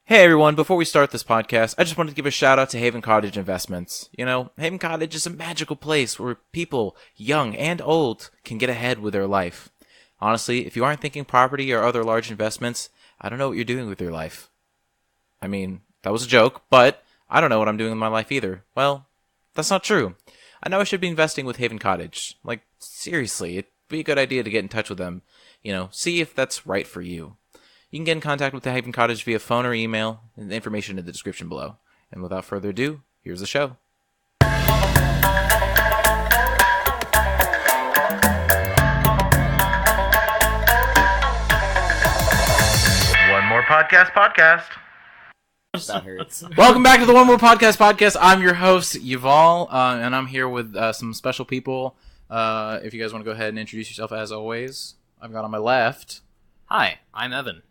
Hey everyone, before we start this podcast, I just wanted to give a shout out to Haven Cottage Investments. You know, Haven Cottage is a magical place where people, young and old, can get ahead with their life. Honestly, if you aren't thinking property or other large investments, I don't know what you're doing with your life. I mean, that was a joke, but I don't know what I'm doing with my life either. Well, that's not true. I know I should be investing with Haven Cottage. Like, seriously, it'd be a good idea to get in touch with them. You know, see if that's right for you. You can get in contact with the Haven Cottage via phone or email, and the information in the description below. And without further ado, here's the show. One More Podcast. That hurts. Welcome back to the One More Podcast. I'm your host, Yuval, and I'm here with some special people. If you guys want to go ahead and introduce yourself as always, I've got on my left. Hi, I'm Evan.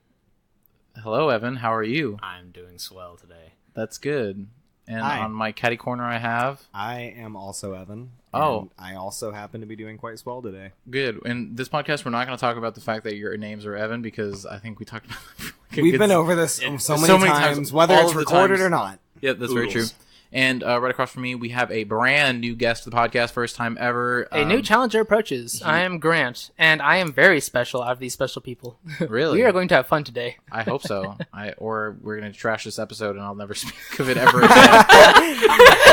Hello, Evan. How are you? I'm doing swell today. That's good. And Hi. on my catty corner, I have... I am also Evan. Oh. And I also happen to be doing quite swell today. Good. In this podcast, we're not going to talk about the fact that your names are Evan, because I think we talked about it. We've been over this so many times, whether all it's of the recorded times. or not. Yep, that's very true. And right across from me, we have a brand new guest to the podcast, first time ever. A new challenger approaches. I am Grant, and I am very special out of these special people. Really? We are going to have fun today. I hope so. Or we're going to trash this episode, and I'll never speak of it ever again.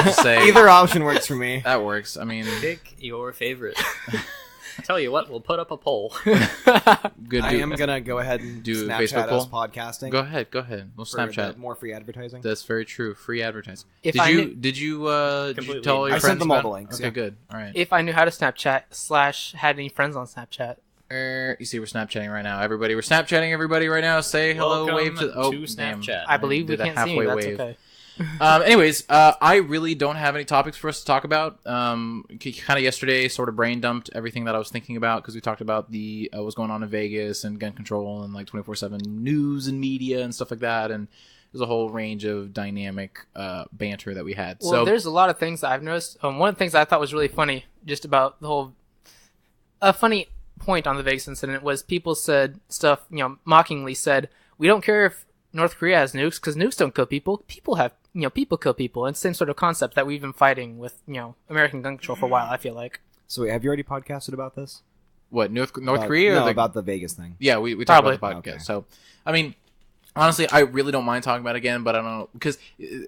Just say, Either option works for me. that works. I mean, Pick your favorite. Tell you what, we'll put up a poll. good. I am going to go ahead and do Snapchat Facebook us poll? podcasting. Go ahead. We'll for Snapchat. more free advertising. That's very true. Free advertising. If Did I you knew- did you Completely. tell all your I friends sent them all about the it? links, Okay, yeah. good. All right. If I knew how to Snapchat / had any friends on Snapchat. You see, we're Snapchatting right now. Everybody, we're Snapchatting everybody right now. Say hello, Welcome wave to Snapchat. damn. I believe we did a can't see me, halfway that's wave. okay. Anyways, I really don't have any topics for us to talk about. Kind of yesterday, sort of brain dumped everything that I was thinking about, because we talked about the what's going on in Vegas and gun control and like 24/7 news and media and stuff like that, and there's a whole range of dynamic banter that we had. Well, So there's a lot of things that I've noticed. One of the things I thought was really funny, just about the whole... A funny point on the Vegas incident was people said stuff, mockingly said, we don't care if North Korea has nukes, because nukes don't kill people. People kill people. And it's the same sort of concept that we've been fighting with, American gun control for a while, I feel like. So wait, have you already podcasted about this? what, North Korea? No, or about the Vegas thing. Yeah, we talked about the Probably. podcast. Okay. So, I mean, honestly, I really don't mind talking about it again, but I don't know, because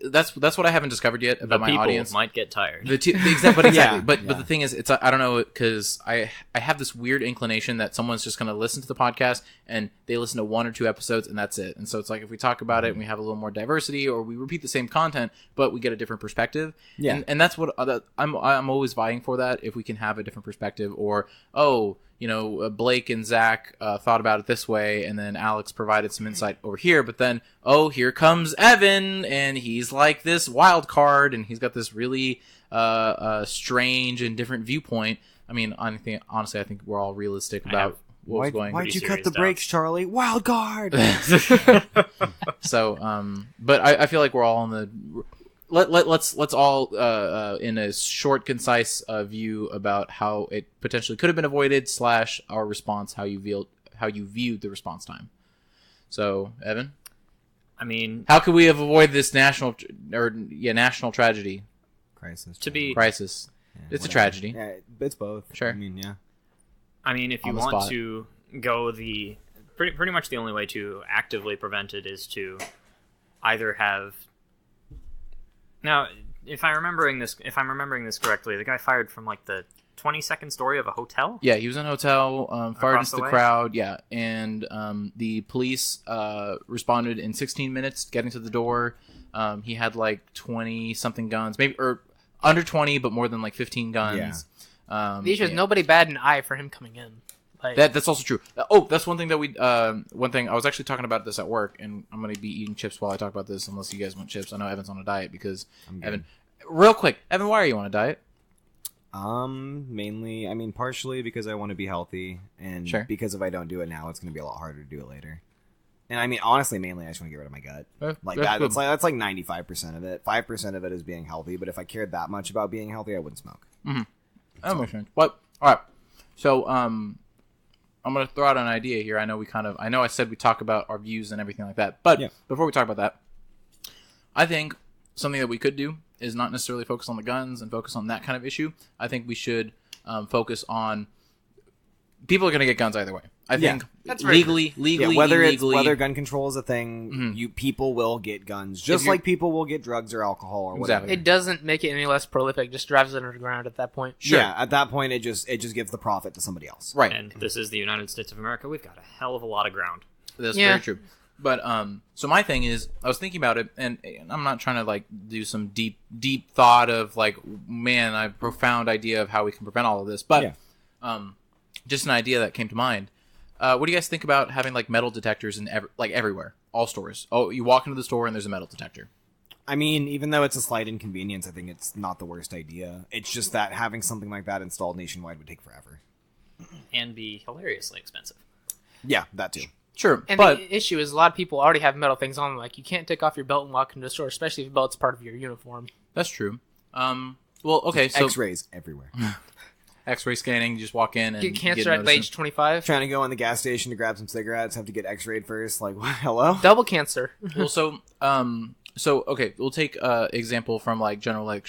that's what I haven't discovered yet The about my people audience. might get tired. Exactly. Yeah, but yeah. the thing is, it's I don't know, because I have this weird inclination that someone's just going to listen to the podcast and they listen to one or two episodes and that's it. And so it's like, if we talk about it and we have a little more diversity, or we repeat the same content but we get a different perspective. Yeah. And that's what I'm always vying for, that if we can have a different perspective, or Blake and Zach thought about it this way, and then Alex provided some insight over here, but then, here comes Evan, and he's like this wild card, and he's got this really strange and different viewpoint. I mean, honestly, I think we're all realistic about what's going on. Why'd you cut serious the stuff. brakes, Charlie? Wild card! So, but I feel like we're all on the... Let's all in a short, concise view about how it potentially could have been avoided / our response, how you viewed the response time. So, Evan, I mean, how could we have avoided this national tragedy Crisis. to be... crisis? Yeah, It's a whatever. tragedy. Yeah, it's both. Sure. I mean, yeah. if you On the want spot. to go the... Pretty much the only way to actively prevent it is to either have... Now, if I'm remembering this correctly, the guy fired from like the 22nd story of a hotel? Yeah, he was in a hotel, fired Across into the the way? crowd, yeah, and the police responded in 16 minutes, getting to the door. He had like 20-something guns, maybe, or under 20, but more than like 15 guns. The issue is and- nobody batted an eye for him coming in. Like, That's also true. That's one thing that one thing, I was actually talking about this at work, and I'm going to be eating chips while I talk about this, unless you guys want chips. I know Evan's on a diet, because Evan... Real quick, Evan, why are you on a diet? Mainly, partially because I want to be healthy, and Sure. because if I don't do it now, it's going to be a lot harder to do it later. And honestly, mainly I just want to get rid of my gut. Like That's that. good. That's like 95% of it. 5% of it is being healthy. But if I cared that much about being healthy, I wouldn't smoke. That makes sense. But, all right. So, I'm gonna throw out an idea here. I know I said we talk about our views and everything like that, but before we talk about that, I think something that we could do is not necessarily focus on the guns and focus on that kind of issue. I think we should focus on people are going to get guns either way. I think legally, whether gun control is a thing, people will get guns, just like people will get drugs or alcohol or whatever. It doesn't make it any less prolific; just drives it underground at that point. Sure. Yeah, at that point, it just gives the profit to somebody else. Right. And this is the United States of America. We've got a hell of a lot of ground. That's very true. But so my thing is, I was thinking about it, and I'm not trying to like do some deep thought of like, man, I have a profound idea of how we can prevent all of this. But just an idea that came to mind. What do you guys think about having like metal detectors in everywhere, all stores? Oh, you walk into the store and there's a metal detector. I mean, even though it's a slight inconvenience, I think it's not the worst idea. It's just that having something like that installed nationwide would take forever. And be hilariously expensive. Yeah, that too. Sure, and but the issue is a lot of people already have metal things on them. Like, you can't take off your belt and walk into a store, especially if your belt's part of your uniform. That's true. Well, okay, so X-rays everywhere. X-ray scanning, you just walk in and get cancer at age 25. Trying to go in the gas station to grab some cigarettes, have to get X-rayed first. Like, what? Hello? Double cancer. Well, so okay, we'll take example from like general like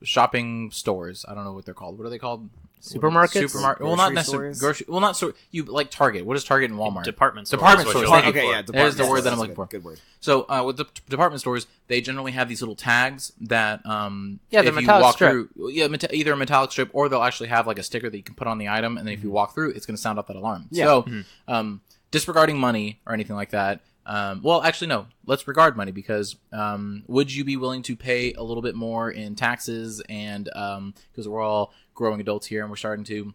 shopping stores. I don't know what they're called. What are they called? Supermarkets. Supermarket. Well, not necessarily grocery. Well, not so. You like Target. What is Target and Walmart? Department stores. Department stores. Okay, yeah. There's the word that I'm looking for. Good word. So with the department stores, they generally have these little tags that the if you metallic walk strip. through, either a metallic strip or they'll actually have like a sticker that you can put on the item, and then if you walk through, it's going to sound off that alarm. Yeah. So disregarding money or anything like that. Well, actually, no. Let's regard money because would you be willing to pay a little bit more in taxes? And because we're all growing adults here and we're starting to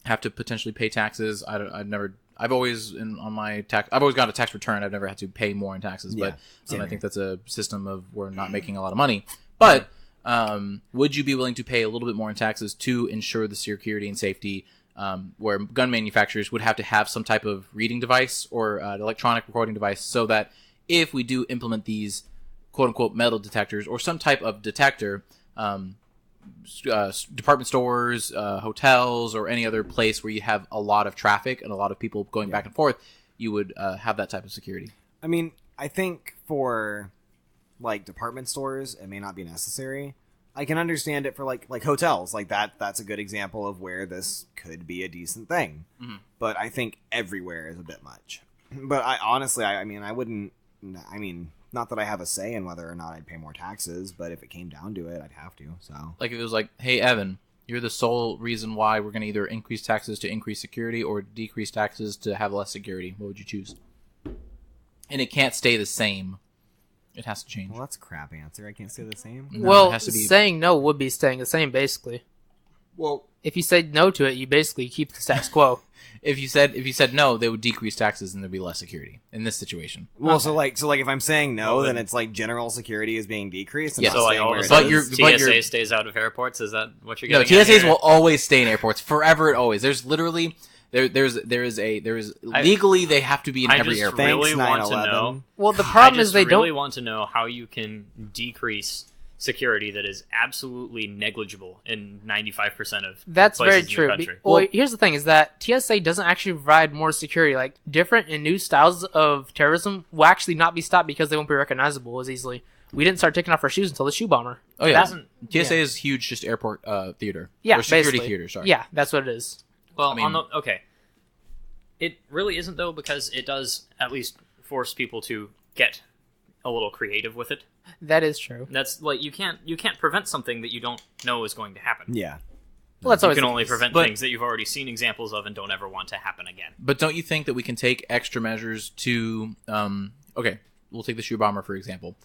have to potentially pay taxes. I've always got a tax return. I've never had to pay more in taxes, but I think that's a system of we're not making a lot of money. But would you be willing to pay a little bit more in taxes to ensure the security and safety? Where gun manufacturers would have to have some type of reading device or an electronic recording device so that if we do implement these quote-unquote metal detectors or some type of detector, department stores, hotels, or any other place where you have a lot of traffic and a lot of people going back and forth, you would have that type of security. I mean, I think for like department stores, it may not be necessary. I can understand it for like hotels, like that's a good example of where this could be a decent thing. Mm-hmm. But I think everywhere is a bit much. But I honestly, I mean, not that I have a say in whether or not I'd pay more taxes, but if it came down to it, I'd have to. So, like if it was like, hey Evan, you're the sole reason why we're going to either increase taxes to increase security or decrease taxes to have less security. What would you choose? And it can't stay the same. It has to change. Well, that's a crap answer. I can't say the same. No, well, it has to be... saying no would be staying the same, basically. Well, if you said no to it, you basically keep the status quo. If you said no, they would decrease taxes and there'd be less security in this situation. Well, so if I'm saying no, then it's like general security is being decreased. And yeah, so like all of a sudden, TSA stays out of airports. Is that what you're getting? No, TSAs will always stay in airports forever and always. There's literally. There is legally they have to be in every airport. I really want to know. Well, the problem is they really don't want to know how you can decrease security that is absolutely negligible in 95% of that's places very in true. the country. Well, here's the thing: is that TSA doesn't actually provide more security. Like different and new styles of terrorism will actually not be stopped because they won't be recognizable as easily. We didn't start taking off our shoes until the shoe bomber. Oh yeah, TSA is huge, just airport theater. Yeah, or security basically. theater. Sorry. Yeah, that's what it is. Well, okay. It really isn't, though, because it does at least force people to get a little creative with it. That is true. That's like you can't prevent something that you don't know is going to happen. Yeah. Well, that's always you can only prevent things that you've already seen examples of and don't ever want to happen again. But don't you think that we can take extra measures to okay, we'll take the shoe bomber for example.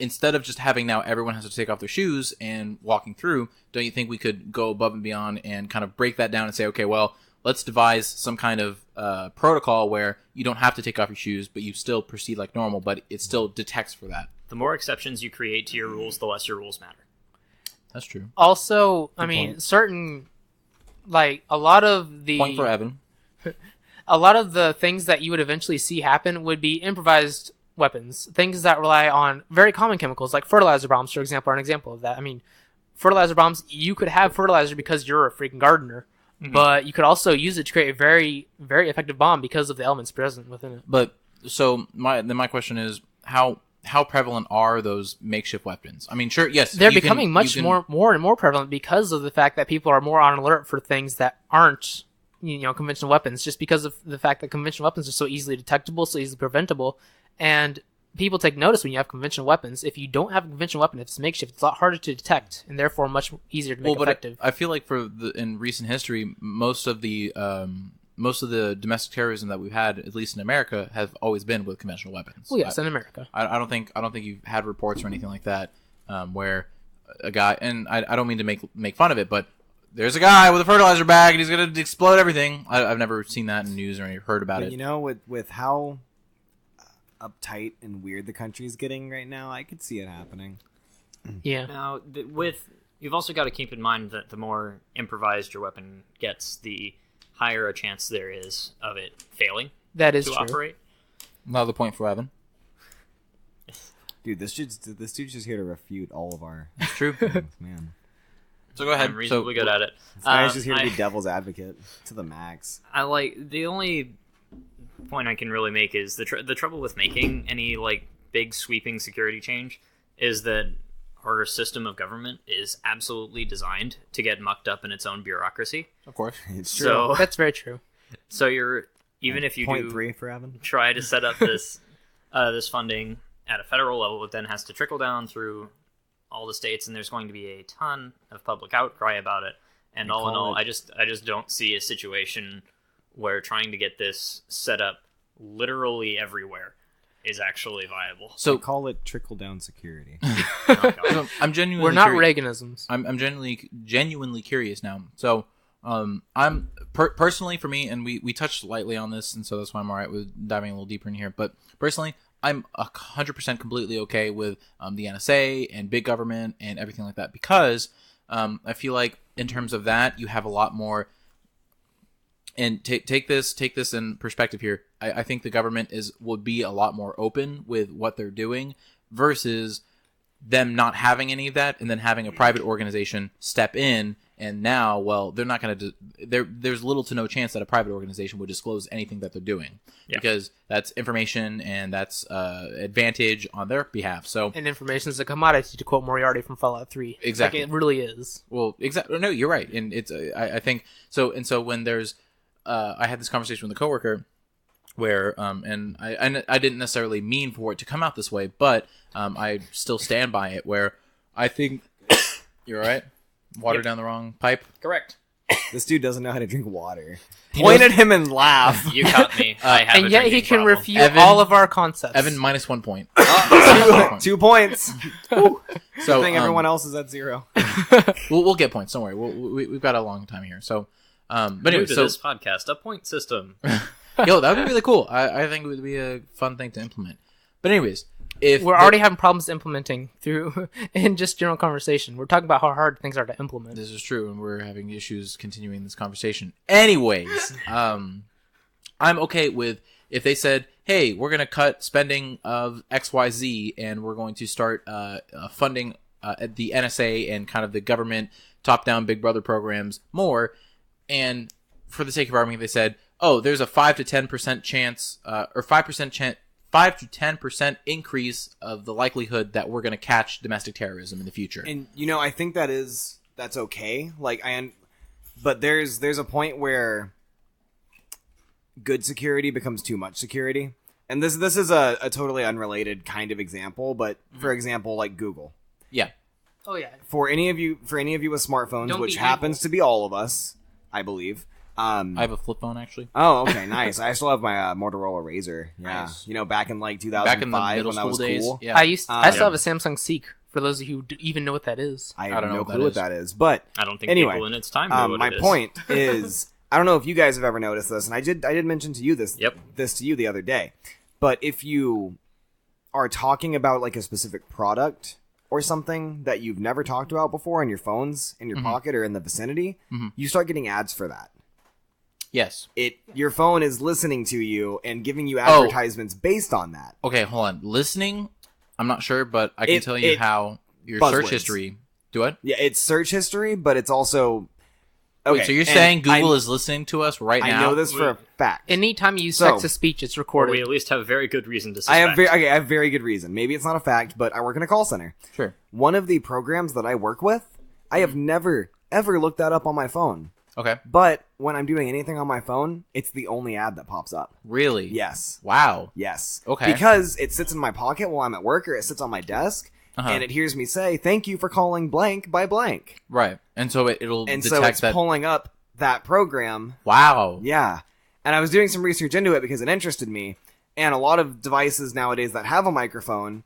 Instead of just having now everyone has to take off their shoes and walking through, don't you think we could go above and beyond and kind of break that down and say, okay, well, let's devise some kind of protocol where you don't have to take off your shoes, but you still proceed like normal, but it still detects for that. The more exceptions you create to your rules, the less your rules matter. That's true. Also, certain, like, a lot of the... Point for Evan. A lot of the things that you would eventually see happen would be improvised weapons. Things that rely on very common chemicals, like fertilizer bombs, for example, are an example of that. I mean, fertilizer bombs, you could have fertilizer because you're a freaking gardener. but you could also use it to create a very, very effective bomb because of the elements present within it. But so my question is how prevalent are those makeshift weapons? I mean, sure, yes, They're becoming more and more prevalent because of the fact that people are more on alert for things that aren't, conventional weapons, just because of the fact that conventional weapons are so easily detectable, so easily preventable, and people take notice when you have conventional weapons. If you don't have a conventional weapon, if it's makeshift, it's a lot harder to detect, and therefore much easier to make effective. I feel like in recent history, most of the domestic terrorism that we've had, at least in America, have always been with conventional weapons. Well, yes, in America. I don't think you've had reports or anything like that where a guy, and I don't mean to make fun of it, but there's a guy with a fertilizer bag and he's going to explode everything. I've never seen that in news or heard about it. With how uptight and weird the country's getting right now, I could see it happening. Yeah. Now, you've also got to keep in mind that the more improvised your weapon gets, the higher a chance there is of it failing. That is to true. operate. Another point for Evan. Dude, this dude's just here to refute all of our It's true. things, man. So go ahead. I'm reasonably good at it. This guy's just here to be devil's advocate to the max. The only point I can really make is the trouble with making any big sweeping security change is that our system of government is absolutely designed to get mucked up in its own bureaucracy. Of course. It's true. So That's very true. So if you Point do 3 for Evan. try to set up this this funding at a federal level, it then has to trickle down through all the states, and there's going to be a ton of public outcry about it. And all in all, I just don't see a situation where trying to get this set up literally everywhere is actually viable. So call it trickle down security. So I'm genuinely We're not curious. Reaganisms. I'm genuinely curious now. So I'm personally, for me, and we touched lightly on this, and so that's why I'm alright with diving a little deeper in here. But personally, I'm 100% completely okay with the NSA and big government and everything like that, because I feel like in terms of that, you have a lot more. And take this in perspective here. I think the government would be a lot more open with what they're doing versus them not having any of that, and then having a private organization step in. And now, well, they're not going to. There's little to no chance that a private organization would disclose anything that they're doing, because that's information and that's advantage on their behalf. So, and information is a commodity, to quote Moriarty from Fallout 3. Exactly, it really is. Well, exactly. No, you're right, and it's. I think so. And so when there's, I had this conversation with a coworker where, and I didn't necessarily mean for it to come out this way, but I still stand by it. Where I think you're right. Water down the wrong pipe. Correct. This dude doesn't know how to drink water. Point at him and laugh. You caught me. I have and yet he can problem. refute all of our concepts. Evan minus 1 point. 2 points. So I think everyone else is at 0. we'll get points. Don't worry. We've got a long time here. So, but anyway, New to this podcast, a point system. Yo, that would be really cool. I think it would be a fun thing to implement. But anyways, if we're already having problems implementing through in just general conversation. We're talking about how hard things are to implement. This is true, and we're having issues continuing this conversation. Anyways, I'm okay with if they said, "Hey, we're going to cut spending of XYZ, and we're going to start funding the NSA and kind of the government top-down Big Brother programs more." And for the sake of argument, they said, "Oh, there's a 5 to 10% chance, or 5% chance." 5 to 10% increase of the likelihood that we're going to catch domestic terrorism in the future. And I think that's okay. But there's a point where good security becomes too much security. And this is a totally unrelated kind of example, but for example, like Google. Yeah. Oh yeah. For any of you with smartphones, Don't which be happens evil. to be all of us, I believe. I have a flip phone, actually. Oh, okay, nice. I still have my Motorola Razr. Yeah, Nice. Back in 2005 Back in the middle when that school was days. cool. Yeah. I still have a Samsung Seek. For those of you who even know what that is. I have don't know no what clue that what is. that is. But I don't think anyway, people in its time know what my it is. point is, I don't know if you guys have ever noticed this, and I did mention to you this to you the other day. But if you are talking about like a specific product or something that you've never talked about before on your phones, in your pocket or in the vicinity, you start getting ads for that. Yes. Your phone is listening to you and giving you advertisements based on that. Okay, hold on. Listening, I'm not sure, but I can tell you how your buzzwords. search history... Do what? Yeah, it's search history, but it's also Wait, so you're and saying Google is listening to us right now? I know this for a fact. Anytime you use So- text to speech, it's Or recorded. we at least have very good reason to I suspect. have very good reason. Maybe it's not a fact, but I work in a call center. Sure. One of the programs that I work with, I have never ever looked that up on my phone. Okay. But when I'm doing anything on my phone, it's the only ad that pops up. Really? Yes. Wow. Yes. Okay. Because it sits in my pocket while I'm at work, or it sits on my desk, Uh-huh. and it hears me say, "Thank you for calling blank by blank." Right. And so it'll And detect so it's that. pulling up that program. Wow. Yeah. And I was doing some research into it because it interested me. And a lot of devices nowadays that have a microphone,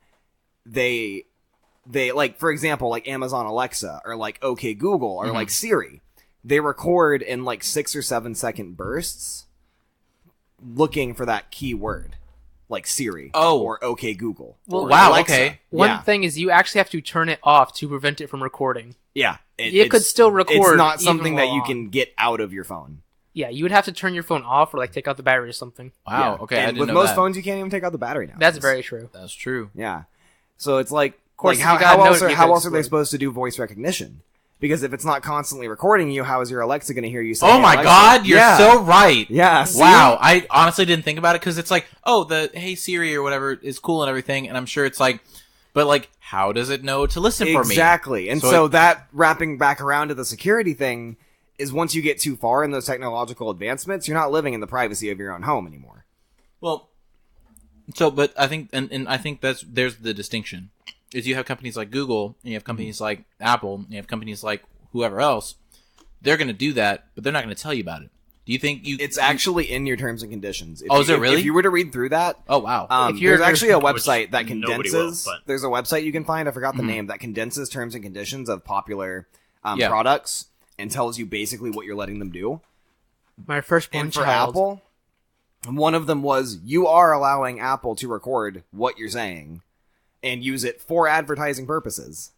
they like, for example, like Amazon Alexa or like OK Google or like Siri, they record in like 6 or 7 second bursts looking for that keyword, like Siri or OK Google. Well, or wow, Alexa. okay. One Yeah. thing is you actually have to turn it off to prevent it from recording. Yeah. It could still record It's not even something that while you on. can get out of your phone. Yeah, you would have to turn your phone off or like take out the battery or something. Wow. Yeah. Okay. I And didn't with know most that. phones, you can't even take out the battery now. That's very true. That's true. Yeah. So it's like, course, how if you got a else note, are, you how could else are they explain. supposed to do voice recognition? Because if it's not constantly recording you, how is your Alexa going to hear you say, Oh "Hey, my Alexa"? God, you're Yeah. so right. Yeah. see? Wow, I honestly didn't think about it because it's like, oh, the Hey Siri or whatever is cool and everything, and I'm sure it's like, but like, how does it know to listen for me? Exactly. And So so it- that wrapping back around to the security thing is once you get too far in those technological advancements, you're not living in the privacy of your own home anymore. Well, so, but I think, and I think there's the distinction, is you have companies like Google, and you have companies like Apple, and you have companies like whoever else. They're going to do that, but they're not going to tell you about it. Do you think you? It's actually in your terms and conditions. If Oh, you, is it really? If you were to read through that, Oh wow. If you're- there's actually a Which website that nobody condenses. will, but- There's a website you can find. I forgot the name that condenses terms and conditions of popular Yeah. products and tells you basically what you're letting them do. My firstborn And for child. Apple, one of them was you are allowing Apple to record what you're saying and use it for advertising purposes.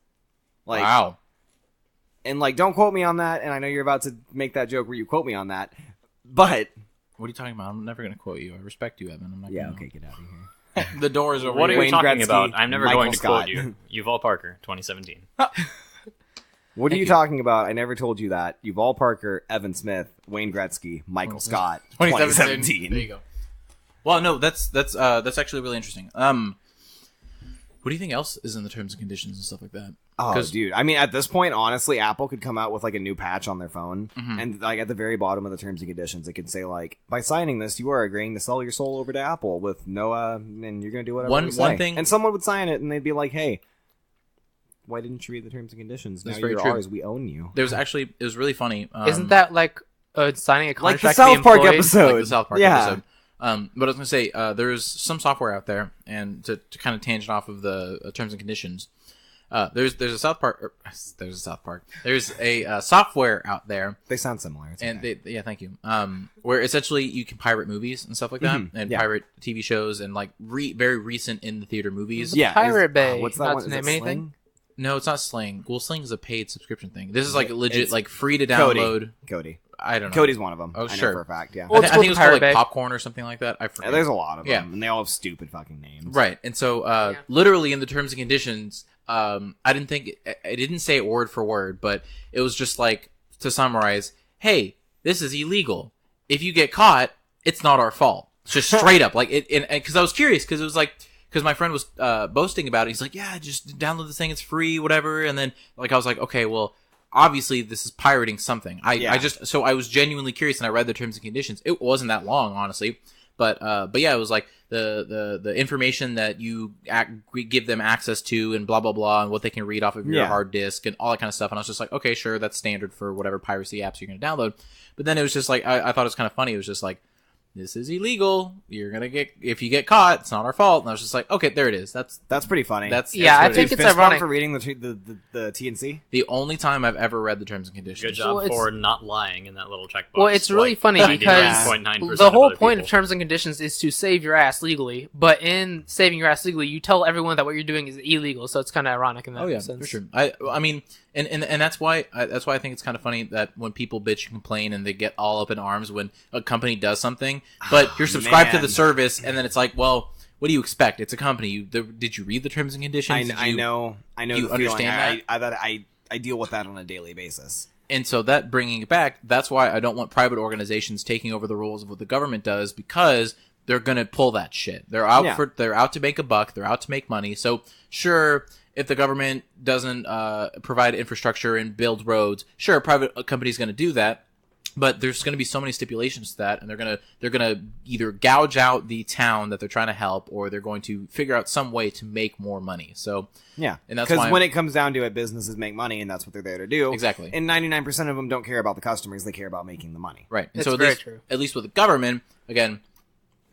Like, Wow. and like, don't quote me on that. And I know you're about to make that joke where you quote me on that, but What are you talking about? I'm never going to quote you. I respect you, Evan. I'm not gonna... get out of here. The door is over What are here. you Wayne talking Gretzky, about? I'm never Michael going to Scott. quote you. Yuval Parker, 2017. What are Thank you you. talking about? I never told you that. Yuval Parker, Evan Smith, Wayne Gretzky, Michael Scott, 2017. There you go. Well, no, that's actually really interesting. What do you think else is in the terms and conditions and stuff like that? Oh, 'Cause- dude. I mean, at this point, honestly, Apple could come out with like a new patch on their phone, Mm-hmm. and like at the very bottom of the terms and conditions, it could say like, by signing this, you are agreeing to sell your soul over to Apple with no, and you're gonna do whatever One we say. thing- And someone would sign it, and they'd be like, hey, why didn't you read the terms and conditions? That's Now very you're true. ours. We own you. There was actually, it was really funny. Isn't that like signing a Like contract? the to be South Park employed? episode. like the South Park yeah. episode? But I was going to say, there's some software out there, and to kind of tangent off of the terms and conditions, there's a South Park. There's a South Park. There's a software out there, They sound similar. It's and okay. yeah, thank you. Where essentially you can pirate movies and stuff like that, and yeah. pirate TV shows and like very recent in the theater movies. The Pirate Bay. What's that Not one? to Is name it anything. Sling? No, it's not Sling. Well, Sling is a paid subscription thing. This is like legit, It's like free to Cody. download. Cody. I don't know. Cody's one of them. Oh, I know sure. for a fact. Yeah. Well, I think it was called Pirate like Bay. Popcorn or something like that. I forget. Yeah, there's a lot of Yeah. them, and they all have stupid fucking names. Right, and so literally in the terms and conditions, I didn't say it word for word, but it was just like, to summarize, hey, this is illegal. If you get caught, it's not our fault. It's just straight up, like it. And because I was curious, because it was like, because my friend was boasting about it. He's like, yeah, just download this thing, it's free, whatever. And then like I was like, okay, well, obviously this is pirating something. I was genuinely curious, and I read the terms and conditions. It wasn't that long, honestly. But yeah, it was like the information that you give them access to and blah, blah, blah, and what they can read off of your Yeah. hard disk and all that kind of stuff. And I was just like, okay, sure, that's standard for whatever piracy apps you're going to download. But then it was just like, I thought it was kind of funny. It was just like, this is illegal. You're going to if you get caught, it's not our fault. And I was just like, okay, there it is. That's Pretty funny. Yeah, I Dude, think it's fist bump ironic. for reading the TNC. the only time I've ever read the terms and conditions. Good job Well, it's- for not lying in that little checkbox. Well, it's really like funny because 99.9% the whole of other point of people. terms and conditions is to save your ass legally. But in saving your ass legally, you tell everyone that what you're doing is illegal. So it's kind of ironic in that Oh yeah, sense. for sure. I mean, and that's why I think it's kind of funny that when people bitch and complain and they get all up in arms when a company does something, but you're subscribed to man. the service, and then it's like, well, what do you expect? It's a company. Did you read the terms and conditions? I know. you the understand feeling. I deal with that on a daily basis. And so that bringing it back, that's why I don't want private organizations taking over the rules of what the government does, because they're going to pull that shit. They're out they're out to make a buck. They're out to make money. So sure, if the government doesn't provide infrastructure and build roads, sure, a private company's going to do that. But there's going to be so many stipulations to that, and they're gonna either gouge out the town that they're trying to help, or they're going to figure out some way to make more money. So yeah, and that's because when it comes down to it, businesses make money, and that's what they're there to do. Exactly. And 99% of them don't care about the customers; they care about making the money. Right. And That's so very true. at least with the government, again,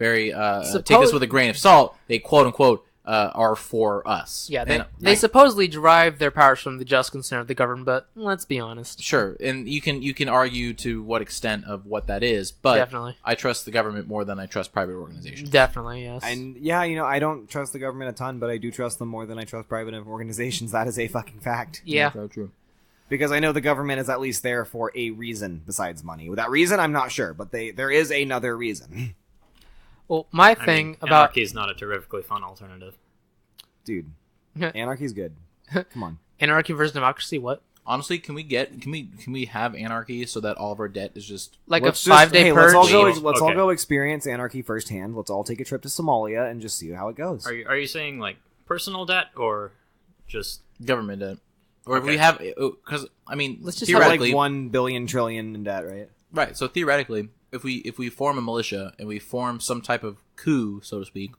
very take this with a grain of salt. They quote unquote are for us. Yeah, they supposedly derive their powers from the just consent of the government, but let's be honest. Sure, and you can argue to what extent of what that is, but Definitely. I trust the government more than I trust private organizations. Definitely, yes. And yeah, I don't trust the government a ton, but I do trust them more than I trust private organizations. That is a fucking fact. Yeah. Very true. Because I know the government is at least there for a reason besides money. With that reason, I'm not sure, but there is another reason. Well, my thing about anarchy is not a terrifically fun alternative. Dude, anarchy's good. Come on. anarchy versus democracy, what? Honestly, can we have anarchy so that all of our debt is just Like Let's a 5-day hey, purge? Let's all Okay. go experience anarchy firsthand. Let's all take a trip to Somalia and just see how it goes. Are you saying like personal debt or just government debt? Or if Okay. we have, because I mean, Let's just have, like, theoretically, 1 billion trillion in debt, right? right? So theoretically, if we form a militia and we form some type of coup, so to speak,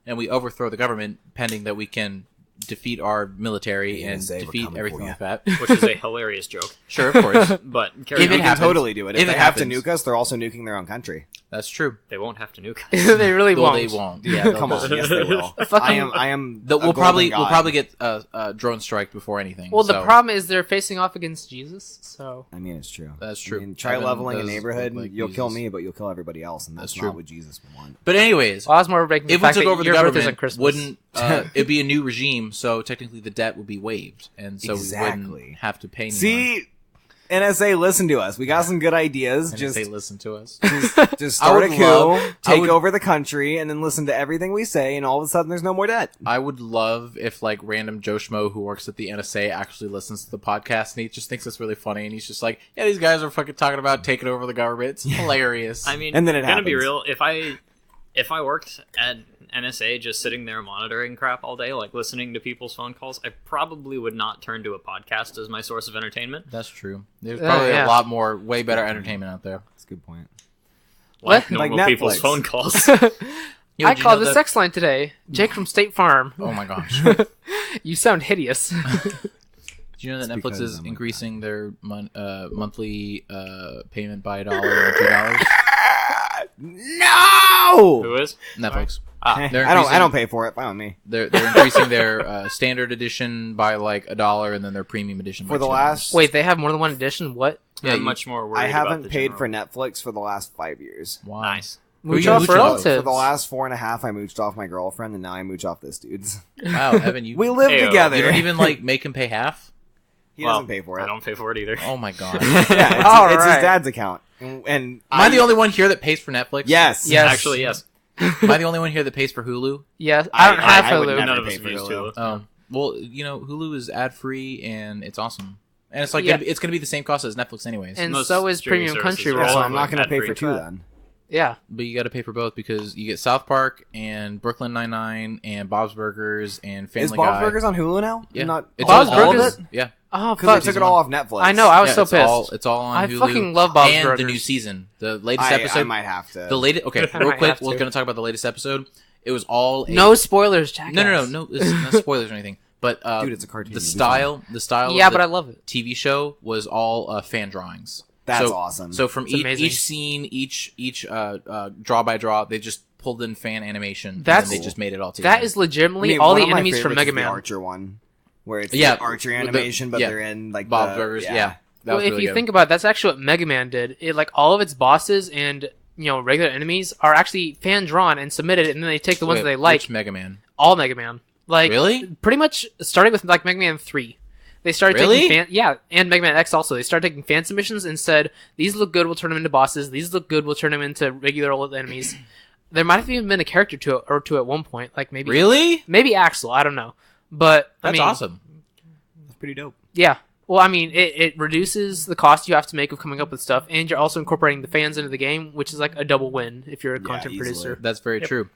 and we overthrow the government, pending that we can defeat our military and say we're defeat coming everything for like that. which is a hilarious joke. Sure, of course, But If carry it on. They can happens. totally do it. If If they it have to happens. nuke us, they're also nuking their own country. that's true. They won't have to nuke us. they really Well, won't. they won't. Yeah, come on. Yes, they will. Fucking- I am. We'll probably get drone strike before anything. Well, the so problem is they're facing off against Jesus, so... I mean, it's true. That's true. I mean, try Evan leveling a does neighborhood, look like you'll kill Jesus. me, but you'll kill everybody else, and that's That's true. not what Jesus would want. But anyways, Well, I was more breaking the if we fact took that over the your birthday is on government, Christmas. wouldn't it'd be a new regime? So technically, the debt would be waived, and so we Exactly. wouldn't have to pay anyone. See, NSA, listen to us. We got some good ideas. And Just they listen to us. just I start a would coup, love- I take would- over the country, and then listen to everything we say, and all of a sudden there's no more debt. I would love if like random Joe Schmo who works at the NSA actually listens to the podcast and he just thinks it's really funny and he's just like, yeah, these guys are fucking talking about taking over the government. It's hilarious. I mean, And then it gonna be happens. real. If I worked at NSA just sitting there monitoring crap all day, like listening to people's phone calls, I probably would not turn to a podcast as my source of entertainment. That's true. There's probably yeah. a lot more, way better entertainment out there. That's a good point. Like What? normal Like people's Netflix. phone calls. Yo, I did you called know the that- sex line today. Jake from State Farm. Oh my gosh. You sound hideous. Do you know that It's Netflix because is I'm like increasing their monthly payment by $1 or $2? No! Who is? Netflix. Eh, They're I don't increasing- pay for it. Fine with me. They're increasing their standard edition by like $1, and then their premium edition by For the $2. last Wait, they have more than one edition? What? Yeah, I'm you- much more worried. I about haven't the paid general. for Netflix for the last 5 years. Wow. Nice. Who Mooch you off mooching off? relatives. For the last 4.5, I mooched off my girlfriend, and now I mooch off this dude's. Wow, Evan, you We live Ayo. together. you don't even like make him pay half? He Well, doesn't pay for it. I don't pay for it either. Oh my god. Yeah, it's, All it's his right. dad's account. And Am I the only one here that pays for Netflix? Yes. Yes. Actually, yes. Am I the only one here that pays for Hulu? Yes. I don't have I would Hulu. never None of pay us for use Hulu. Hulu. Oh, well, you know, Hulu is ad free and it's awesome, and it's like Yeah. it's gonna be the same cost as Netflix anyways. And Most so is streaming Premium services Country. are Yeah, so all I'm not going to pay ad-free. for two then. Yeah. But you got to pay for both because you get South Park and Brooklyn Nine-Nine and Bob's Burgers and Family Is Bob's Guy. Burgers on Hulu now? Yeah, Not it's Bob's all of Burgers? it. Yeah, Oh, because fuck. they took it all off Netflix. I know. I was Yeah, so it's pissed. It's all on I Hulu. fucking love Bob's and Burgers. the new season, the latest I episode. might have to. The latest. Okay, I real might quick, have we're to. going to talk about the latest episode. It was all No spoilers, jackass. no. It's not spoilers or anything. But Dude, it's a cartoon. The You'll be style. Yeah, of but the I love it. TV show was all fan drawings. That's So- awesome. So from It's amazing. each scene, each draw by draw, they just pulled in fan animation. That's- and then they just made it all together. That is legitimately I mean, all one the of my enemies from favorites Mega is the Man. Archer one, where it's Yeah, like archery with the- animation, but yeah. they're in like Bob's the, Burgers. Yeah. That Well, was if really you good. think about it, that's actually what Mega Man did. It like all of its bosses and regular enemies are actually fan drawn and submitted, and then they take the ones Wait, that they like. which Mega Man. All Mega Man, like Really? pretty much starting with like Mega Man 3. They started Really? taking and Mega Man X also. They started taking fan submissions and said these look good, we'll turn them into bosses. These look good, we'll turn them into regular old enemies. There might have even been a character to it or two at one point, like maybe Really? maybe Axel. I don't know, but I That's mean, awesome. That's pretty dope. Yeah, Well, I mean, it reduces the cost you have to make of coming up with stuff, and you're also incorporating the fans into the game, which is like a double win if you're a content easily. producer. That's very true.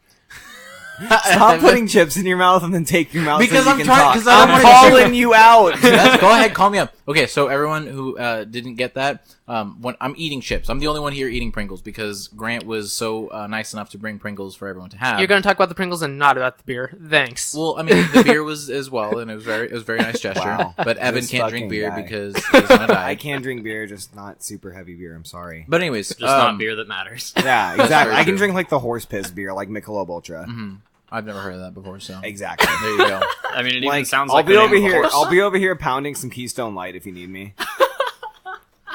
Stop putting chips in your mouth and then take your mouth Because so you I'm can trying- talk. 'cause I don't I'm wanna- calling you out. Go ahead, call me up. Okay, so everyone who didn't get that, when I'm eating chips, I'm the only one here eating Pringles because Grant was so nice enough to bring Pringles for everyone to have. You're going to talk about the Pringles and not about the beer. Thanks. Well, I mean, the beer was as well, and it was a very nice gesture. Wow. But Evan This can't drink fucking beer guy. because he's on a diet. I can drink beer, just not super heavy beer. I'm sorry. But anyways, Just not beer that matters. Yeah, very exactly. I can true. drink like the horse piss beer, like Michelob Ultra. I've never heard of that before, so Exactly. there you go. I mean, it even Like, sounds I'll like be the name over of a here. horse. I'll be over here pounding some Keystone Light if you need me.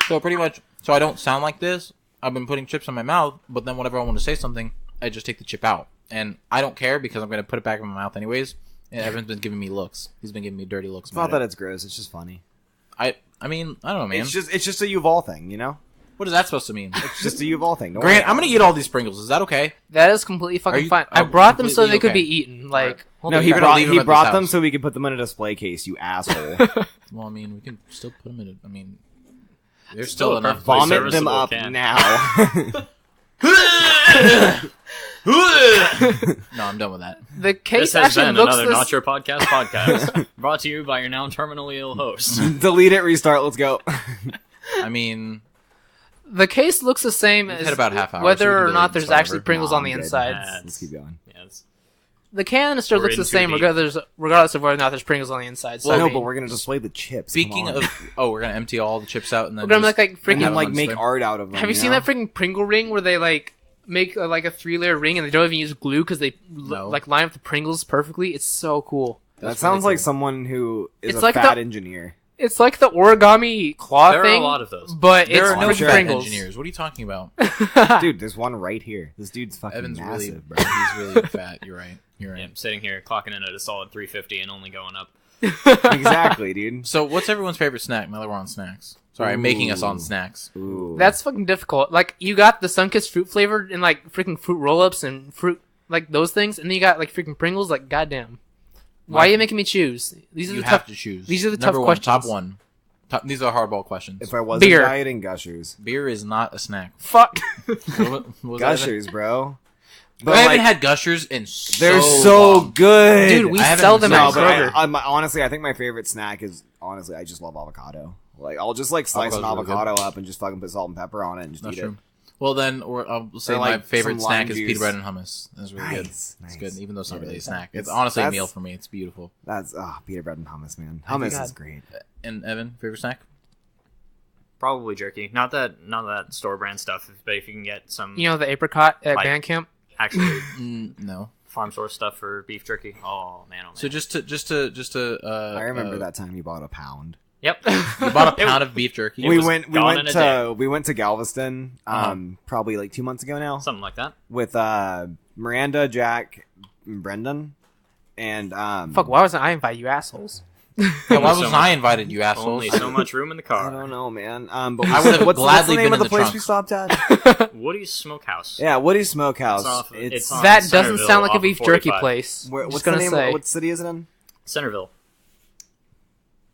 So pretty much, so I don't sound like this. I've been putting chips in my mouth, but then whenever I want to say something, I just take the chip out, and I don't care because I'm going to put it back in my mouth anyways. And Evan's been giving me looks. He's been giving me dirty looks. It's not that it's gross. It's just funny. I mean, I don't know, man. It's just a Uval thing, you know. What is that supposed to mean? It's just a Uval thing. Don't Grant, worry I'm going to eat all these Pringles. Is that okay? That is completely Are fucking you- fine. I oh, brought them so they completely could be okay. eaten. Like, No, he You're gonna brought leave them at this them house. so we could put them in a display case. You asshole. Well, I mean, we can still put them in it. I mean, there's Still still a enough. perfectly Vomit them serviceable up can. now. No, I'm done with that. the This case has actually been looks another this... Not Your Podcast podcast, brought to you by your now terminally ill host. Delete it. Restart. Let's go. I mean, The case looks the same We've as had about a half hour, so we whether can or go not ahead and there's start actually over. Pringles No, on the I'm good. inside. Let's keep going. Yeah, it's, The canister We're looks in the too same deep. regardless of whether or not there's Pringles on the inside. So Well, I no, mean, but we're gonna display the chips. speaking Come on. of, we're gonna empty all the chips out and then we're gonna just- make like and freaking. then like on make display. art out of them. Have you seen know? that freaking Pringle ring where they like make like a 3-layer ring and they don't even use glue because they No. like line up the Pringles perfectly? It's so cool. That That's sounds really like cool. someone who is It's a like fat the- engineer. It's like the origami claw There are thing. a lot of those. But There it's are no freaking fat Pringles. engineers. What are you talking about? Dude, there's one right here. This dude's fucking Evan's massive, really, bro. he's really fat. You're right. You're right. yeah, I'm sitting here clocking in at a solid 350 and only going up. Exactly, dude. So, what's everyone's favorite snack? Now that we're on snacks. Sorry, I'm making us on Ooh. snacks. Ooh. That's fucking difficult. Like you got the Sunkist fruit flavored and like freaking fruit roll-ups and fruit like those things, and then you got like freaking Pringles. Like goddamn, why are you making me choose? These are You the have tough. to choose. these are the Number tough one, top questions. one. These are hardball questions. if I was Beer. dieting Gushers. Beer is not a snack. Fuck. What was that, Evan? Gushers, bro. I But haven't like, had Gushers in so they're so long. good. Dude, we I haven't sell them seen at no, but Kroger. honestly, I think my favorite snack is honestly, I just love avocado. Like, I'll just like slice an Avocado's really avocado up and just fucking put salt and pepper on it and just That's eat true. Well, then, I'll say Or, my like, favorite some snack lime is juice. pita bread and hummus. That's really good. Nice, It's nice. good, even though it's not Yeah, really a it's- snack. It's that's- honestly a that's- meal for me. It's beautiful. it. That's pita bread and hummus, man. Oh my Hummus God. is great. And Evan, favorite snack? Probably jerky. Not that store brand stuff, but if you can get some You know the apricot at Like- Bandcamp. actually No. farm source stuff for beef jerky. Oh man, oh man. So just to I remember that time you bought a pound. Yep. You bought a pound of beef jerky. It We was went gone in a day. we went to Galveston probably like 2 months ago now Something like that. with Miranda, Jack, and Brendan, and Fuck, why wasn't I invited, you assholes? Yeah, why So wasn't much- I invited, you assholes? Only so much room in the I car. don't know, man. But I would have what's gladly the name been of in the the place trunk. we stopped at? Woody's Smokehouse. Yeah, Woody's Smokehouse. It's on That doesn't Centerville sound like a off of beef jerky 45. place. Where, Just what's the gonna name? say. What city is it in? Centerville.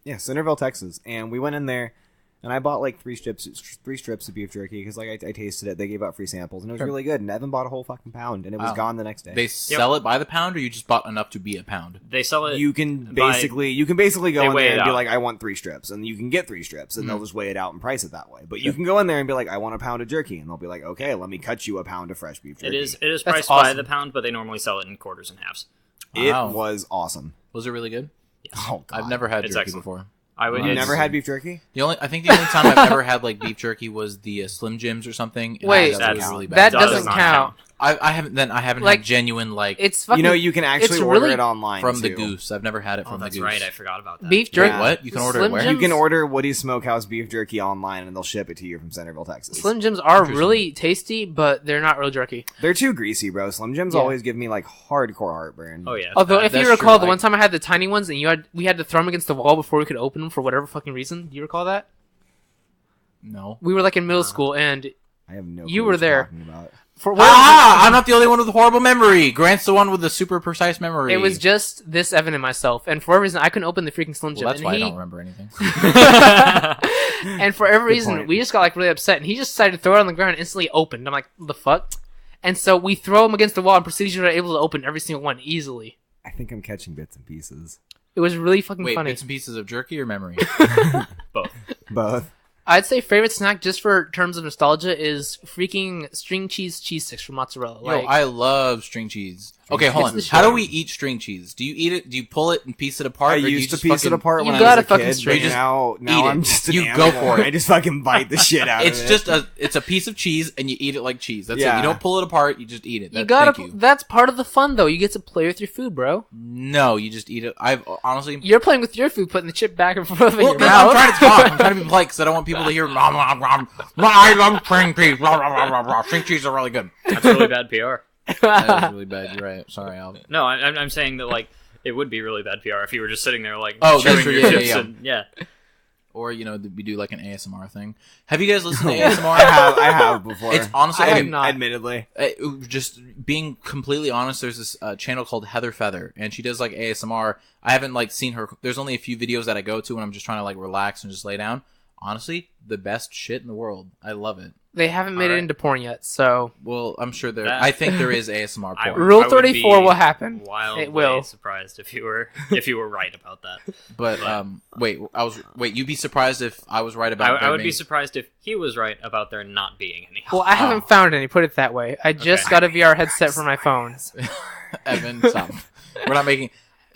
Yeah, Centerville, Texas. And we went in there, and I bought like three strips of beef jerky because like I tasted it. They gave out free samples, and it was really good. And Evan bought a whole fucking pound, and it was Wow. gone the next day. They sell it by the pound, or you just bought enough to be a pound? They sell it. you can by- basically they go in weigh there it and be out. like, I want 3 strips, and you can get 3 strips, and they'll Mm-hmm. just weigh it out and price it that way. But you can go in there and be like, I want a pound of jerky, and they'll be like, okay, let me cut you a pound of fresh beef jerky. It is That's priced by awesome. the pound, but they normally sell it in quarters and halves. It Wow. was awesome. Was it really good? Oh God, I've never had It's jerky excellent. before. I would. You it's- never had beef jerky? I think the only time I've ever had like beef jerky was the Slim Jims or something. and Wait, that was that's- really That bad. doesn't not count. I haven't Like, had genuine like It's fucking. You know, you can actually it's order really- it online from the too. Goose. I've never had it Oh, from the that's Goose. right. I forgot about that. beef jerky. Yeah. What? You can order it Slim where? Jim- You can order Woody's Smokehouse beef jerky online, and they'll ship it to you from Centerville, Texas. Slim Jims are Interesting. really tasty, but they're not real jerky. They're too greasy, bro. Slim Jims Yeah. always give me like hardcore heartburn. Oh yeah. Although, it's if bad. you That's recall, true, the one like- time I had the tiny ones, and we had to throw them against the wall before we could open them for whatever fucking reason. Do you recall that? No. We were like in middle school, and I have no. You clue were what you're there. talking about. I'm not the only one with a horrible memory. Grant's the one with the super precise memory. It was just this Evan and myself, and for whatever reason, I couldn't open the freaking Slim Jim. Well, that's and why I don't remember anything. And for every reason, point. we just got like really upset, and he just decided to throw it on the ground and instantly opened. I'm like, the fuck? And so we throw him against the wall, and procedurally are able to open every single one easily. I think I'm catching bits and pieces. It was really fucking Wait, funny. bits and pieces of jerky or memory? Both. I'd say favorite snack, just for terms of nostalgia, is freaking string cheese sticks from mozzarella. Yo, I love string cheese. Okay, hold on. cheese is How do good. we eat string cheese? Do you eat it? Do you pull it and piece it apart? I or do you used to just piece it fucking- apart You when I gotta was a fucking kid. straight But just now eat I'm it. just an You animal. go for it. I just fucking bite the shit out of it. It's just it's a piece of cheese and you eat it like cheese. That's it. Yeah. You don't pull it apart. You just eat it. You Thank gotta. you. That's part of the fun, though. You get to play with your food, bro. No, you just eat it. I've honestly. You're playing with your food, putting the chip back and forth in Well, your no, mouth. I'm trying to talk. I'm trying to be polite because I don't want people to hear. "Nom, nom, nom. I love string cheese. Blah, blah, blah, blah, blah. String cheese are really good. That's really bad PR. That is really bad. You're right. Sorry, Al. No, I'm saying that like it would be really bad PR if you were just sitting there like Oh, that's chewing true. your Yeah, chips yeah, yeah. and yeah. Or we do like an ASMR thing. Have you guys listened to ASMR? I have before. It's honestly. I have okay, not. Admittedly. Just being completely honest, there's this channel called Heather Feather, and she does like ASMR. I haven't like seen her. There's only a few videos that I go to when I'm just trying to like relax and just lay down. Honestly, the best shit in the world. I love it. They haven't made it Alright. into porn yet, so Well, I'm sure there. That- I think there is ASMR I- porn, Rule I would 34 be will happen. Wildly It will. surprised if you were right about that. but wait. You'd be surprised if I was right about. I would there be being- surprised if he was right about there not being any. Well, I haven't found any, put it that way. I just Okay. got a VR headset for my phone. Evan, stop. We're not making.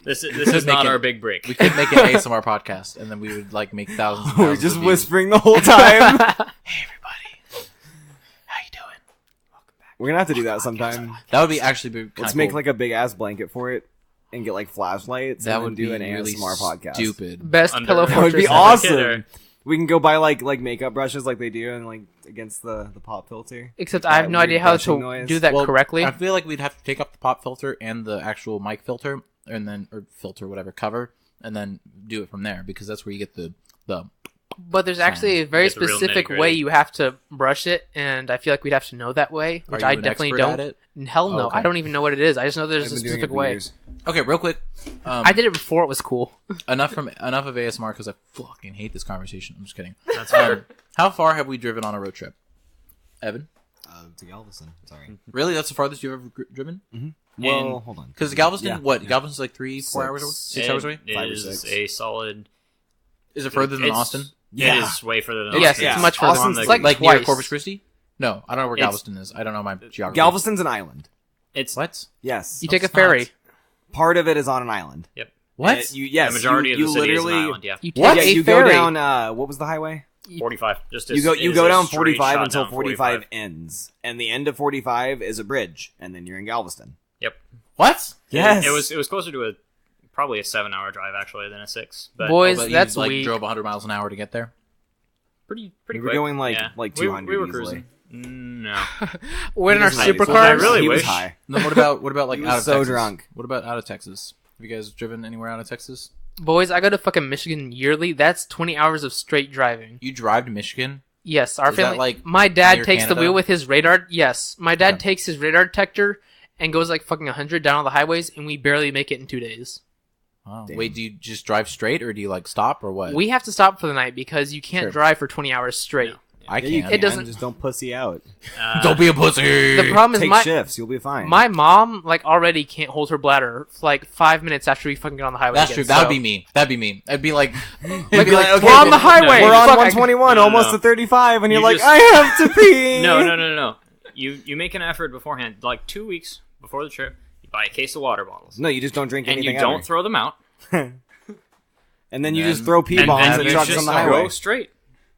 This is make not it- our big break. We could make an ASMR podcast, and then we would like make thousands. And We're thousands just of views. whispering the whole time. Hey, everybody, how you doing? We're gonna have to do that sometime. That would be actually be kinda Let's make cool. like a big ass blanket for it and get like flashlights. That and would then do be an really ASMR podcast. stupid. Best Under- pillow That That would be fortress ever. awesome. We can go buy like makeup brushes like they do and like against the pop filter. Except I have no Weird idea how brushing to noise. do that Well, correctly. I feel like we'd have to take off the pop filter and the actual mic filter, and then or filter whatever cover, and then do it from there because that's where you get the. But there's actually a very Get the real specific nitty-gritty. way you have to brush it, and I feel like we'd have to know that way, which Are you I an definitely expert don't. at it? Hell no, Okay. I don't even know what it is. I just know there's I've a been doing it specific for way. years. Okay, real quick. I did it before it was cool. Enough of ASMR because I fucking hate this conversation. I'm just kidding. That's fair. How far have we driven on a road trip, Evan? To Galveston. Sorry. Really, that's the farthest you've ever driven? Well, hold on. Because Galveston, Yeah. what? Galveston's like 3-4 hours away. 6 hours away. It 5 or is 6. a solid. Is it further than It's- Austin? Yeah. It is way further than Yes, Austin. it's Yeah. much further. Austin's It's like- like Like near twice. Corpus Christi? No, I don't know where It's- Galveston is. I don't know my geography. Galveston's an island. It's What? Yes. You take a it's ferry. not. Part of it is on an island. Yep. What? Yes. The majority you, of the you city is an literally, island. Yeah. You take What? Yeah, a you ferry. go down. What was the highway? 45. Just You go it is go a down straight 45 shot until down 45 ends, and the end of 45 is a bridge, and then you're in Galveston. Yep. What? Yes. It was closer to probably a 7-hour drive actually than a 6. But Boys, But that's you, like, weak. drove 100 miles an hour to get there? pretty We were quick. going, like- yeah. like We- 200 We were easily. cruising. No. We're in our He was high. supercars. I really He was wish. high. No, what about like He out was of so Texas? drunk. What about out of Texas? Have you guys driven anywhere out of Texas? Boys, I go to fucking Michigan yearly. That's 20 hours of straight driving. You drive to Michigan? Yes, our Is that, family. like, my dad near takes the Canada? wheel with his radar. Yes, my dad Okay. takes his radar detector and goes like fucking 100 down all the highways, and we barely make it in 2 days. Wow. Damn. Wait, do you just drive straight or do you like stop or what? We have to stop for the night because you can't Sure. drive for 20 hours straight. No. I Yeah, you can't. can. doesn't- Just don't pussy out. Don't be a pussy. The problem is Take my shifts. You'll be fine. my mom like already can't hold her bladder for like 5 minutes after we fucking get on the highway. That's again, true. That would so- be me. That'd be me. It'd be like, it'd Like, be like, okay, we're on the but- highway. We're on Fuck, I- 121, No, no, almost no. to 35, and you're You like, just- I have to pee. No. You make an effort beforehand, like 2 weeks before the trip. You buy a case of water bottles, No, you just don't drink and anything you don't ever. throw them out, And then you And just throw pee and bombs then at you trucks just on the go highway. straight.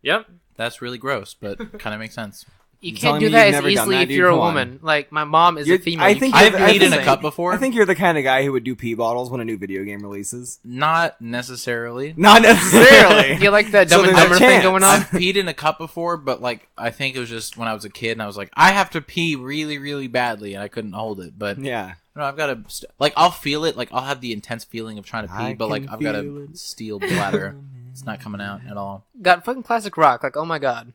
Yep. that's really gross, but kind of makes sense. You You're can't telling do me that you've as never done easily that, if dude? you're a Come on. woman. Like my mom is a You're- female. I You think can't I've do peed in a anything. cup before. I think you're the kind of guy who would do pee bottles when a new video game releases. Not necessarily. Not necessarily. You like that So Dumb and there's a Dumber thing chance. going on? I've peed in a cup before, but like I think it was just when I was a kid and I was like, I have to pee really, really badly, and I couldn't hold it. But Yeah. no, I've got to like I'll feel it, like I'll have the intense feeling of trying to pee, I but like can I've got feel a it. steel bladder. It's not coming out at all. Got fucking classic rock. Like, oh my god.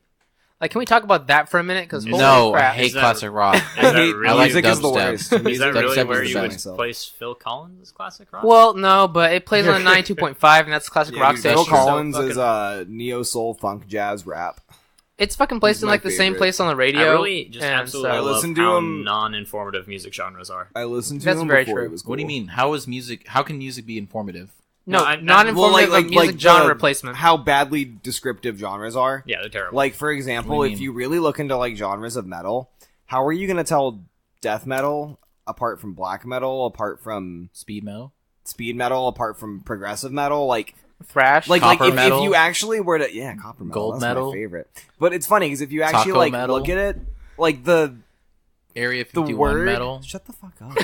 Like, can we talk about that for a minute? Because No, I crap. hate Is that- classic rock. Is that hate- really, music is the dubstep. worst. is that really Dubstep where is you the would best. place Phil Collins' classic rock? Well, no, but it plays on a 92.5, and that's classic rock Dude, station. Phil Collins so is fucking- neo soul funk jazz rap. It's fucking placed He's in my like the same favorite. place on the radio. I really just and absolutely so- I love listened to how him- non-informative music genres are. I listened to That's him very before true. it was cool. What do you mean? How can music be informative? No, No, I- not well, informative of music genre placement. How badly descriptive genres are. Yeah, they're terrible. Like, for example, What do you if mean? you really look into like genres of metal, how are you going to tell death metal apart from black metal, apart from Speed metal? speed metal, apart from progressive metal? Like Thrash. Copper if metal? you actually were to copper metal, Gold that's metal? my favorite. But it's funny because if you actually Taco like metal? look at it, like the Area 51 word metal? shut the fuck up.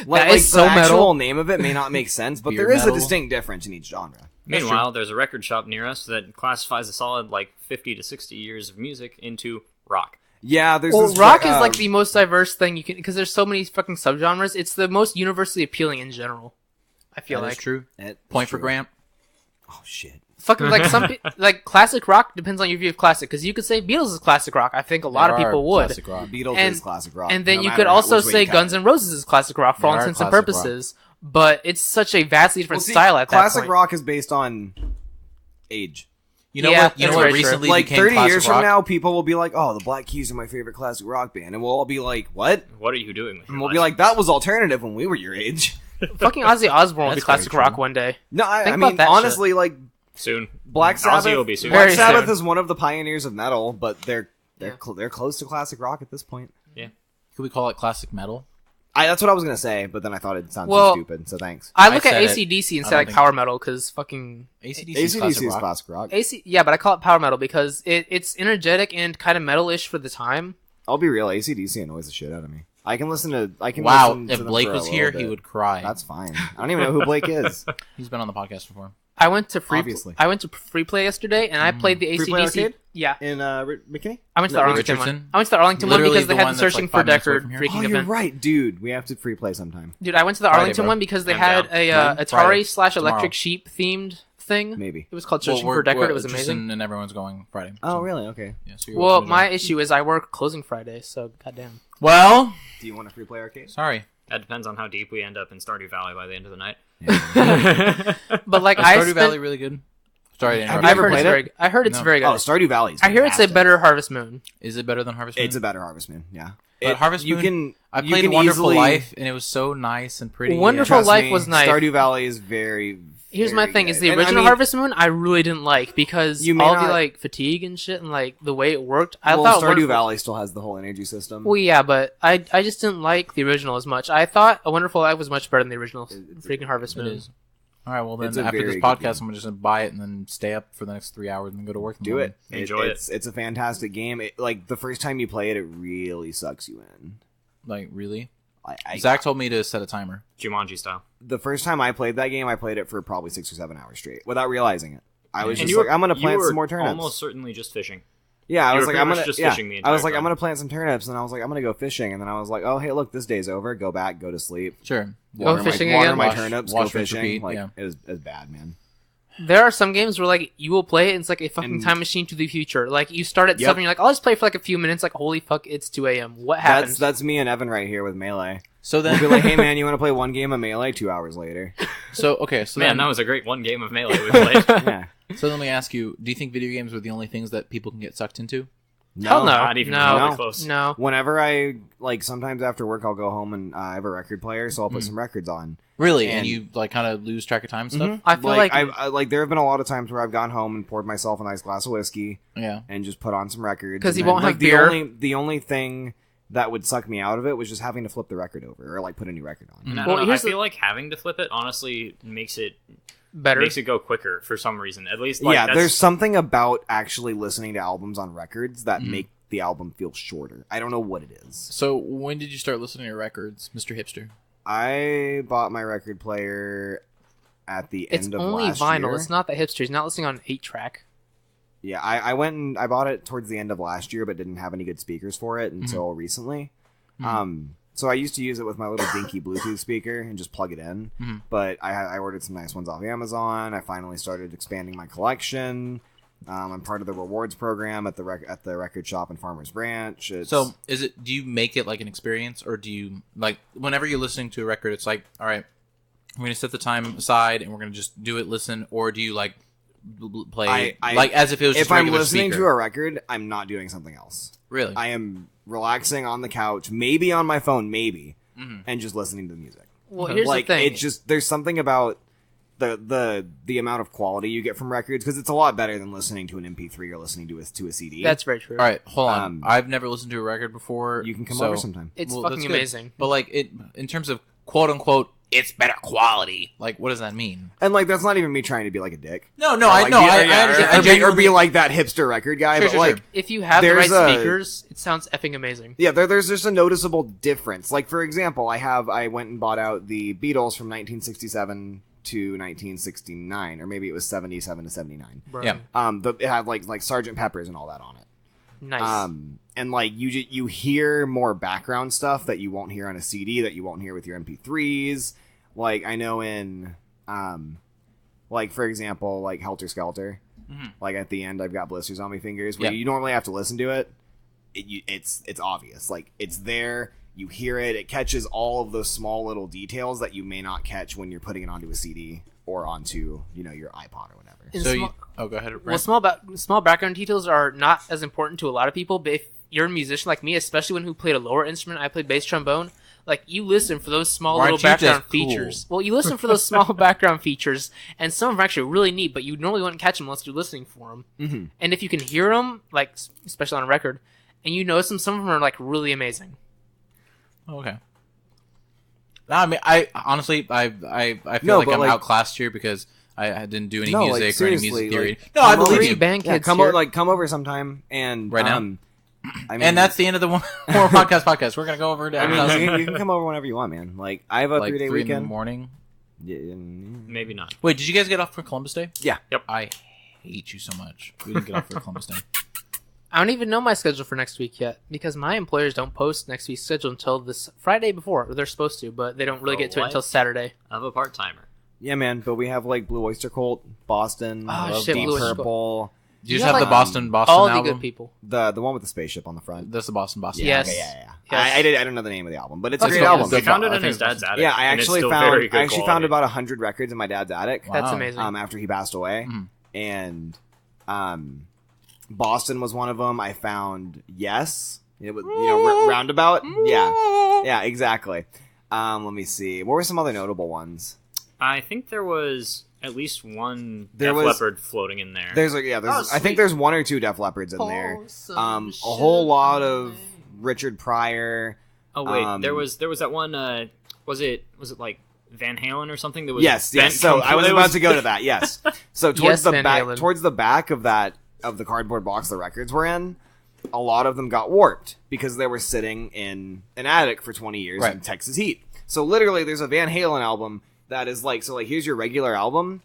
like, That is so the actual metal. name of it may not make sense, but Beer there is a metal? distinct difference in each genre. Meanwhile, there's a record shop near us that classifies a solid 50 to 60 years of music into rock. Yeah, there's Well, this, rock is like the most diverse thing you can, because there's so many fucking subgenres. It's the most universally appealing in general. I feel That like is true. It's Point for true. Grant. Oh shit. fucking like like classic rock depends on your view of classic. Because you could say Beatles is classic rock. I think a lot of There are people would. classic rock. Beatles And- is classic rock. And then no you matter could also which way say you cut Guns it. N' Roses is classic rock for They all are intents and classic purposes. But it's such a vastly different Well, see, style at that classic point. rock is based on age. You know Yeah, what? You know that's what very true. recently Like became 30 classic years rock? from now, people will be like, "Oh, the Black Keys are my favorite classic rock band," and we'll all be like, "What?" What are you doing with your And we'll life? be like, "That was alternative when we were your age." Fucking Ozzy Osbourne will be That's classic very rock true. one day. No, I Think mean about that honestly, like soon. Black Sabbath. Ozzy will be soon. Black Very Sabbath soon. is one of the pioneers of metal, but they're Yeah. they're close to classic rock at this point. Could we call it classic metal? That's what I was gonna say, but then I thought it sounded Well, too stupid. So thanks. I look at said it. AC/DC and I say don't like think power so. metal because fucking AC/DC is AC/DC classic is rock. classic rock. yeah, but I call it power metal because it's energetic and kind of metal-ish for the time. I'll be real. AC/DC annoys the shit out of me. I can listen to. Wow, listen to if them Blake for a was here, little he bit. would cry. That's fine. I don't even know who Blake is. He's been on the podcast before. I went to Obviously. free play yesterday and I played the Free Play AC/DC. Arcade? Yeah, In McKinney? I went to the No, Arlington Richardson? one. I went to the Arlington one Literally because they the had one the that's, searching like, for 5 minutes away Deckard from here. freaking Oh, you're event. right, dude. We have to free play sometime. Dude, I went to the Friday, Arlington bro. one because they I'm had down. a When? Friday. Atari/Electric Tomorrow. Sheep themed thing. Maybe. It was called Well, Searching for Deckard. It was amazing. Tristan and everyone's going Friday. Oh, So, really? Okay. Yeah, so you're Well, welcome to my join. issue is I work closing Friday, so goddamn. Well, Do you want a free play arcade? sorry. That depends on how deep we end up in Stardew Valley by the end of the night. But like Is I Stardew spent, Valley really good? Sorry to Have interrupt. you I ever heard it's played very. it? I heard it's No. very good. Oh, Stardew Valley. I hear it's a better Harvest Moon. Is it better than Harvest Moon? It's a better Harvest Moon. Yeah. But Harvest you Moon, can. I you played can Wonderful easily- Life, and it was so nice and pretty. Wonderful Trust Life me, was nice. Stardew Valley is very. Here's my very thing: good. is the And, I original mean, Harvest Moon I really didn't like because You may all not- the like fatigue and shit and like the way it worked. I well, thought Stardew Wonderful- Valley still has the whole energy system. Well, yeah, but I just didn't like the original as much. I thought A Wonderful Life was much better than the original freaking Harvest It Moon. is. All right, well then It's a after this very good podcast, game. I'm just gonna buy it and then stay up for the next 3 hours and then go to work. in the Do morning. it. Enjoy it. It's a fantastic game. Like the first time you play it, it really sucks you in. Like really? I Zach told me to set a timer. Jumanji style. the first time I played that game, I played it for probably 6 or 7 hours straight without realizing it. I was And just you like, were- I'm gonna you plant were some more turnips. Almost certainly just fishing. Yeah, I you was were like, I'm pretty gonna much just yeah. fishing the I was entire like, I'm time. gonna plant some turnips, and I was like, I'm gonna go fishing, and then I was like, oh hey, look, this day's over. Go back, go to sleep. Sure. Go fishing water again? my Wash- turnips, wash, go rinse, fishing. repeat, Like yeah. it was bad, man. There are some games where like you will play it and it's like a fucking And- time machine to the future. Like you start at Yep. 7, you're like, I'll just play for like a few minutes. Like holy fuck, it's 2 a.m. What happened? That's me and Evan right here with Melee. So We'll be then, like, hey man, you want to play one game of Melee? 2 hours later. so okay, so Man, then, that was a great one game of Melee we played. Yeah. so let me ask you: do you think video games are the only things that people can get sucked into? Hell no. Not even No. remotely close. No. Whenever I like, sometimes after work, I'll go home and I have a record player, so I'll put some records on. Really? And And- you like kind of lose track of time and stuff? I feel like I like there have been a lot of times where I've gone home and poured myself a nice glass of whiskey Yeah. and just put on some records. 'Cause and you then, won't like, have beer. The only thing that would suck me out of it was just having to flip the record over or like put a new record on. And I, Well, don't know, I here's the- feel like having to flip it honestly makes it better. go quicker for some reason. At least, like, Yeah, that's, there's something about actually listening to albums on records that make the album feel shorter. I don't know what it is. So when did you start listening to records, Mr. Hipster? I bought my record player at the It's end of only last vinyl. year. It's not that hipster. He's not listening on 8-track. Yeah, I went and I bought it towards the end of last year, but didn't have any good speakers for it until recently. So I used to use it with my little dinky Bluetooth speaker and just plug it in. But I ordered some nice ones off Amazon. I finally started expanding my collection, I'm part of the rewards program at the record shop and Farmers Branch. So, do you make it like an experience, or do you, like, whenever you're listening to a record, it's like, all right, we're going to set the time aside and we're going to just do it, listen, or do you, like, play, like, as if it was just if I'm regular listening speaker? to a record, I'm not doing something else. Really? I am relaxing on the couch, maybe on my phone, maybe, and just listening to the music. Well, here's Like, the thing. it's just, there's something about the amount of quality you get from records, because it's a lot better than listening to an MP3 or listening to a CD. That's very true. All right, hold on. I've never listened to a record before. You can come over sometime. It's Well, fucking that's good. amazing. But, like, in terms of quote unquote, it's better quality. Like, what does that mean? And, like, that's not even me trying to be like a dick. No, Or, like, I understand. or be like that hipster record guy, Sure, but sure, like, sure. If you have the right There's a- speakers, it sounds effing amazing. yeah, there's just a noticeable difference. Like, for example, I went and bought out the Beatles from 1967 to 1969, or maybe it was 77 to 79. Bro. Yeah. It had like Sgt. Pepper's and all that on it. Nice. And like you hear more background stuff that you won't hear on a CD, that you won't hear with your MP3s. Like, I know in like, for example, like Helter Skelter, like at the end I've got blisters on my fingers, where you normally have to listen to it. It's obvious, like, it's there. You hear it. It catches all of those small little details that you may not catch when you're putting it onto a CD or onto, your iPod or whatever. In So small- go ahead. Well, small background details are not as important to a lot of people, but if you're a musician like me, especially one who played a lower instrument, I played bass trombone, like, you listen for those small Why little aren't you just background cool? features. Well, you listen for those small background features, and some of them are actually really neat, but you normally wouldn't catch them unless you're listening for them. Mm-hmm. And if you can hear them, like, especially on a record, and you notice them, some of them are, like, really amazing. Okay. No, I mean, I honestly, I feel No, like but, I'm like- outclassed here because I didn't do any No, like, music or any seriously, music theory. like, No, I come believe over- you. Band Yeah, kids come here. over, come over sometime, and Right now? I mean, And that's the end of the more podcast. We're gonna go over to I mean, you can come over whenever you want, man. Like, I have a like 3-day 3 in the weekend. morning. Yeah, Maybe not. Wait, did you guys get off for Columbus Day? yeah. I hate you so much. We didn't get off for Columbus Day. I don't even know my schedule for next week yet, because my employers don't post next week's schedule until this Friday before. Or they're supposed to, but they don't really get to it What? until Saturday. Of a part timer. Yeah, man, but we have, like, Blue Oyster Cult, Boston, Oh, shit, Deep Blue Oyster Purple, Do you You just have got, the like, Boston All the album? good people. the one with the spaceship on the front. That's the Boston. Yes. Okay, yeah. Yes. I don't know the name of the album, but it's a That's great cool. album. Good. We found it I in his think dad's attic. Yeah, I and it's actually still found very good found quality. about 100 records in my dad's attic. Wow. That's amazing. After he passed away, Mhm. and Boston was one of them. I found Yes, it was, Roundabout. Yeah, exactly. Let me see. What were some other notable ones? I think there was at least one There Def was- Leppard floating in there. There's Oh, I sweet. think there's 1 or 2 Def Leppards in there. A whole lot of Richard Pryor. Oh wait, Um, there was that one. Was it like Van Halen or something? That was Yes. bent So I was completely- about to go to that. Yes. So towards Yes, the Van back, Halen. towards the back of the cardboard box the records were in, a lot of them got warped because they were sitting in an attic for 20 years in Right. Texas heat. So literally, there's a Van Halen album that is like, here's your regular album,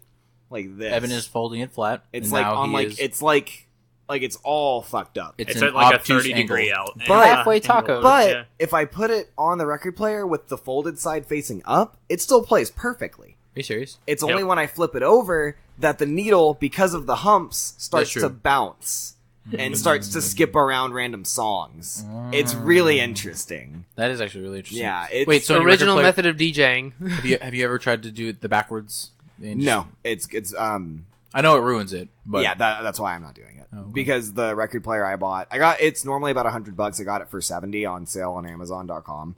like this. Evan is folding it flat. It's and like now on he like is- it's like it's all fucked up. It's an at like a obtuse 30-degree angle. out. But- Halfway taco. But Yeah. if I put it on the record player with the folded side facing up, it still plays perfectly. Are you serious? It's only Yep. when I flip it over that the needle, because of the humps, starts true. to bounce and starts to skip around random songs. It's really interesting. That is actually really interesting. Yeah, it's Wait, so your Original record method of DJing. have you ever tried to do it the backwards? And just- no, it's I know it ruins it, but yeah, that's why I'm not doing it. okay. Because the record player I bought, it's normally about $100. I got it for $70 on sale on Amazon.com,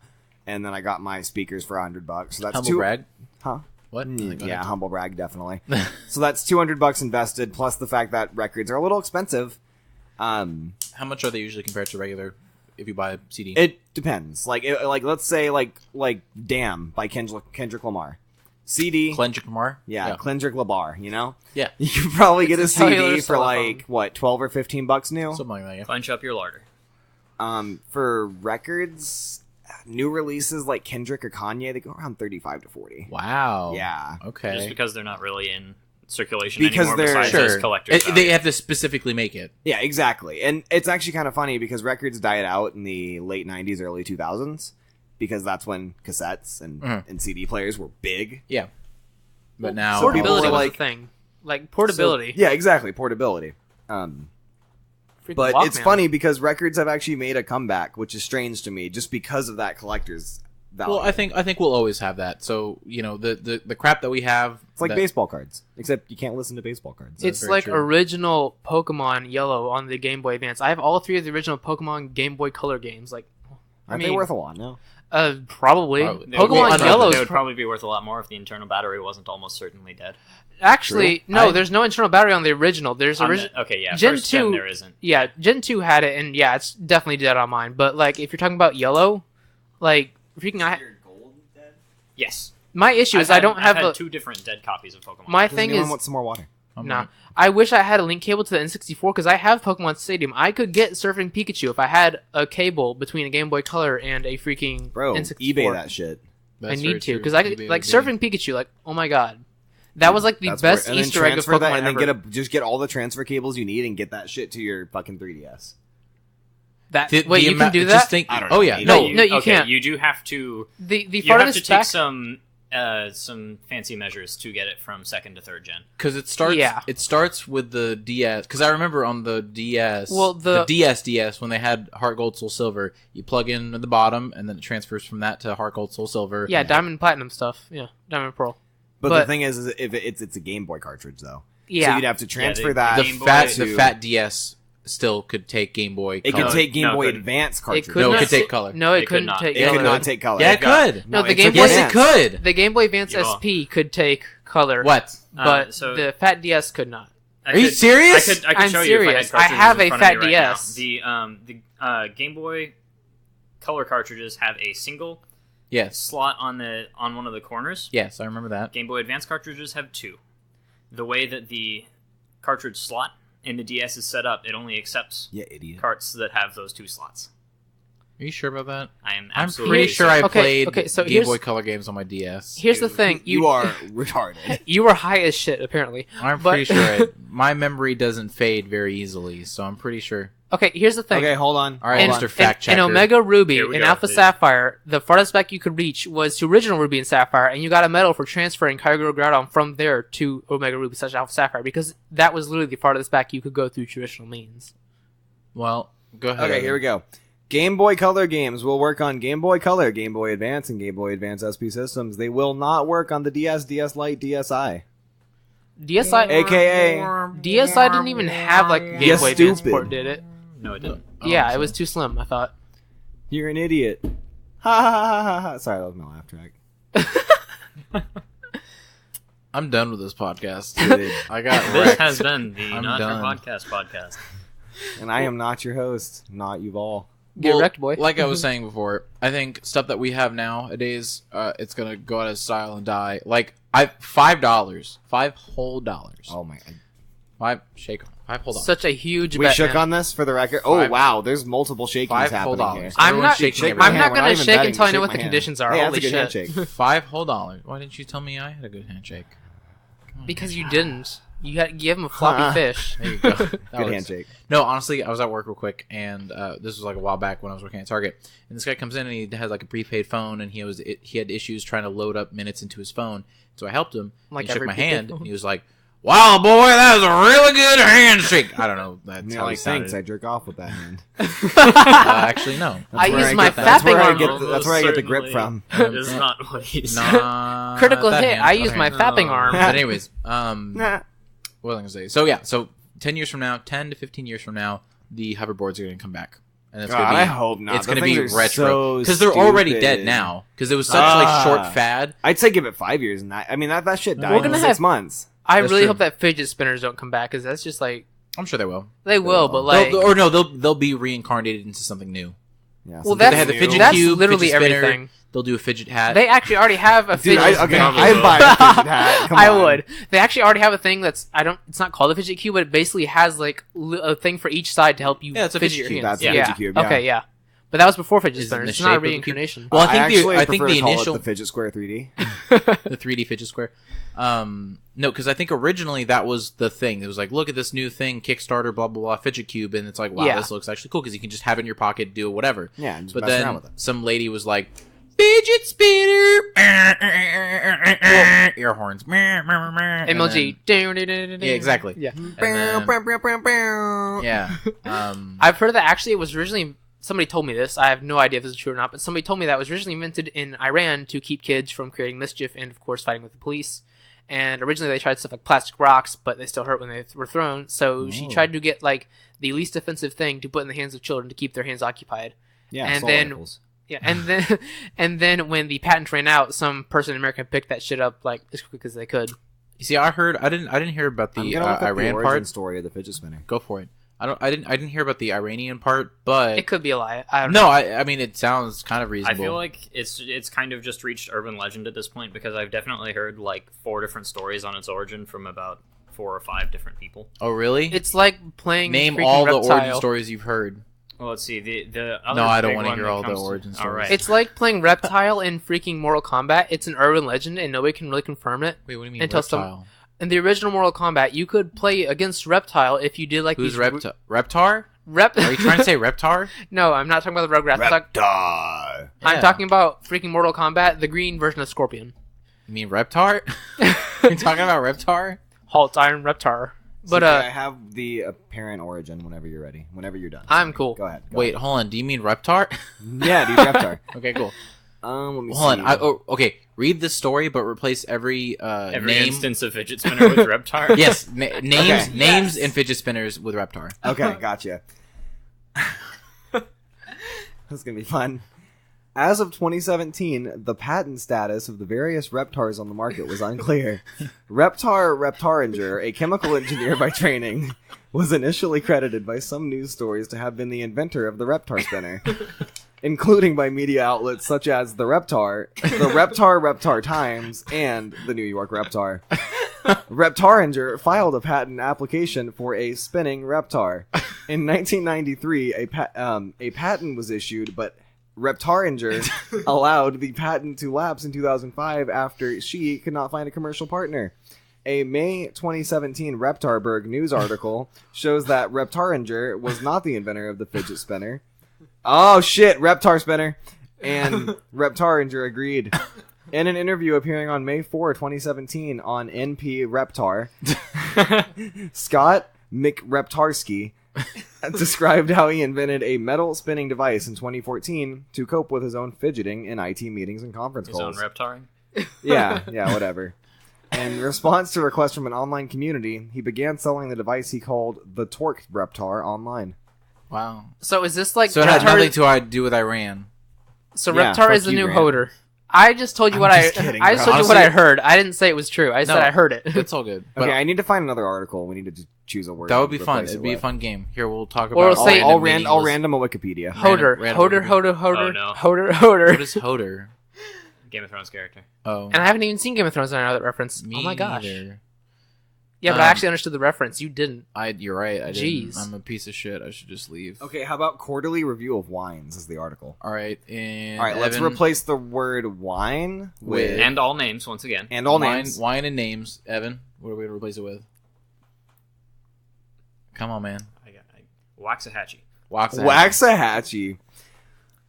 and then I got my speakers for $100. So that's humble brag. Huh? What? Go Yeah, ahead. humble brag, definitely. So that's $200 invested, plus the fact that records are a little expensive. How much are they usually compared to regular? If you buy a CD, It depends. Like let's say like "Damn" by Kendrick Lamar, CD. Kendrick Lamar. Yeah, Kendrick Lamar. Yeah. You could probably get a It's a cellular CD for cell like what, $12 or $15 new. something like that. Yeah. Punch up your larder. For records, new releases like Kendrick or Kanye, they go around 35 to 40. Wow. Yeah. Okay. Just because they're not really in circulation Because anymore. they're- Besides Sure. as collector's They value. have to specifically make it. Yeah, exactly. And it's actually kind of funny because records died out in the late 90s, early 2000s, because that's when cassettes and CD players were big. Yeah. But now So people Portability were was like- a thing. Like, portability. So- yeah, exactly. Portability. Freaking But it's Walkman. funny because records have actually made a comeback, which is strange to me, just because of that collector's value. Well, I think we'll always have that. So the crap that we have, It's like that- baseball cards, except you can't listen to baseball cards. It's very like true. original Pokemon Yellow on the Game Boy Advance. I have all 3 of the original Pokemon Game Boy Color games. Like, Aren't I they mean, worth a lot now? Probably. They would- Pokemon Yellow They is would probably be worth a lot more if the internal battery wasn't almost certainly dead. actually True. no. I- There's no internal battery on the original. There's On original. the- okay, yeah. Gen First gen 2 there isn't. Yeah, Gen 2 had it, and yeah, it's definitely dead on mine. But like, if you're talking about Yellow, like freaking, Yes. my issue is I've I don't have I've had a. 2 different dead copies of Pokemon. My Does thing anyone is want some more water? nah. I wish I had a link cable to the N64 because I have Pokemon Stadium. I could get Surfing Pikachu if I had a cable between a Game Boy Color and a freaking Bro, N64. eBay that shit. That's I very need to true. because I could eBay like would be- Surfing Pikachu. Like, oh my god, that was like the That's best and then Easter egg of transfer Pokemon that, and ever. then just get all the transfer cables you need and get that shit to your fucking 3DS. That The- wait, the you amount- can do just that. think- I don't oh know. yeah, No, no, you okay, can't. You do have to. The You have to farthest take back. some fancy measures to get it from 2nd to 3rd gen. because it starts. Yeah. It starts with the DS. Because I remember on the DS, Well, the DS when they had Heart Gold Soul Silver, you plug in at the bottom, and then it transfers from that to Heart Gold Soul Silver. Yeah, Diamond Platinum stuff. Yeah, Diamond Pearl. But, But- the thing is if it's a Game Boy cartridge though. Yeah. So you'd have to transfer the that. the Game Boy fat to- the fat DS still could take Game Boy. It Color. could take Game No, it Boy couldn't. Advance It cartridge. could No, it not could take ta- color. No, it It could couldn't not. take It could color. not take color. Yeah, it could. No, the it Game took Boy- Yes, it could. The Game Boy Advance Yeah. SP could take color. What? But So- the Fat DS could not. Are you serious? I could I'm show you if serious. I I had cartridges have in a front of Fat me right DS. now. The Game Boy Color cartridges have a single Yes. slot on one of the corners. Yes, I remember that. Game Boy Advance cartridges have 2. The way that the cartridge slot in the DS is set up, it only accepts Yeah, idiot. carts that have those 2 slots. Are you sure about that? I am I'm absolutely pretty sure I Okay, played so Game here's- Boy Color games on my DS. Here's the thing. You are retarded. You were high as shit, apparently. I'm But- pretty sure my memory doesn't fade very easily, so I'm pretty sure. Okay, here's the thing. Okay, hold on. All right, in, Mr. Fact in Checker. Omega Ruby Here we and go, Alpha dude. Sapphire, the farthest back you could reach was to original Ruby and Sapphire, and you got a medal for transferring Kyogre Groudon from there to Omega Ruby / Alpha Sapphire because that was literally the farthest back you could go through traditional means. Well, go ahead. Okay, here we go. Game Boy Color games will work on Game Boy Color, Game Boy Advance, and Game Boy Advance SP systems. They will not work on the DS, DS Lite, DSi. DSi, AKA DSi didn't even have like Game Yes, Boy Advance stupid. port, did it? No, it didn't. Yeah, it was too slim. I thought. You're an idiot. Ha ha ha ha ha. Sorry, that was my laugh track. I'm done with this podcast. Dude. I got This wrecked. has been the I'm Not Your done. Podcast. And I am not your host, not you all. Get wrecked, boy. Like I was saying before, I think stuff that we have nowadays, it's gonna go out of style and die. Like $5 whole dollars. Oh my. $5 whole dollars. Such a huge. We bet, shook man. on this for the record. Oh Five- wow, there's multiple shakings $5 whole happening here. dollars. I'm Everyone's not. shaking Shake their my I'm hand. not We're not gonna even shake betting. until I know Shake what my the hand. conditions are. Hey, Holy that's a good shit! handshake. $5 Why didn't you tell me I had a good handshake? Because you didn't. You had to give him a floppy fish. There you go. That Good was- handshake. No, honestly, I was at work real quick, and this was like a while back when I was working at Target. And this guy comes in, and he has like a prepaid phone, and he had issues trying to load up minutes into his phone. So I helped him. Like He shook every my prepaid hand. phone? And he was like, "Wow, boy, that was a really good handshake." I don't know. That's And you're how he like, thanks, I sounded. jerk off with that hand. Actually, no. I where use I my get- that's where fapping I arm. get Almost that's where I get the grip certainly. from. It's not what he said. Nah, Critical that hit. hand- I use okay. my fapping arm. But anyways, Nah. what was I gonna say? So yeah, so 10 years from now, 10 to 15 years from now, the hoverboards are gonna come back, and it's God, gonna be. I hope not. It's The going to be things are retro so they're already stupid. dead now because it was such like short fad. I'd say give it 5 years, and that that shit died We're in gonna 6 have- months. I That's really true. hope that fidget spinners don't come back because that's just like I'm sure they will. they will, but like They'll be reincarnated into something new. Yeah, well, something that's They had the new. fidget that's cube, literally fidget spinner. everything. They'll do a fidget hat. They actually already have a Dude, fidget. okay, Probably I'd will. buy a fidget hat. Come I on. would. They actually already have a thing that's it's not called a fidget cube, but it basically has like a thing for each side to help you. Yeah, it's a fidget fidget your cube. hands. That's a fidget cube, yeah. Okay, yeah. But that was before fidget Is it spinners. in the It's not a shape of the cube? reincarnation. Well, I think actually I think prefer the to call initial it the fidget square 3D. the 3D fidget square. No, because I think originally that was the thing. It was like, look at this new thing, Kickstarter, blah blah blah, fidget cube, and it's like, wow, Yeah. this looks actually cool because you can just have it in your pocket, do whatever. Yeah, and just But mess around then with it. some lady was like, Fidget spinner. Air horns. MLG. Yeah, exactly. Yeah. And then- yeah. I've heard that actually it was originally, somebody told me this, I have no idea if this is true or not, but somebody told me that it was originally invented in Iran to keep kids from creating mischief and, of course, fighting with the police. And originally they tried stuff like plastic rocks, but they still hurt when they were thrown. So she tried to get like the least offensive thing to put in the hands of children to keep their hands occupied. Yeah, and assault then rifles. yeah, and then when the patent ran out, some person in America picked that shit up like as quick as they could. You see, I didn't hear about I'm the gonna look up Iran the origin part. story of the fidget spinner. Go for it. I didn't hear about the Iranian part, but It could be a lie. I don't know. no, I mean it sounds kind of I reasonable. feel like it's kind of just reached urban legend at this point because I've definitely heard like 4 different stories on its origin from about 4 or 5 different people. Oh, really? It's like playing Name freaking all the Reptile. origin stories you've heard. Well, let's see. The other No, I don't big want to one hear that all the comes to- origin All stories. right. It's like playing Reptile in freaking Mortal Kombat. It's an urban legend, and nobody can really confirm it. Wait, what do you mean Until reptile? In the original Mortal Kombat, you could play against Reptile if you did like Who's these Reptar? Reptar? Rep. Are you trying to say Reptar? No, I'm not talking about the Rugrats. Reptar. I'm Yeah. talking about freaking Mortal Kombat, the green version of Scorpion. You mean Reptar? You're talking about Reptar? Halt Iron Reptar. But I have the apparent origin whenever you're ready. Whenever you're done. I'm cool. Go ahead. Wait, hold on. Do you mean Reptar? Yeah, dude, Reptar. Okay, cool. Let me Hold see. on. Okay, read the story, but replace every Every name. instance of fidget spinner with Reptar. Yes, names, Okay. names, and fidget spinners with Reptar. Okay, gotcha. That's gonna be fun. As of 2017, the patent status of the various Reptars on the market was unclear. Reptar Reptaringer, a chemical engineer by training, was initially credited by some news stories to have been the inventor of the Reptar spinner, including by media outlets such as the Reptar Times, and the New York Reptar. Reptaringer filed a patent application for a spinning Reptar. In 1993, a patent was issued, but Reptaringer allowed the patent to lapse in 2005 after she could not find a commercial partner. A May 2017 Reptarberg news article shows that Reptaringer was not the inventor of the fidget spinner. Oh shit, Reptar spinner. And Reptaringer agreed. In an interview appearing on May 4, 2017 on NP Reptar, Scott McReptarski described how he invented a metal spinning device in 2014 to cope with his own fidgeting in IT meetings and conference His own calls. Reptar. Yeah, whatever. In response to requests from an online community, he began selling the device he called the Torque Reptar online. Wow. So is this like So it had Reptar? nothing to do with Iran. So Yeah, Reptar fuck is the you, new Grant. Hoder. I just told you I'm what just kidding, I bro. told you what I Honestly- heard. I didn't say it was true. I said I heard it. It's all good. Okay, But I need to find another article. We need to just choose a word. that would and be fun. replace It'd it be a with. fun game. Here, we'll talk Or about we'll say- I'll meaningless- random a Wikipedia. Hoder, Random Hoder, Wikipedia. Hoder, Hoder, Oh, no. Hoder, Hoder. What is Hoder? Game of Thrones character. Oh. And I haven't even seen Game of Thrones, and I know that reference. Me Oh my gosh. neither. Yeah, but I actually understood the reference. You didn't. You're right. I didn't. Jeez. I'm a piece of shit. I should just leave. Okay, how about quarterly review of wines is the article. All right. And All right, let's Evan, replace the word wine with And all names, once again. and all wine, names. Wine and names. Evan, what are we going to replace it with? Come on, man. Waxahachie. Waxahachie.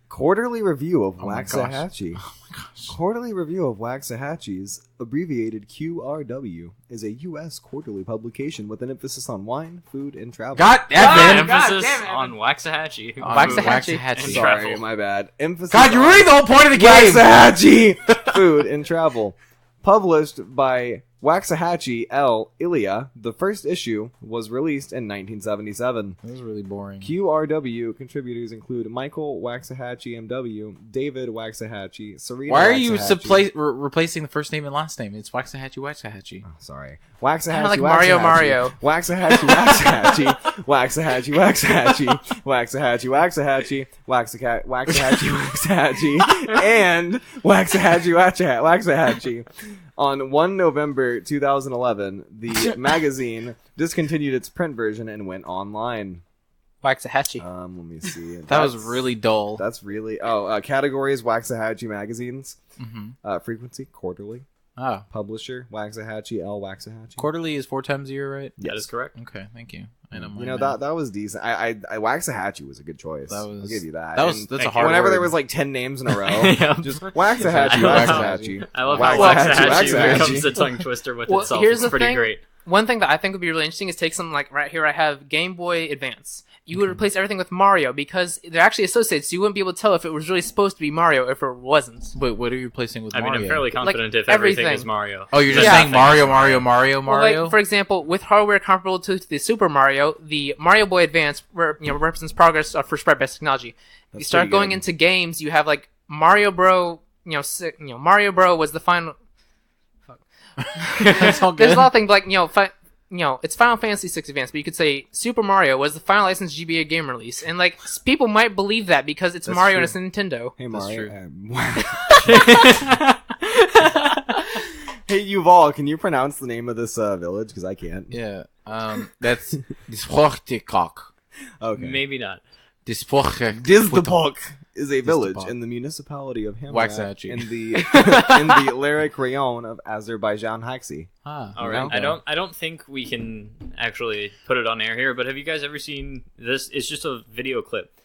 Quarterly review of Oh my gosh. Waxahachie. Oh my gosh. Quarterly review of Waxahachie's, abbreviated QRW, is a U.S. quarterly publication with an emphasis on wine, food, and travel. God, An Evan. emphasis damn it, on Waxahachie. Waxahachie. And Sorry, travel. my bad. Emphasis God, you're on ruining the whole point of the game. Waxahachie! Food and travel. Published by Waxahachie L. Ilia, the first issue was released in 1977. This is really boring. QRW contributors include Michael Waxahachie M.W., David Waxahachie, Serena Why are you Waxahachie. replacing the first name and last name? It's Waxahachie, Waxahachie. Sorry. Waxahachie, Kinda like Mario, Waxahachie. Mario. Waxahachie, Waxahachie. Waxahachie, Waxahachie. Waxahachie, Waxahachie. Waxahachie, Waxahachie. And Waxahachie, Waxahachie. On 1 November 2011, the magazine discontinued its print version and went online. Waxahachie. Let me see. That was really dull. That's really... categories, Waxahachie magazines. Mm-hmm. Frequency, quarterly. Ah, Publisher, Waxahachie, L. Waxahachie. quarterly is 4 times a year, right? Yes. That is correct. Okay, thank you. I know. You know, that was decent. I Waxahachie was a good choice. I'll give you that. That's And a hard whenever word. there was like 10 names in a row, Yeah. just Waxahachie, Waxahachie. I love how Waxahachie becomes a tongue twister with itself. Here's It's the pretty thing. great. One thing that I think would be really interesting is take something like right here I have Game Boy Advance. You would replace everything with Mario because they're actually associated, so you wouldn't be able to tell if it was really supposed to be Mario if it wasn't. Wait, what are you replacing with I mean, Mario? I'm fairly confident Like, if everything everything. is Mario. Oh, you're just Yeah. saying Mario. Well, Mario? like, for example, with hardware comparable to the Super Mario, the Mario Boy Advance represents progress for sprite-based technology. You start pretty going good. into games, you have like Mario Bro. Mario Bro was the final. Fuck. That's all There's good. a lot of things like it's Final Fantasy VI Advance, but you could say Super Mario was the final licensed GBA game release, and like people might believe that because it's That's Mario true. and it's Nintendo. Hey, That's Mario. Hey, Yuval, can you pronounce the name of this village? Because I can't. Yeah. That's Dispochtikok. Okay. Maybe not. Disdepok is a village Disdepok. in the municipality of Hamrat Waxahachie. in the Lyric Rayon of Azerbaijan Haxi. Ah, All right. know? I don't think we can actually put it on air here, but have you guys ever seen this? It's just a video clip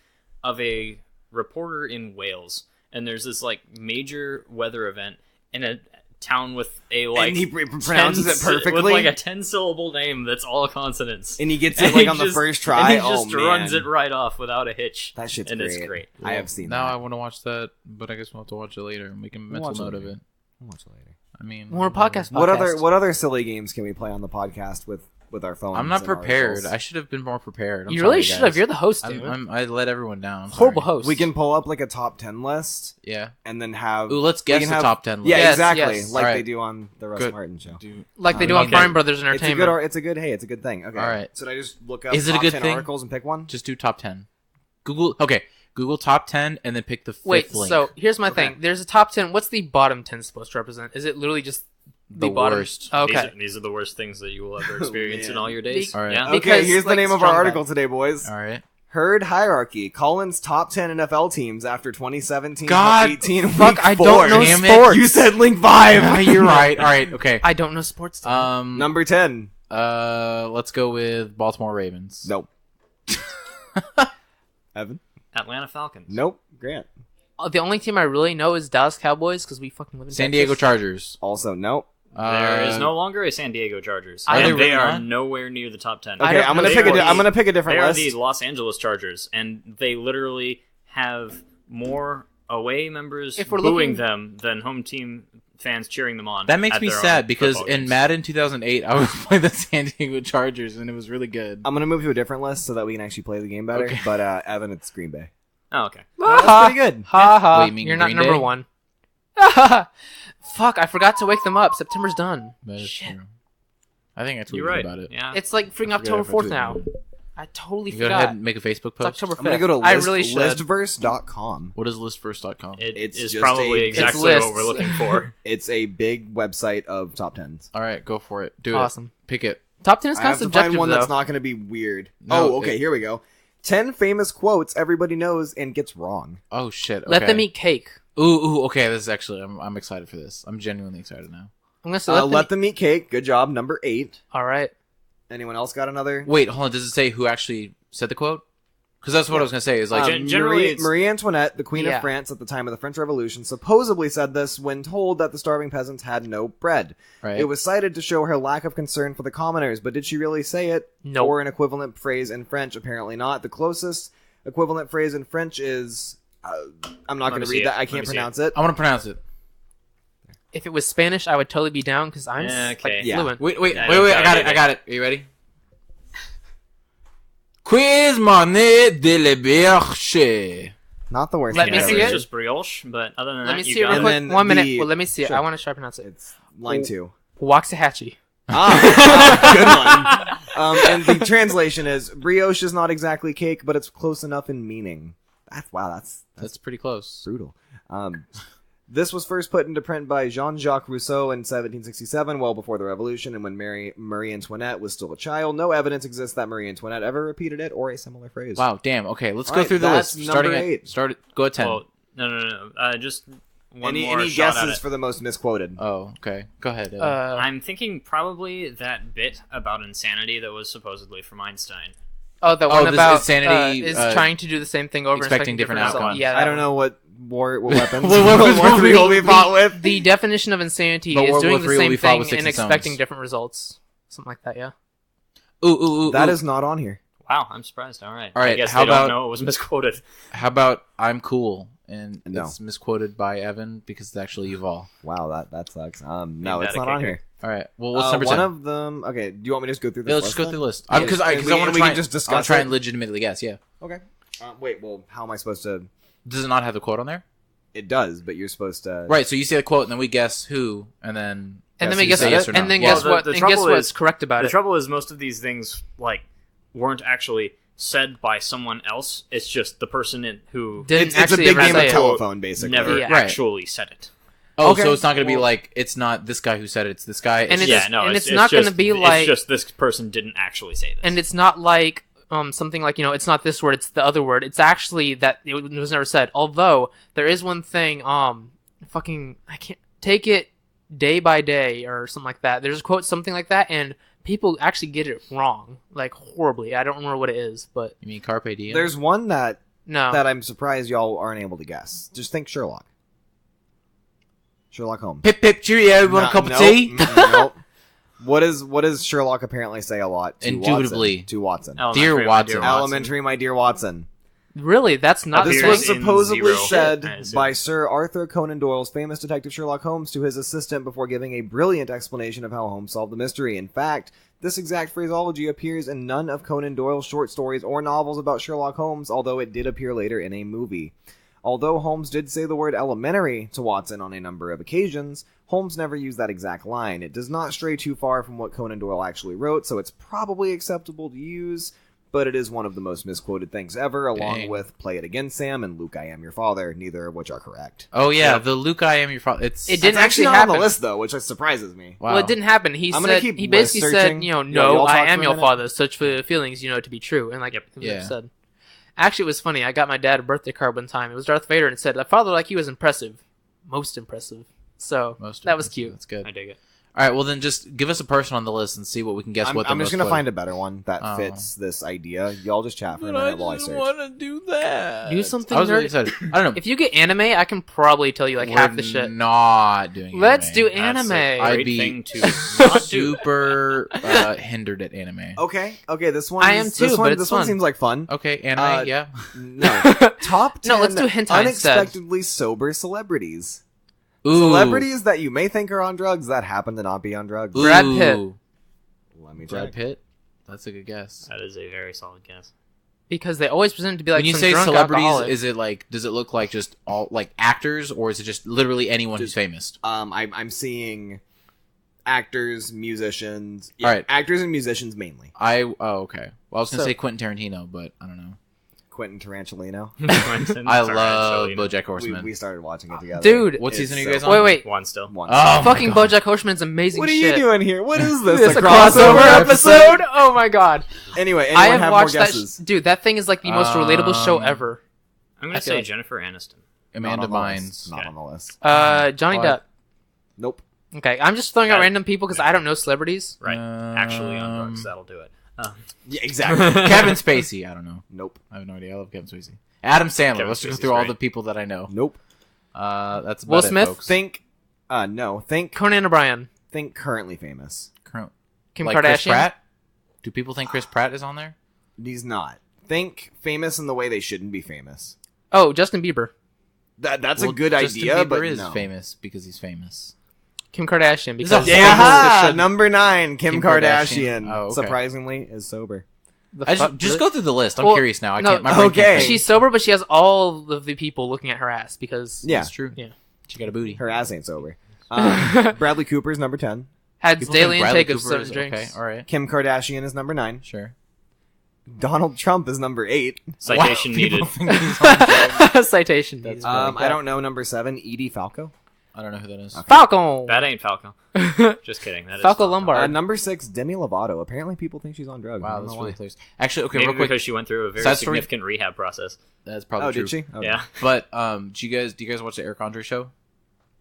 of a reporter in Wales, and there's this like major weather event in a town with a like And he pronounces it 10 perfectly? with like a 10-syllable name that's all consonants. And he gets it And like he on the just- first try. And he just oh, runs man. it right off without a hitch. That shit's and great. it's great. I have seen now that. I want to watch that, but I guess we'll have to watch it later and make a mental watch it note of later. it. We'll watch it later. I mean, More podcast. What other silly games can we play on the podcast with our phones? I'm not and prepared. articles? I should have been more prepared. I'm You sorry, really should have. guys. You're the host, dude. I let everyone down. I'm Horrible sorry. host. We can pull up like a top 10 list Yeah. and then have. Ooh, let's we guess can the have- top 10 list. Yeah, Yes, exactly. yes. Like All they right. do on the Russ Good. Martin show. like they do on Okay. Fine Brothers It's a Entertainment. good. It's a good. Hey, it's a good thing. Okay. All right. Should I just look up? Is it a top good 10 thing? articles and pick one? Just do top 10. Google top 10 and then pick the fifth Wait, link. so here's my Okay. thing. There's a top 10. What's the bottom 10 supposed to represent? Is it literally just The bottom? worst. Oh, okay. These are the worst things that you will ever experience in man. all your days. All right. Yeah. Okay, Because, here's the like, name of strong our article bad. today, boys. All right. Herd hierarchy. Collins top 10 NFL teams after 2017 God, 18 fuck, week I 4. don't know Damn it. sports. You said link 5. Yeah, you're right. All right. Okay. I don't know sports. Dude. Number 10. Let's go with Baltimore Ravens. Nope. Evan? Atlanta Falcons. Nope. Grant? The only team I really know is Dallas Cowboys because we fucking live in San Texas. Diego Chargers. Also, nope. There is no longer a San Diego Chargers. Are And they they really are not? nowhere near the top 10. I Okay, don't I'm know. gonna They pick a. are I'm the- gonna pick a They different are list. the Los Angeles Chargers, and they literally have more away members If we're booing looking- them than home team fans cheering them on. That makes at me their own sad because football in games. Madden 2008, I was playing the San Diego Chargers and it was really good. I'm gonna move to a different list so that we can actually play the game better. Okay. But Evan, it's Green Bay. Oh, okay. That's pretty good. Ha ha. Wait, you mean You're not Green number Day? 1. Fuck, I forgot to wake them up. September's done. That is Shit. true. I think I tweeted You're right. about it. Yeah. It's like freaking I forget October if I 4th tweeted now. about it. I totally You go ahead forgot. and make a Facebook It's post. October 5th. I'm gonna go to I really should. listverse.com. What is listfirst.com? It It's is just probably a- exactly It's what we're lists. looking for. It's a big website of top 10s. All right, go for it. Do Awesome. it. Pick it. Top 10 is I kind have of to subjective, find one though. that's not going to be weird. No, okay, it- here we go. 10 famous quotes everybody knows and gets wrong. Oh shit. Okay. Let them eat cake. Ooh. Okay, this is actually. I'm excited for this. I'm genuinely excited now. I'm gonna say Let them eat cake. Good job. Number 8. All right. Anyone else got another? Wait, hold on. Does it say who actually said the quote? Because that's what I was gonna say. Is like Generally, Marie, it's- Marie Antoinette, the Queen Yeah. of France at the time of the French Revolution, supposedly said this when told that the starving peasants had no bread. right. It was cited to show her lack of concern for the commoners, but did she really say it? Nope. Or an equivalent phrase in French? Apparently not. The closest equivalent phrase in French is... I'm not Let going me to see read it. that. I Let can't me see pronounce it. I'm gonna pronounce it. If it was Spanish, I would totally be down because I'm Okay. like Yeah. fluent. Wait. I don't I got got it. it. I got it. Are you ready? Quiz monnaie de la berche. Not the worst Let thing me I've see ever It's it. heard. just brioche, but other than Let that, me you see it got real And quick. then 1 minute. the- Well, let me see it. Sure. I want to try to pronounce it. It's line 2. Waxahachie. Ah, good one. And the translation is, brioche is not exactly cake, but it's close enough in meaning. That's That's pretty close. brutal. This was first put into print by Jean-Jacques Rousseau in 1767, well before the Revolution, and when Marie Antoinette was still a child. No evidence exists that Marie Antoinette ever repeated it or a similar phrase. Wow. Damn. Okay. Let's All go right, through the that's list. number Starting 8. Go at 10. Well, no. Just one Any more shot at guesses it. for the most misquoted? Oh, okay. Go ahead. Evan. I'm thinking probably that bit about insanity that was supposedly from Einstein. the one this about insanity, is trying to do the same thing over and expecting different results. outcomes. Yeah, I don't know what weapons What weapons War 3 will be fought with. The definition of insanity But is World War doing the III will be same fought thing with sticks and and stones. expecting different results. Something like that, yeah. Ooh. That is not on here. Wow, I'm surprised. All right. All right, I guess how they don't about- know it was misquoted. How about I'm cool? And No. it's misquoted by Evan because it's actually Yuval. Wow, that sucks. No, Made it's that a not on kicker. here. All right. Well, what's number one 10? of them. Okay, do you want me to just go through this? Yeah, let's just list go then? through the list. Yeah, Because and I we want to can try. just I want discuss to try it. and legitimately guess. Yeah. Okay. Wait. Well, how am I supposed to? Does it not have the quote on there? It does, but you're supposed to. Right. So you say the quote, and then we guess who, and then And then who we guess say yes or no. and then Yeah. guess Well, what the and guess trouble what's is- correct about The it. trouble is most of these things weren't actually said by someone else. It's just the person who Didn't It's a actually big ever game say of it. telephone, basically. never Yeah. Right. actually said it. Oh, Okay. so it's not going to be Well- like it's not this guy who said it. It's this guy. And just- it's not gonna just- be like- it's just this person didn't actually say this. And it's not like something like, it's not this word, it's the other word. It's actually that it was never said. Although there is one thing, I can't take it day by day or something like that. There's a quote something like that, and people actually get it wrong, like horribly. I don't remember what it is, but You mean Carpe Diem? There's one that no. I'm surprised y'all aren't able to guess. Just think Sherlock. Sherlock Holmes. Pip pip cheerio. Want a cup of Nope, tea? Nope. What does Sherlock apparently say a lot to Indubitably. Watson? To Watson. Elementary, Dear my Watson. Elementary, my dear Watson. Really, that's not the This appears was same. in supposedly zero. I said assume. by Sir Arthur Conan Doyle's famous detective Sherlock Holmes to his assistant before giving a brilliant explanation of how Holmes solved the mystery. In fact, this exact phraseology appears in none of Conan Doyle's short stories or novels about Sherlock Holmes, although it did appear later in a movie. Although Holmes did say the word elementary to Watson on a number of occasions, Holmes never used that exact line. It does not stray too far from what Conan Doyle actually wrote, so it's probably acceptable to use, but it is one of the most misquoted things ever, along Dang. with Play It Again, Sam, and Luke, I Am Your Father, neither of which are correct. Oh yeah, Yeah. the Luke I am your father. It's It didn't That's actually actually not on the happen. list, though, which surprises me. Wow. Well, it didn't happen. He I'm gonna said keep he basically list said, searching. no, y'all I talk am for a your minute? father. Such feelings, to be true, and like it was Yeah. said. Actually, it was funny. I got my dad a birthday card one time. It was Darth Vader, and it said, "A father like you is impressive, most impressive." So Most that was impressive. cute. That's good. I dig it. All right. Well, then just give us a person on the list and see what we can guess. I'm what just most gonna quoted. find a better one that Oh. fits this idea. Y'all just chat for a minute while I search. to do that. Do something I was really nerdy. excited. I don't know. If you get anime, I can probably tell you like We're half the shit. not doing. Let's anime. do That's anime. a I'd great be thing to not do. super hindered at anime. Okay, this one. I am too, This but one, it's this one fun. seems like fun. Okay, anime. Yeah. No, top 10 No, let's do hentai instead. unexpectedly sober celebrities. Ooh. Celebrities that you may think are on drugs that happen to not be on drugs. Ooh. Brad Pitt. Let me Brad check. Pitt. That's a good guess. That is a very solid guess. Because they always present it to be like When you some say drunk celebrities, alcoholic. is it like? Does it look like just all like actors, or is it just literally anyone who's famous? I'm seeing actors, musicians. All right. actors and musicians mainly. Okay. Well, I was gonna So- say Quentin Tarantino, but I don't know. Quentin Tarantulino. I love BoJack Horseman. We started watching it together. Dude. What It's season are you so guys fun. on? Wait. One still. One. Oh, my Fucking God. BoJack Horseman's amazing What are shit. you doing here? What is this? This a a crossover episode? Oh my god. Anyway, I anyone have more watched that. guesses? Dude, that thing is like the most relatable show ever. I'm I gonna feel say like- Jennifer Aniston. Amanda Not on the Bynes. list. Not Okay. on the list. Johnny What? Depp. Nope. Okay, I'm just throwing out Okay. random people because I don't know celebrities. Right. Actually on drugs. That'll do it. Yeah, exactly. Kevin Spacey. I don't know. Nope. I have no idea. I love Kevin Spacey. Adam Sandler. Kevin Let's just Spacey's go through all great. the people that I know. Nope. That's Will about it, Smith? folks. Think. No. Think. Conan O'Brien. Think currently famous. Kim like Kardashian. Chris Pratt? Do people think Chris Pratt is on there? He's not. Think famous in the way they shouldn't be famous. Oh, Justin Bieber. That's Well, a good Justin idea, Bieber but is no. famous because he's famous. Kim Kardashian. This is a Because horrible- Yeah, should- number 9, Kim Kim Kardashian. Kardashian. Oh, okay. Surprisingly, is sober. the I fuck- just go through the list. I'm Well, curious now. I no, can't. My brain okay. can't think. She's sober, but she has all of the people looking at her ass because Yeah, That's true. Yeah. She got a booty. her ass ain't sober. Bradley Cooper's number 10. had People daily think Bradley intake of Cooper certain is drinks. Okay, all right, Kim Kardashian is number 9. sure. Donald Trump is number 8. Citation Wow, needed. people think he's on- Citation. That's needed. I don't know number 7, Edie Falco. I don't know who that is. Falcon. That ain't Falco. Just kidding. That is Falco Lombard. Number 6, Demi Lovato. Apparently people think she's on drugs. I Wow, don't that's know really why. close. Actually, okay, Maybe real quick. because she went through a very Sad story. significant rehab process. That's probably Oh, true. did she? Okay. Yeah. But do you guys watch the Eric Andre show?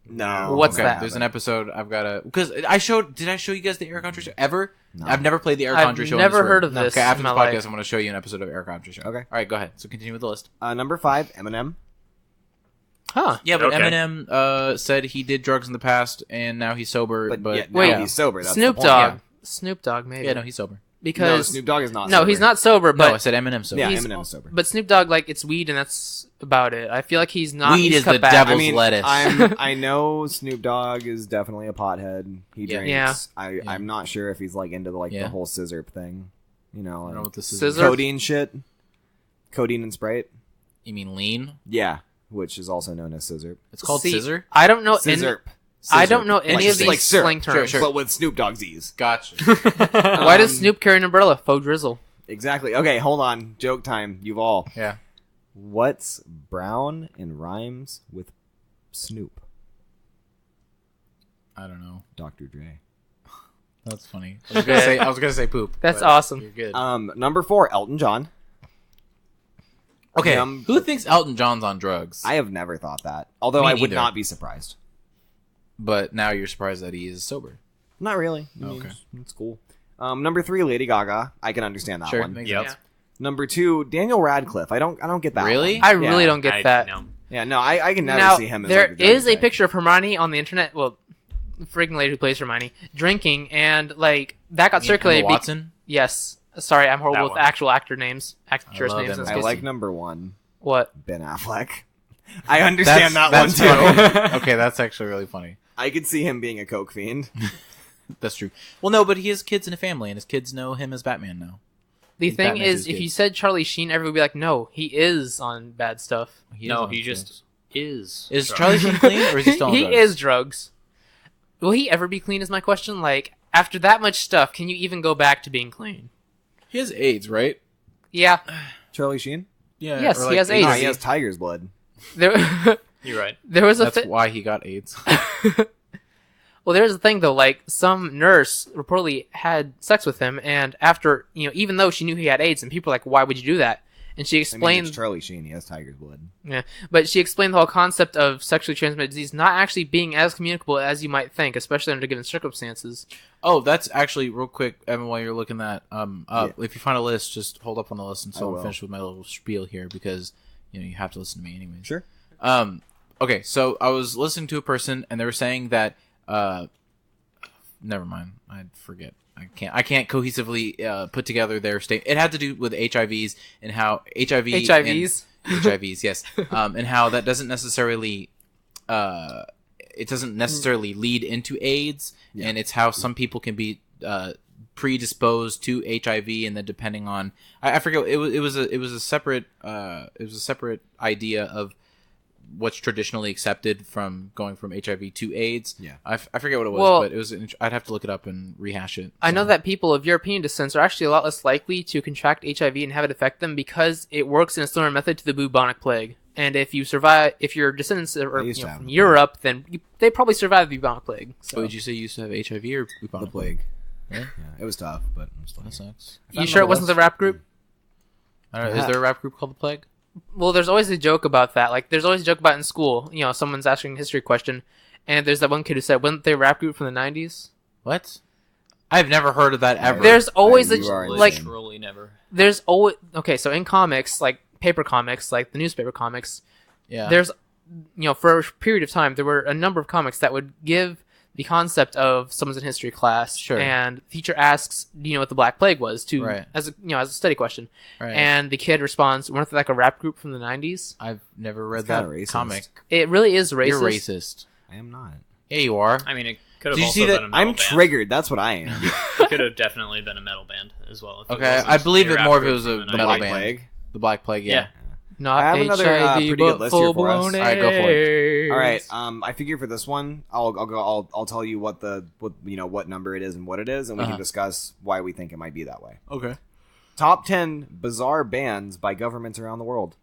No. What's okay, that? There's an episode I've got to because did I show you guys the Eric Andre show ever? No. I've never played the Eric I've Andre show. never in this heard room. of this Okay, after in this my podcast, life. I'm going to show you an episode of Eric Andre show. Okay. All right, go ahead. So continue with the list. Number 5, Eminem. Huh. Yeah, but Okay. Eminem said he did drugs in the past and now he's sober. But yeah, now Wait, he's sober. That's Snoop the point. Dogg. Yeah. Snoop Dogg, maybe. Yeah, no, he's sober. No, Because Snoop Dogg is not. no, sober. he's not sober. No, I But said Eminem sober. Yeah, he's- Eminem's sober. but Snoop Dogg, like, it's weed, and that's about it. I feel like he's not. Weed he's is cut the back. devil's I mean, lettuce. I know Snoop Dogg is definitely a pothead. He Yeah. drinks. Yeah. I'm not sure if he's like into Yeah. the whole scissor thing. You know, I don't know like what this is. Scissor? codeine shit, codeine and Sprite. You mean lean? Yeah, which is also known as scissor. It's called See, scissor? I don't know. Scissor. I don't know any Like- of these like syrup. slang terms. Sure. But with Snoop Dogg's E's. Gotcha. Why does Snoop carry an umbrella? Faux drizzle. Exactly. Okay, hold on. Joke time. You've all. Yeah. What's brown and rhymes with Snoop? I don't know. Dr. Dre. That's funny. I was gonna say poop. That's but awesome. You're good. Number 4, Elton John. Okay. Num- Who thinks Elton John's on drugs? I have never thought that. Although Me I would neither. not be surprised. But now you're surprised that he is sober. Not really. I mean, Okay. it's cool. Number 3, Lady Gaga. I can understand that Sure. one. Makes Yep. sense. Number 2, Daniel Radcliffe. I don't get that. Really? one. I Yeah. really don't get I that. know. Yeah, no, I can never Now see him as there like, the drug is a guy. picture of Hermione on the internet. Well, the friggin' lady who plays Hermione drinking, and like that got You mean Emma circulated. Watson? Yes. Sorry, I'm horrible That with one. actual actor names, actress love names. Emma in this I case. like number 1, What? Ben Affleck. I understand that one too. funny. Okay, that's actually really funny. I could see him being a coke fiend. That's true. Well, no, but he has kids and a family, and his kids know him as Batman now. The He's thing Batman's is, his if kid. you said Charlie Sheen, everyone would be like, "No, he is on bad stuff." No, on he drugs. just is. Is drunk. Charlie Sheen clean, or is he still on He drugs? is drugs. Will he ever be clean? Is my question. Like after that much stuff, can you even go back to being clean? He has AIDS, right? Yeah. Charlie Sheen? Yeah. Yes, or he has No, AIDS. he has tiger's blood. There, You're right. there was a That's why he got AIDS. Well, there's the thing though. Like some nurse reportedly had sex with him, and after even though she knew he had AIDS, and people were like, "Why would you do that?" And she I mean, explained, it's Charlie Sheen. He has tiger's blood. yeah, but she explained the whole concept of sexually transmitted disease not actually being as communicable as you might think, especially under given circumstances. Oh, that's actually real quick, Evan. While you're looking that up, Yeah. if you find a list, just hold up on the list, and I so I'm will. finished with my little spiel here because you have to listen to me anyways. Sure. Okay, so I was listening to a person, and they were saying that. Never mind. I forget. I can't cohesively put together their state. It had to do with HIVs and how HIV HIVs. and, HIVs, yes, and how that doesn't necessarily it doesn't necessarily lead into AIDS, Yeah. and it's how some people can be predisposed to HIV, and then depending on I forget it was a separate idea of what's traditionally accepted from going from HIV to AIDS. Yeah. I forget what it was, Well- but it was. I'd have to look it up and rehash it. I know so. that people of European descent are actually a lot less likely to contract HIV and have it affect them because it works in a similar method to the bubonic plague. And if your descendants are I used to have from it. Europe, then they probably survived the bubonic plague. So. So would you say you used to have HIV or The bubonic plague. Really? Yeah, it was tough, but I'm still That here. sucks. You sure it wasn't the rap group? I don't know. Yeah. Is there a rap group called the Plague? Well, there's always a joke about that. Like, there's always a joke about in school. Someone's asking a history question, and there's that one kid who said, "Wasn't they a rap group from the '90s?" What? I've never heard of that ever. There's always You are like, insane. Literally never. there's always okay. So in comics, like paper comics, like the newspaper comics, yeah. there's for a period of time there were a number of comics that would give the concept of someone's in history class, Sure. and the teacher asks, "Do you know what the Black Plague was?" To Right. as a study question, Right. and the kid responds, "Weren't they like a rap group from the '90s?" I've never read It's that kinda racist. comic. It really is racist. You're racist. I am not. Yeah, you are. I mean, it could have Did you also see that- been a metal I'm band. triggered. That's what I am. It could have definitely been a metal band as well. if it Okay, wasn't I believe a it rap more if it group was from a the metal 90s. Black band. Plague. The Black Plague. Yeah. Not I have another, HIV, pretty good but list here for us. full-blown All right, go for AIDS. All right. I figure for this one, I'll tell you what what number it is and what it is, and we Uh-huh. can discuss why we think it might be that way. Okay. Top 10 bizarre bans by governments around the world.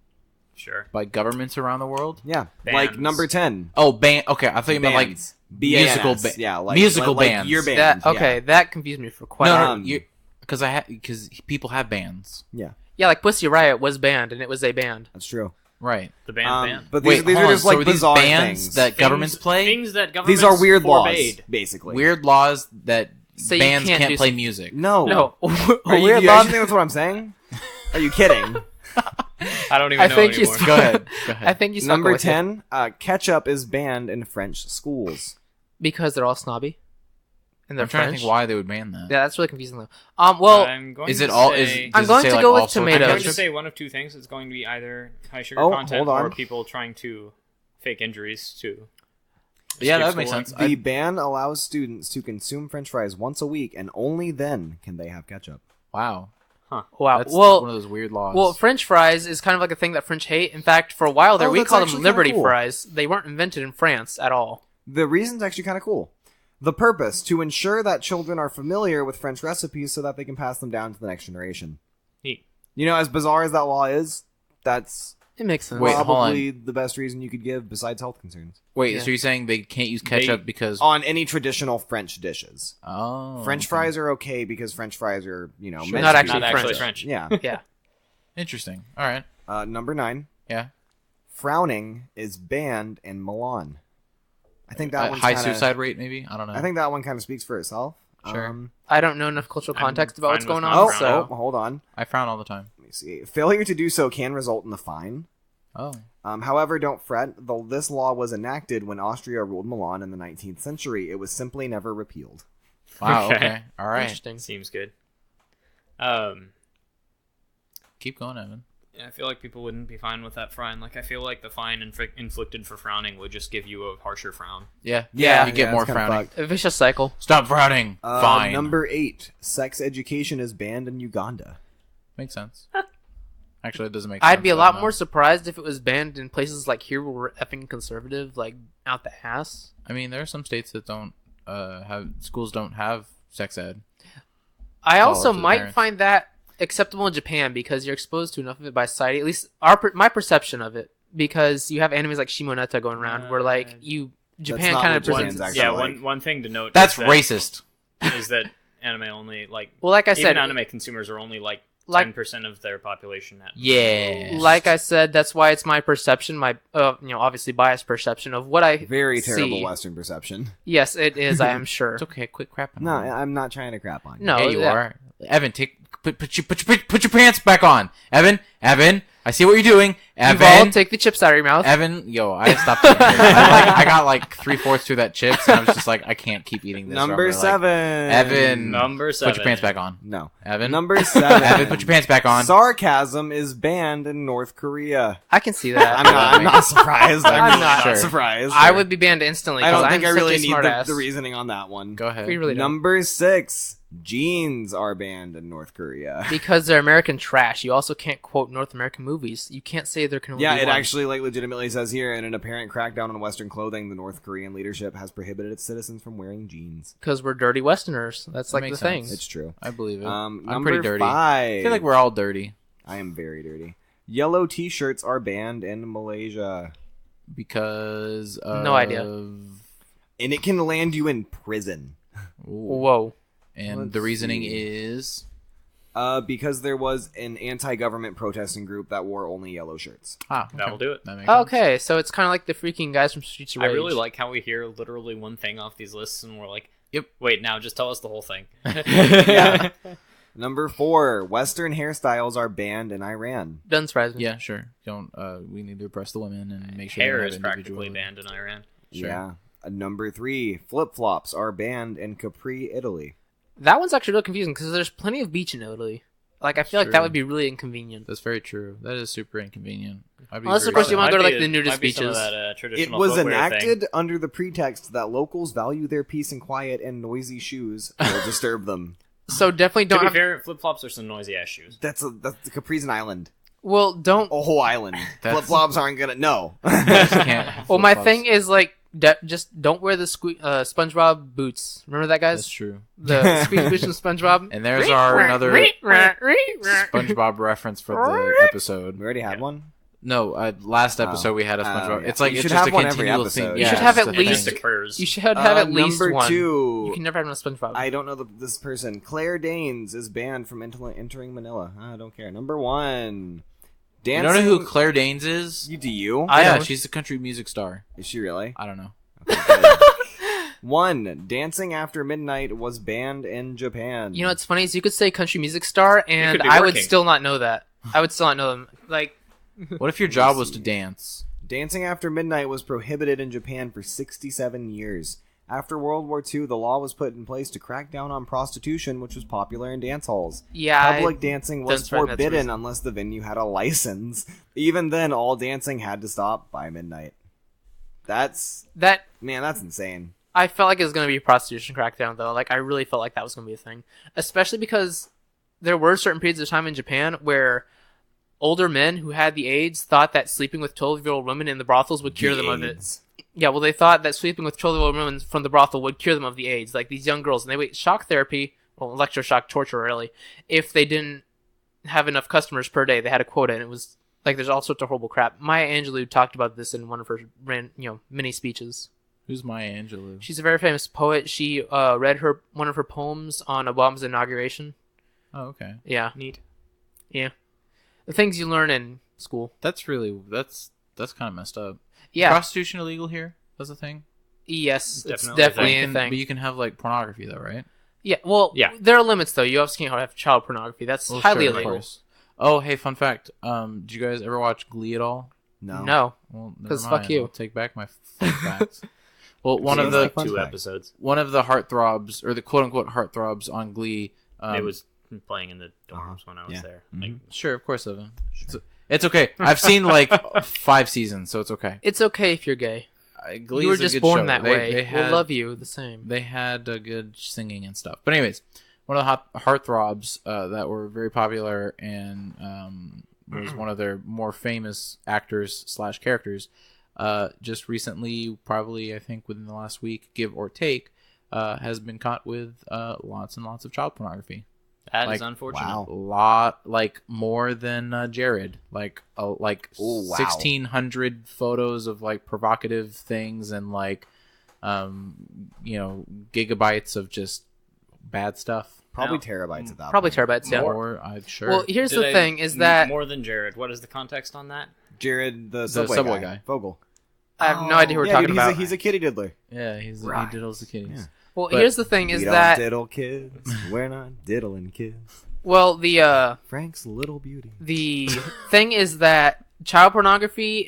Sure. By governments around the world. Yeah, Bans. like number 10. Oh, band. Okay, I thought you meant like Bands. musical BANS. ba- Yeah, like musical like bands. Your band. That, yeah. okay, that confused me for quite a no, while. no, because people have bands. Yeah, Yeah, like Pussy Riot was banned, and it was a band. that's true. Right. The band. But Wait, these hold are on. just So like are these bizarre bands things. that governments play? Things that governments These are weird forbade. laws, basically. Weird laws that So you bands can't can't do play some- music. No. No. Are you Weird actually laws- think that's what I'm saying? Are you kidding? I don't even I know think anymore. you. Go ahead. Go I ahead. think you. stuck Number with it. 10, ketchup is banned in French schools. Because they're all snobby. And they're I'm trying French. to think why they would ban that. Yeah, that's really confusing though. Well, I'm going Is to it all? say- I'm does it going say, to like, go with all sorts of I'm going tomatoes. to ketchup? say one of two things. It's going to be either high sugar Oh, content hold on. or people trying to fake injuries to. Yeah, that escape makes schooling. sense. The ban allows students to consume French fries once a week, and only then can they have ketchup. Wow. wow. That's Well, one of those weird laws. well, French fries is kind of like a thing that French hate. In fact, for a while there, Oh, we that's called them actually kinda Liberty cool. fries. They weren't invented in France at all. The reason's actually kind of cool. The purpose, to ensure that children are familiar with French recipes so that they can pass them down to the next generation. Neat. You know, as bizarre as that law is, that's It makes sense. Wait, hold probably the best reason you could give besides health concerns. Wait, yeah. so you're saying they can't use ketchup because? On any traditional French dishes. Oh, French okay. fries are okay because French fries are, Sure. meant Not to actually be Not actually French. French. Yeah. Yeah. Interesting. All right. Number 9. Yeah. Frowning is banned in Milan. I think that one's high kinda, suicide rate, maybe. I don't know. I think that one kind of speaks for itself. Sure. I don't know enough cultural I'm context about what's fine with going not on, Oh, frowning. so hold on. I frown all the time. Let me see. Failure to do so can result in a fine. Oh. However, don't fret. Though this law was enacted when Austria ruled Milan in the 19th century, it was simply never repealed. Wow. Okay. Okay. All right. interesting. Seems good. Keep going, Evan. Yeah, I feel like people wouldn't be fine with that fine. Like, I feel like the fine inflicted for frowning would just give you a harsher frown. Yeah. Yeah, You get more it's kinda frowning. fucked. A vicious cycle. Stop frowning. Fine. Number 8. Sex education is banned in Uganda. Makes sense. Actually, it doesn't make sense. I'd be a I lot don't more know. surprised if it was banned in places like here where we're effing conservative, like out the ass. I mean, there are some states that don't have schools don't have sex ed. I It's all also up to the might parents. find that acceptable in Japan because you're exposed to enough of it by society. At least my perception of it, because you have animes like Shimoneta going around where like Japan not kind what of presents. Japan's actually Yeah, like. one thing to note. That's is that, racist. Is that anime only like Well, like I even said, anime consumers are only like Like- 10% of their population. Yeah. like I said, that's why it's my perception, my obviously biased perception of what I Very terrible see. Western perception. Yes, it is. I am sure. It's okay. Quit crapping. No, on me. I'm not trying to crap on you. No, Yeah, you yeah. are. Evan, put your pants back on. Evan, I see what you're doing. You've all Evan, take the chips out of your mouth. Evan, yo, I stopped eating this. I got like 3/4 through that chips, and I was just like, I can't keep eating this. or I'm Number gonna, like, 7. Evan, Number 7. put your pants back on. No. Evan, Number 7. Evan, put your pants back on. Sarcasm is banned in North Korea. I can see that. I'm not surprised. I'm not sure. surprised. I would be banned instantly. I don't 'cause think I'm I really such a need smart the, ass. the reasoning on that one. Go ahead. We really don't. Number 6. Jeans are banned in North Korea. Because they're American trash. You also can't quote North American movies. You can't say there can only Yeah, be it one. actually legitimately says here, in an apparent crackdown on Western clothing, the North Korean leadership has prohibited its citizens from wearing jeans. Because we're dirty Westerners. That's That like the makes thing. sense. It's true. I believe it. I'm Number pretty dirty. 5. I feel like we're all dirty I am very dirty. Yellow T-shirts are banned in Malaysia, because of... No idea. and it can land you in prison. Ooh. Whoa. And Let's the reasoning see. is... Because there was an anti-government protesting group that wore only yellow shirts. Ah, That'll do it. That makes sense. Okay, so it's kind of like the freaking guys from Streets of I Rage. really like how we hear literally one thing off these lists and we're like, Yep. Wait, now just tell us the whole thing. Yeah. Number 4. Western hairstyles are banned in Iran. Doesn't surprise me. Yeah, sure. Don't. We need to oppress the women and make sure Hair they is have practically individual- banned in Iran. Sure. Yeah. Number 3. Flip-flops are banned in Capri, Italy. That one's actually really confusing because there's plenty of beach in Italy. Like, I feel like that True. would be really inconvenient. That's very true. That is super inconvenient. I'd be Unless, very of course, you sad. wanna go to, Might like, be- the nudist might be some of beaches. that, It traditional was footwear enacted thing. under the pretext that locals value their peace and quiet, and noisy shoes will disturb them. So definitely To don't be have... fair, flip-flops are some noisy ass shoes. That's Capri's an island. Well, don't... A whole island. That's- Flip-flops aren't gonna... No. Just can't have Well, my flip-flops. thing is, like, just don't wear the SpongeBob boots. Remember that, guys? That's true. The squeeze boots from SpongeBob? And there's our another SpongeBob reference for the episode. We already had one? No, last episode we had a SpongeBob. yeah. It's like You it's should just have a one every continual episode. thing. You Yeah, should have it's at the It least- just thing. occurs. You should have at least number one. 2. You can never have no SpongeBob. I don't know this person. Claire Danes is banned from entering Manila. I don't care. Number 1. Dancing. You don't know who Claire Danes is? Do you? Yeah, don't. she's a country music star. Is she really? I don't know. Okay, good. 1. Dancing After Midnight was banned in Japan. You know what's funny is you could say country music star, and could be I would working. still not know that. I would still not know them. Like, What if your job was to dance? Dancing After Midnight was prohibited in Japan for 67 years. After World War II, the law was put in place to crack down on prostitution, which was popular in dance halls. yeah, Public dancing was that's right, that's forbidden reason. unless the venue had a license. Even then, all dancing had to stop by midnight. That's insane. I felt like it was going to be a prostitution crackdown, though. Like, I really felt like that was going to be a thing. Especially because there were certain periods of time in Japan where older men who had the AIDS thought that sleeping with 12-year-old women in the brothels would cure them of it. AIDS. Yeah, well, they thought that sleeping with 12-year-old women from the brothel would cure them of the AIDS. Like, these young girls, and they wait shock therapy, well, electroshock torture, really, if they didn't have enough customers per day. They had a quota, and it was, like, there's all sorts of horrible crap. Maya Angelou talked about this in one of her, mini speeches. Who's Maya Angelou? She's a very famous poet. She read one of her poems on Obama's inauguration. Oh, okay. Yeah, Neat. yeah. The things you learn in school. That's kind of messed up. Yeah. Prostitution illegal here? That's a thing? Yes, it's Definitely definitely a a thing. But you can have, like, pornography, though, right? Yeah, well, Yeah. there are limits, though. You obviously can't have child pornography. That's Well, highly sure, of illegal. course. Oh, hey, fun fact. Did you guys ever watch Glee at all? No. Well, never 'Cause fuck mind. you. I'll take back my fun facts. Well, one of Seems the like fun 2 fact. episodes. one of the heartthrobs, or the quote-unquote heartthrobs on Glee. It was playing in the dorms when I was Yeah. there. Mhm. Like, Sure, of course, Evan. It's okay. I've seen like 5 seasons, so it's okay. It's okay if you're gay. Glee's You were a just good born show. that They- way. They had, We'll love you the same. They had good singing and stuff. But anyways, one of the heartthrobs that were very popular and was one of their more famous actors / characters. Just recently, probably I think within the last week, give or take, has been caught with lots and lots of child pornography. that Like, is unfortunate. Wow. Like more than Jared, like Oh, wow. 1,600 photos of like provocative things and like gigabytes of just bad stuff. Probably No. terabytes at that Probably point. terabytes, yeah. Or I'm sure. Well, here's Did the I- thing, is that more than Jared? What is the context on that? Jared, the Subway subway, guy. Vogel. I have no idea who we're Yeah, talking dude, about. he's a kitty diddler. yeah, Right. he diddles the kitties. Yeah. Well, but here's the thing, is we that... don't diddle kids. We're not diddling kids. Well, the Frank's little beauty. the thing is that child pornography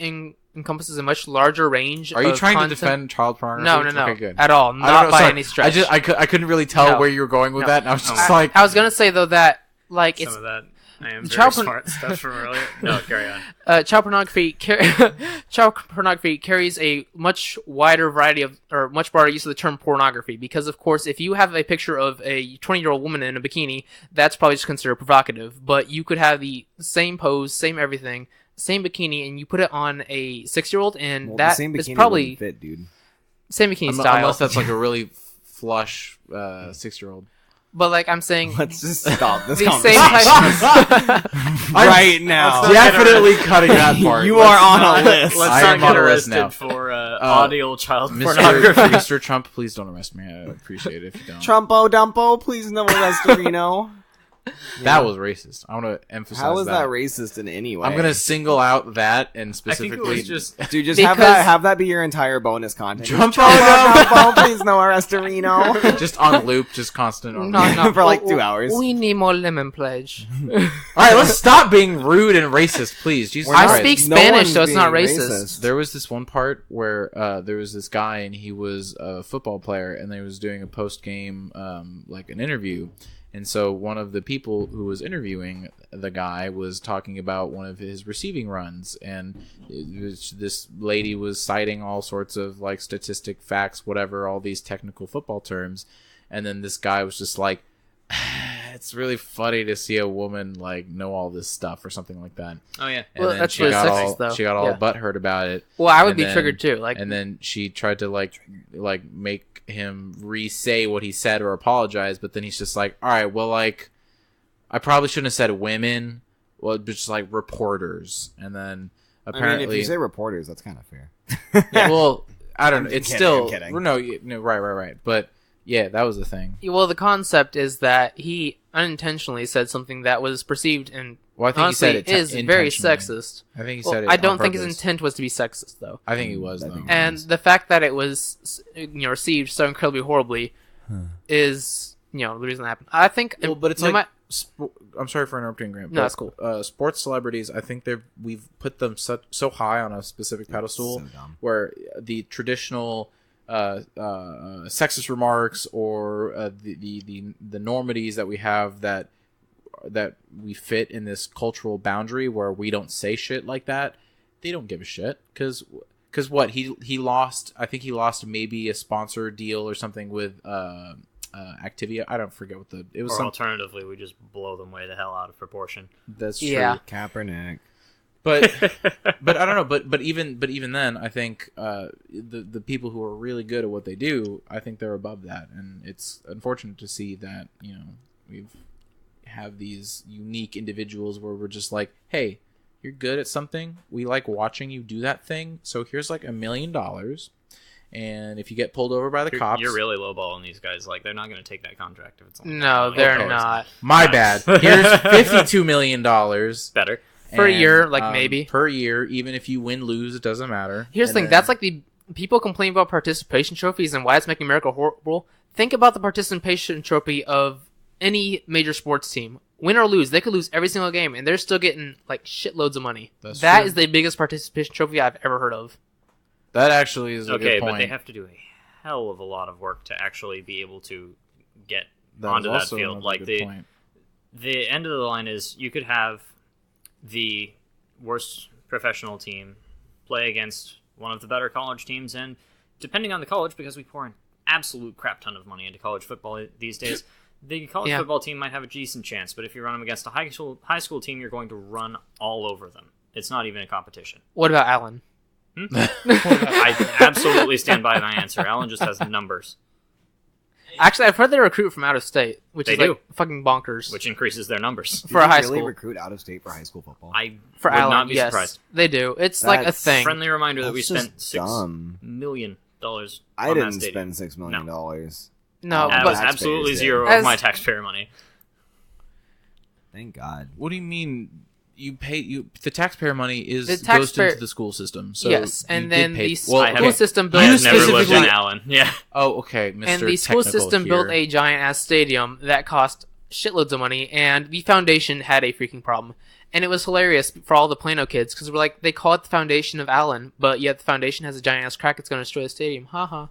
encompasses a much larger range Are you of trying content. to defend child pornography? No. Okay, good. At all. I don't Not know, by sorry. any stretch. I couldn't really tell No. where you were going with No. that. And I was just like, I was going to say, though, that, like, Some it's... of that. I am very child porn- smart stuff from earlier. No, carry on. child pornography child pornography carries a much wider variety of, or much broader use of the term pornography, because of course if you have a picture of a 20-year-old woman in a bikini, that's probably just considered provocative. But you could have the same pose, same everything, same bikini, and you put it on a 6-year-old, and Well, that the same is bikini probably wouldn't fit, dude. same bikini style. unless that's like a really flush 6-year-old. But like I'm saying, Let's just stop this the same conversation type right now. Definitely cutting that part. You are on a list. Let's I not am get on a list arrested now. for audio child Mr. pornography. Mr. Trump, please don't arrest me. I would appreciate it if you don't. Trumpo Dumpo, please no arrest Reno. That was racist. I want to emphasize How is that racist in any way? I'm going to single out that and I think specifically... it was just Dude, just Because- have that be your entire bonus content. Trumpo Dumpo, please no arrest Reno. just on loop, just constant on loop. no, For like 2 hours. We need more lemon pledge. All right, let's stop being rude and racist, please. Jesus We're I not- Christ. speak no Spanish, one's so it's not being racist. There was this one part where there was this guy and he was a football player and they was doing a post game like an interview, and so one of the people who was interviewing the guy was talking about one of his receiving runs, and this lady was citing all sorts of like statistic facts, whatever, all these technical football terms, and then this guy was just like, it's really funny to see a woman like know all this stuff or something like that. oh yeah. And Well, then that's she really got sexist, all though. she got all Yeah. butthurt about it. Well, I would And be then- triggered too. Like, And then she tried to like make him re-say what he said or apologize, but then he's just like, all right, well, like I probably shouldn't have said women, well, but just like reporters. And then I apparently, mean, if you say reporters, that's kind of fair. well, I don't know. I'm It's kidding, still I'm kidding. no, right. But Yeah, that was the thing. Well, the concept is that he unintentionally said something that was perceived and Well, I think honestly he said it is very intentionally. sexist. I think he Well, said it. I don't on think his purpose. intent was to be sexist, though. I think he was I though. think- And the fact that it was, received so incredibly horribly is, the reason that happened. I think. Well, but it's no like I'm sorry for interrupting, Grant. No, but, that's cool. Sports celebrities, I think we've put them so high on a specific pedestal So dumb. where the traditional sexist remarks or the normities that we have that we fit in this cultural boundary where we don't say shit like that, they don't give a shit because what he lost. I think he lost maybe a sponsor deal or something with Activia. I don't forget what it was. Or alternatively, we just blow them way the hell out of proportion. That's true. Yeah. Kaepernick. But I don't know. But even then, I think the people who are really good at what they do, I think they're above that, and it's unfortunate to see that we have these unique individuals where we're just like, hey, you're good at something. We like watching you do that thing. So here's like $1 million, and if you get pulled over by the cops, You're really lowballing these guys. Like, they're not going to take that contract if it's only No, $1 they're million. not. my bad. Here's $52 million Better. Per and, year, maybe. per year. Even if you win, lose, it doesn't matter. Here's the And thing. then- That's like the people complain about participation trophies and why it's making America horrible. Think about the participation trophy of any major sports team. Win or lose, they could lose every single game, and they're still getting like shitloads of money. That's That true. is the biggest participation trophy I've ever heard of. that actually is a Okay, good point. but they have to do a hell of a lot of work to actually be able to get That onto was that also field. another Like, good point. the end of the line is you could have the worst professional team play against one of the better college teams, and depending on the college, because we pour an absolute crap ton of money into college football these days, the college Yeah. football team might have a decent chance, but if you run them against a high school team, you're going to run all over them. It's not even a competition. What about Allen? I absolutely stand by my answer. Allen just has numbers, Actually, I've heard they recruit from out of state, which They is do. like fucking bonkers which increases their numbers. for a high really school. recruit out of state for high school football? I For would Allen, not be yes, surprised. they do. It's like a That's thing. Friendly reminder that we That's spent just $6 dumb. million I on didn't that stadium. spend $6 million. No, That but was absolutely taxpayers zero did. of my As- taxpayer money. Thank God. What do you mean? The taxpayer money is The goes taxpayer- into the school system. So yes, you and did then pay- the well, I school have- system I built have never lived in specifically- Allen. Yeah. Oh, okay, Mr. and the school Technical system here. built a giant ass stadium that cost shitloads of money, and the foundation had a freaking problem. And it was hilarious for all the Plano kids because we're like, they call it the foundation of Allen, but yet the foundation has a giant ass crack. It's going to destroy the stadium. Haha.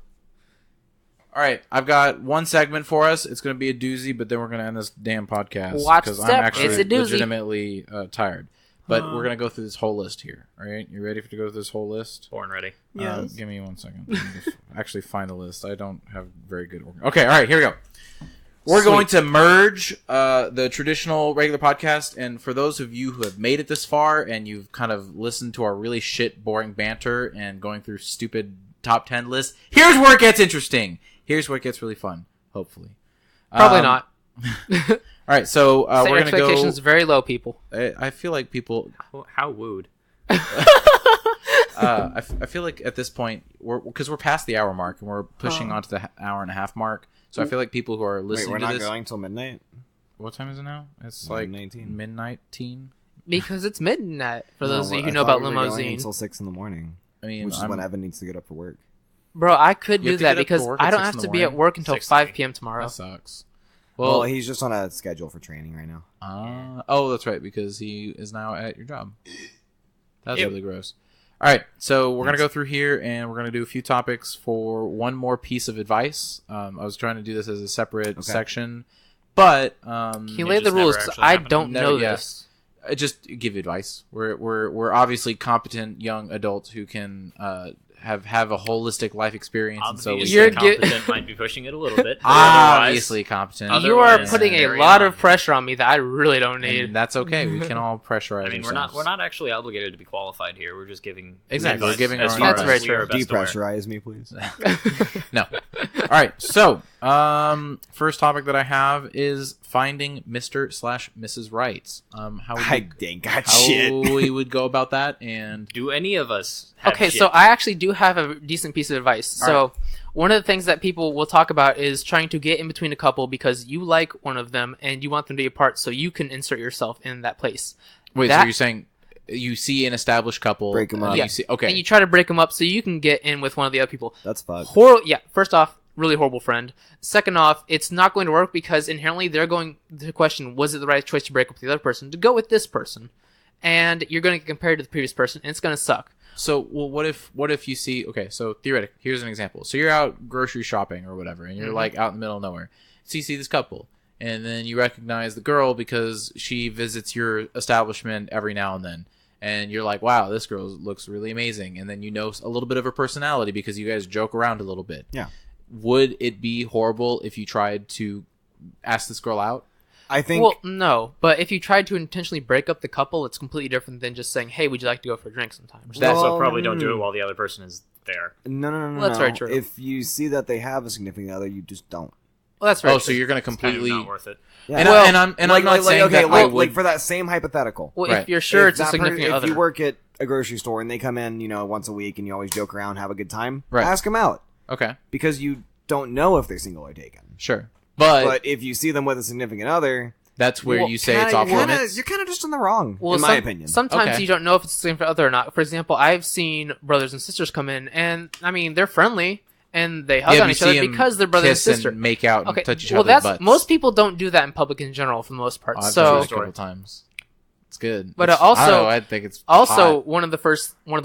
All right, I've got one segment for us. It's going to be a doozy, but then we're going to end this damn podcast Watch because the I'm step. actually It's a doozy. legitimately tired. But we're going to go through this whole list here. All right, you ready to go through this whole list? Born ready. Yes. Give me 1 second. Let me just actually find the list. I don't have very good order. Okay, all right, here we go. We're going to merge the traditional regular podcast, and for those of you who have made it this far and you've kind of listened to our really shit, boring banter and going through stupid top 10 lists, here's where it gets interesting. Here's where it gets really fun, hopefully. Probably not. All right, so Set we're your going to go... expectations very low, people. I feel like people... How wooed. I feel like at this point, because we're past the hour mark and we're pushing onto the hour and a half mark, so I feel like people who are Wait, listening we're to not this... going till midnight? What time is it now? It's like 1:19. midnight teen. Because it's midnight, for No, those of you I who know thought about we were going limousine. until 6 in the morning, I mean, which is when Evan needs to get up for work. Bro, I could You do have to that get up to because work I at don't 6 have in to the be at morning? work until 6 5 p.m. tomorrow. that sucks. Well, Well, he's just on a schedule for training right now. oh, that's right, because he is now at your job. That's Yep. really gross. All right, so we're gonna go through here and we're gonna do a few topics for one more piece of advice. I was trying to do this as a separate section, but Can you It lay the just never rules? 'Cause actually I happened. don't Never- know yeah. this. Just give advice. We're obviously competent young adults who can have a holistic life experience, and so we Obviously, You're can- gi- competent might be pushing it a little bit. obviously competent. Otherwise- You are Otherwise, putting a very lot on. of pressure on me that I really don't need. And that's okay. We can all pressurize. I mean, ourselves. we're not actually obligated to be qualified here. We're just giving Exactly, advice we're giving as our far own as advice. we are That's best aware. Depressurize me, please. No. right. So, first topic that I have is finding Mr./Mrs. Right. How we would go about that, and Do any of us have Okay, shit? so I actually do have a decent piece of advice. So one of the things that people will talk about is trying to get in between a couple because you like one of them and you want them to be apart so you can insert yourself in that place. wait. So you're saying you see an established couple, Break 'em and up. you Yeah. see, okay. And you try to break them up so you can get in with one of the other people. That's fucked. First off, really horrible friend. Second off, it's not going to work because inherently they're going to question, was it the right choice to break up with the other person, to go with this person? And you're going to get compared to the previous person, and it's going to suck. So, well, what if you see? Okay, so theoretically, here's an example. So you're out grocery shopping or whatever, and you're like out in the middle of nowhere. So you see this couple, and then you recognize the girl because she visits your establishment every now and then. And you're like, wow, this girl looks really amazing. And then you know a little bit of her personality because you guys joke around a little bit. Yeah. Would it be horrible if you tried to ask this girl out? I think. Well, no, but if you tried to intentionally break up the couple, it's completely different than just saying, hey, would you like to go for a drink sometime? Or something. That's- Also, probably don't do it while the other person is there. No. Well, that's very true. If you see that they have a significant other, you just don't. Well, that's right. Oh, so you're going to It's kind of completely... not worth it. Yeah. And I'm not saying okay, that I like, would... for that same hypothetical. Well, Right. if you're sure If it's a that significant other. If you work at a grocery store and they come in, once a week and you always joke around, have a good time, Right. ask them out Okay, because you don't know if they're single or taken. sure. But But if you see them with a significant other, that's where you say kinda- it's off you're kinda- limits? You're kind of just in the wrong, Well, in my opinion. Sometimes Okay. you don't know if it's the same for other or not. For example, I've seen brothers and sisters come in, and I mean they're friendly and they hug Yeah, on but each you see other 'em because they're brother and kiss sister. and make out and Okay, touch each well, other's that's butts. most people don't do that in public in general, for the most part. Oh, I've so, done it a couple times. It's good. But, It's- also- I don't know, I think it's also hot. one of the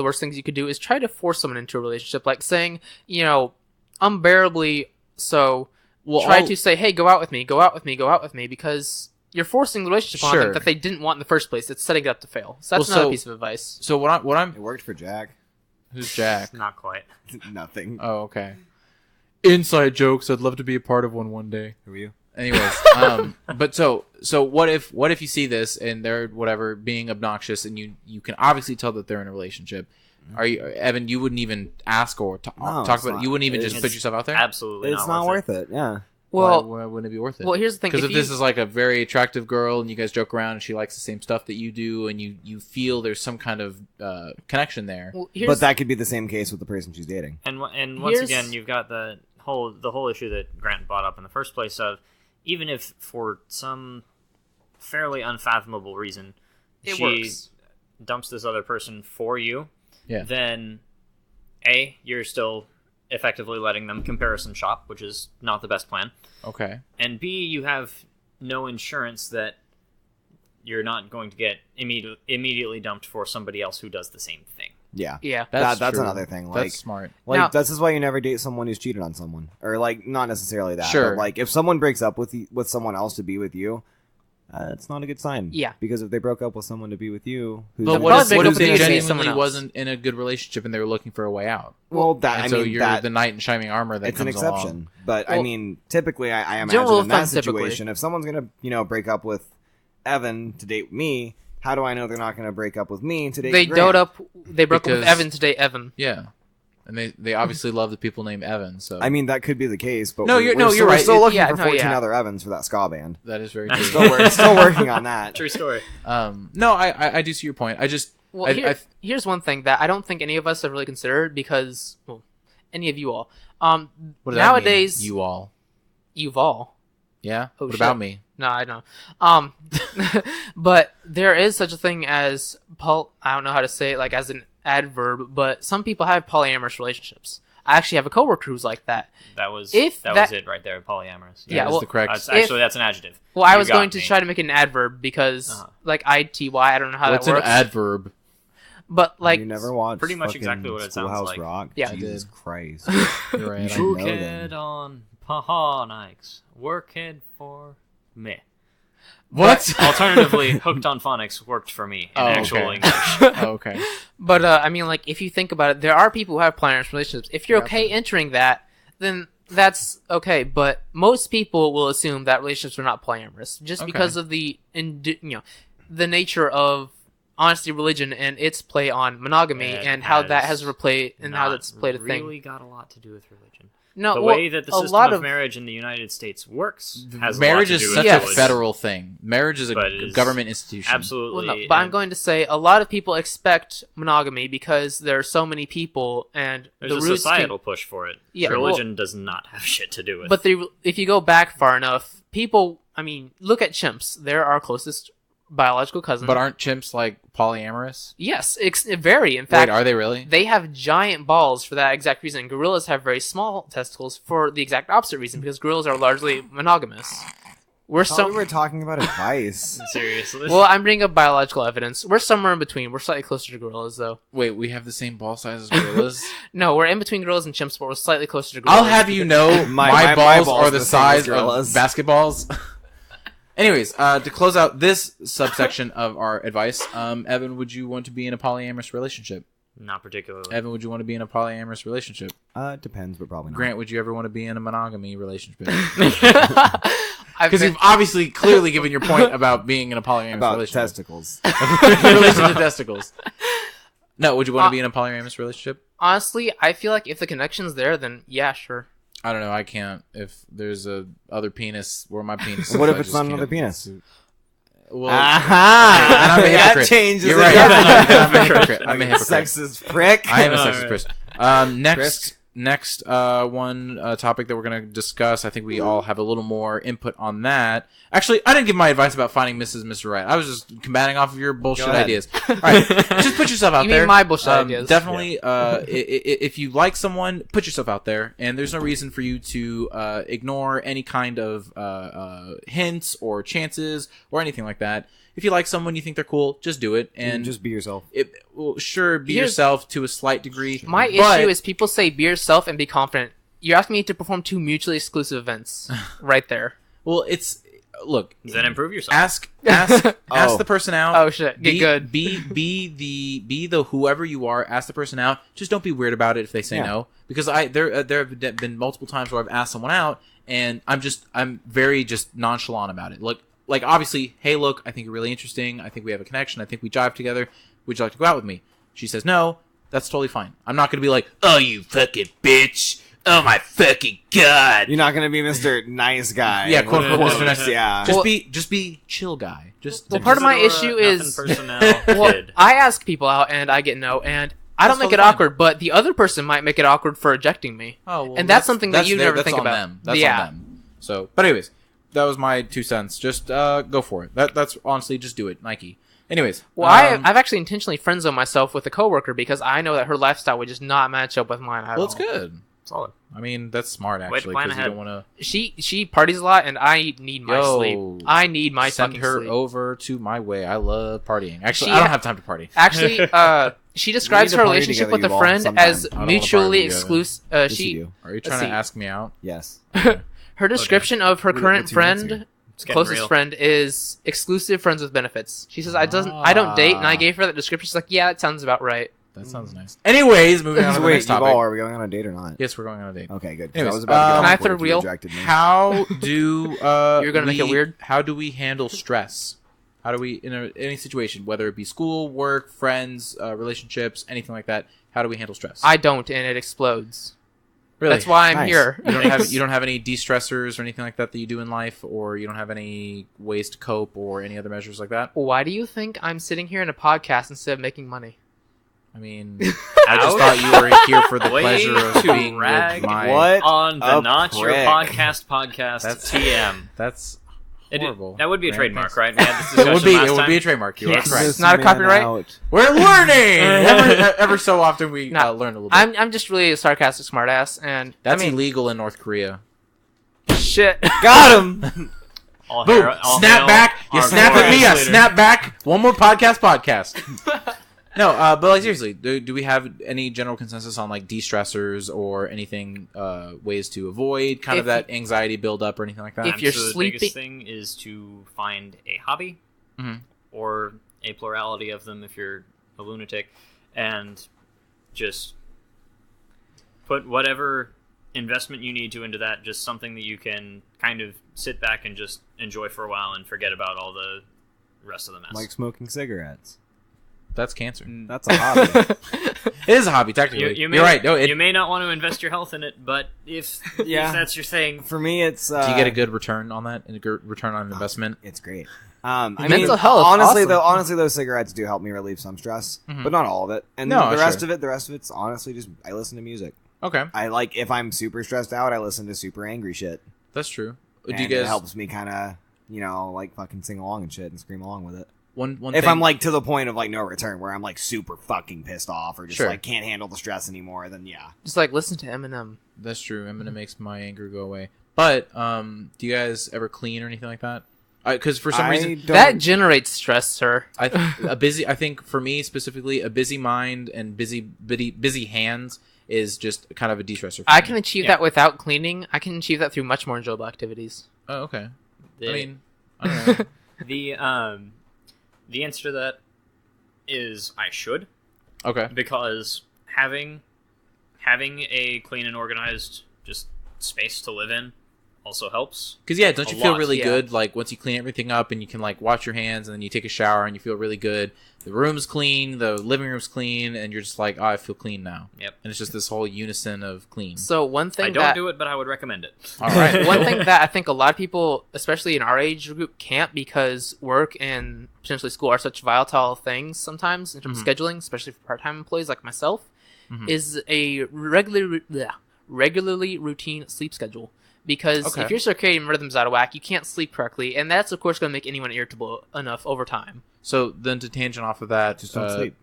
worst things you could do is try to force someone into a relationship, like saying, unbearably so. Try to say, hey, go out with me, go out with me, go out with me, because you're forcing the relationship on Sure. them that they didn't want in the first place. It's setting it up to fail. So that's Well, another so- piece of advice. So what I'm It worked for Jack. who's Jack? Not quite. Nothing. Oh, okay. Inside jokes. I'd love to be a part of one day. Who are you? Anyways, but so what if you see this and they're whatever being obnoxious and you can obviously tell that they're in a relationship. Are you, Evan? You wouldn't even ask or talk No, about it's it. not. You wouldn't even just It's put yourself out there. Absolutely It's not worth it. Yeah. Well, why wouldn't it be worth it? well, here's the thing. Because if you- this is like a very attractive girl and you guys joke around and she likes the same stuff that you do and you feel there's some kind of connection there. well, But that could be the same case with the person she's dating. And once Here's- again, you've got the whole issue that Grant brought up in the first place of even if for some fairly unfathomable reason It she works. dumps this other person for you, Yeah. then you're still effectively letting them comparison shop, which is not the best plan. Okay. And B, you have no insurance that you're not going to get immediately dumped for somebody else who does the same thing. Yeah. Yeah. That's true. another thing. Like, That's smart. Now- this is why you never date someone who's cheated on someone, or like not necessarily that. Sure. But, like if someone breaks up with someone else to be with you, it's not a good sign. Yeah. Because if they broke up with someone to be with you, who's But in- what probably if, break what up if with you they to date someone genuinely else. wasn't in a good relationship and they were looking for a way out? well, that And I so mean you're that the knight in shining armor that it's an comes exception. along. But I Well, mean, typically, I imagine general in that offense, typically. situation, if someone's gonna break up with Evan to date me, how do I know they're not gonna break up with me to date? They Grant? They broke up with Because- Evan to date Evan. Yeah. And they obviously love the people named Evan, so I mean, that could be the case, but No, you're right. Still looking Yeah, for no, 14 yeah. other Evans for that ska band. that is very true. Still working on that. True story. No, I do see your point. I just Well, here's one thing that I don't think any of us have really considered because, well, any of you all. what does that Nowadays, mean? You all. you've all. Yeah. Oh, what shit. about me? No, I don't. But there is such a thing as I don't know how to say it, like as an adverb, but some people have polyamorous relationships. I actually have a coworker who's like that. That was If that that- was it right there. Polyamorous. Yeah, That is well, the correct. That's an adjective. Well, I You was got going to me. try to make it an adverb because, Uh-huh. like ITY, I don't know how What's that an works. adverb? But like, you never watched pretty much fucking exactly what it sounds Schoolhouse like. Rock? Yeah, I Jesus did. Christ. You're right. You I- should know Workhead then. on Pahonics. Workhead for me. What? Alternatively, hooked on phonics worked for me in Oh, actual okay. English. Oh, okay. but I mean, like if you think about it, there are people who have polyamorous relationships. If you're Yeah, okay entering that, then that's okay. But most people will assume that relationships are not polyamorous just Okay. because of the the nature of honesty, religion, and its play on monogamy It and how that has has how that's played a thing. Really got a lot to do with religion. No, the well, way that the a system lot of marriage in the United States works has Marriage a lot to is do such with a religion. federal thing. Marriage is But it a is government institution. Absolutely. Well, no, but I'm going to say a lot of people expect monogamy because there are so many people, and There's the a roots societal push for it. Yeah, Religion does not have shit to do with But if you go back far enough, people, I mean, look at chimps. They're our closest biological cousin. But aren't chimps like polyamorous? Yes, very. In fact, Wait, are they really? they have giant balls for that exact reason. Gorillas have very small testicles for the exact opposite reason, because gorillas are largely monogamous. We were talking about advice. Seriously. Well, I'm bringing up biological evidence. We're somewhere in between. We're slightly closer to gorillas, though. Wait, we have the same ball size as gorillas? No, we're in between gorillas and chimps, but we're slightly closer to gorillas. I'll have you know, my balls are the size of basketballs. Anyways, to close out this subsection of our advice, Evan, would you want to be in a polyamorous relationship? Not particularly. Evan, would you want to be in a polyamorous relationship? Depends, but probably not. Grant, would you ever want to be in a monogamy relationship? I've Because been- you've obviously clearly given your point about being in a polyamorous About relationship. testicles. In relation to testicles. No, would you want to be in a polyamorous relationship? Honestly, I feel like if the connection's there, then yeah, sure. I don't know. I can't. If there's a other penis where my penis is, What if I it's just not another can't. penis? Well, Aha! and I'm a That hypocrite. changes You're it. right. I'm a hypocrite. I'm a hypocrite. Sexist prick. I am a Alright. sexist prick. Next one topic that we're going to discuss. I think we all have a little more input on that. Actually, I didn't give my advice about finding Mrs. and Mr. Right. I was just combating off of your bullshit Go ahead. ideas. All right, just put yourself out You there. mean my bullshit ideas. Definitely, if you like someone, put yourself out there, and there's no reason for you to ignore any kind of hints or chances or anything like that. If you like someone, you think they're cool, just do it, and just be yourself. sure, be Here's- yourself to a slight degree. My but- issue is people say be yourself and be confident. You're asking me to perform two mutually exclusive events right there. Well, look. Then improve yourself. Ask Oh. the person out. Oh shit, get good. Be the whoever you are. Ask the person out. Just don't be weird about it if they say Yeah. no. Because there have been multiple times where I've asked someone out, and I'm very just nonchalant about it. Like obviously, hey, look, I think you're really interesting. I think we have a connection. I think we jive together. Would you like to go out with me? She says no. That's totally fine. I'm not going to be like, oh, you fucking bitch. Oh my fucking god. You're not gonna be Mr. Nice Guy. Yeah, quote unquote, Mr. Nice. Yeah. Just be chill guy. Well, part of my issue is well, kid. I ask people out and I get no, and I don't That's make it totally fine. awkward, but the other person might make it awkward for ejecting me. Oh, well, And that's something that you never that's think on about. Them. That's Yeah. on them. So, but anyways, that was my 2 cents. Just go for it. That's honestly, just do it, Nike. Anyways, Well, I've actually intentionally friend zoned myself with a coworker because I know that her lifestyle would just not match up with mine at well, all. it's good. Solid. I mean, that's smart Way to actually plan because you ahead. don't want She parties a lot, and I need my Yo, sleep. I need my to send fucking her sleep. over to my way. I love partying. Actually, She I don't ha- have time to party. Actually, she describes to her party relationship together, with a you all, friend sometime. as I don't wanna mutually party together. exclusive. Yes, you She do. Are you trying to see. ask me out? Yes. her description of her current what's your answer? friend, It's getting closest real. friend, is exclusive friends with benefits. She says I don't date, and I gave her that description. She's like, yeah, that sounds about right. That sounds nice. Anyways, moving on to the Wait, next topic. Duval, are we going on a date or not? Yes, we're going on a date. Okay, good. 'cause Anyways, I was about to get can I awkward third if you wheel? rejected me. How do You're gonna make it weird? How do we handle stress? How do we any situation, whether it be school, work, friends, relationships, anything like that? How do we handle stress? I don't, and it explodes. really. That's why I'm Nice. here. you don't have any de-stressors or anything like that you do in life, or you don't have any ways to cope or any other measures like that. Why do you think I'm sitting here in a podcast instead of making money? I mean, I just thought you were here for the Way pleasure of to being rag with my. What? On the A Not Your prick. Podcast That's- TM. That's horrible. That would be a Grant, trademark, thanks. right? We had this It discussion would be. last It would time. be a trademark. You Yes. are correct. It's not a Man copyright? out. We're learning. Ever so often we No. learn a little bit. I'm just really a sarcastic smartass, and That's I mean, illegal in North Korea. shit. Got him! All Boom! hair- all Snap hail back! You our snap at me, I glorious leader. snap back! One more podcast. No, but like seriously, do we have any general consensus on like de-stressors or anything, ways to avoid kind of If- that anxiety build up or anything like that? If you're So the sleeping- biggest thing is to find a hobby, Mhm. or a plurality of them if you're a lunatic, and just put whatever investment you need to into that. Just something that you can kind of sit back and just enjoy for a while and forget about all the rest of the mess. Like smoking cigarettes. That's cancer. That's a hobby. It is a hobby, technically. You're right. No, you may not want to invest your health in it, but if that's your thing, For me, it's. do you get a good return on that? A good return on investment? It's great. Mental health. Honestly, awesome. honestly, those cigarettes do help me relieve some stress, but not all of it. And No, the rest sure. of it's honestly just I listen to music. Okay, I like if I'm super stressed out, I listen to super angry shit. that's true. And Do you guys? it helps me kind of like fucking sing along and shit and scream along with it. One If thing, I'm like to the point of like no return, where I'm like super fucking pissed off or just Sure. like can't handle the stress anymore, then yeah. Just like listen to Eminem. that's true. Eminem makes my anger go away. But do you guys ever clean or anything like that? Because for some reason, That generates stress, sir. I think for me specifically, a busy mind and busy hands is just kind of a de-stressor. For I me. can achieve that without cleaning. I can achieve that through much more enjoyable activities. Oh, okay. The- I mean, I don't know. the answer to that is I should, Okay. because having a clean and organized just space to live in also helps. Because don't you A feel lot, really yeah. good like once you clean everything up and you can like wash your hands and then you take a shower and you feel really good. The room's clean, the living room's clean, and you're just like, oh, I feel clean now. Yep. And it's just this whole unison of clean. So one thing I don't do it, but I would recommend it. All right. one thing that I think a lot of people, especially in our age group, can't because work and potentially school are such volatile things sometimes in terms of scheduling, especially for part-time employees like myself, is a regularly routine sleep schedule. Because if your circadian rhythm's out of whack, you can't sleep correctly, and that's of course going to make anyone irritable enough over time. So then to tangent off of that, Just don't sleep.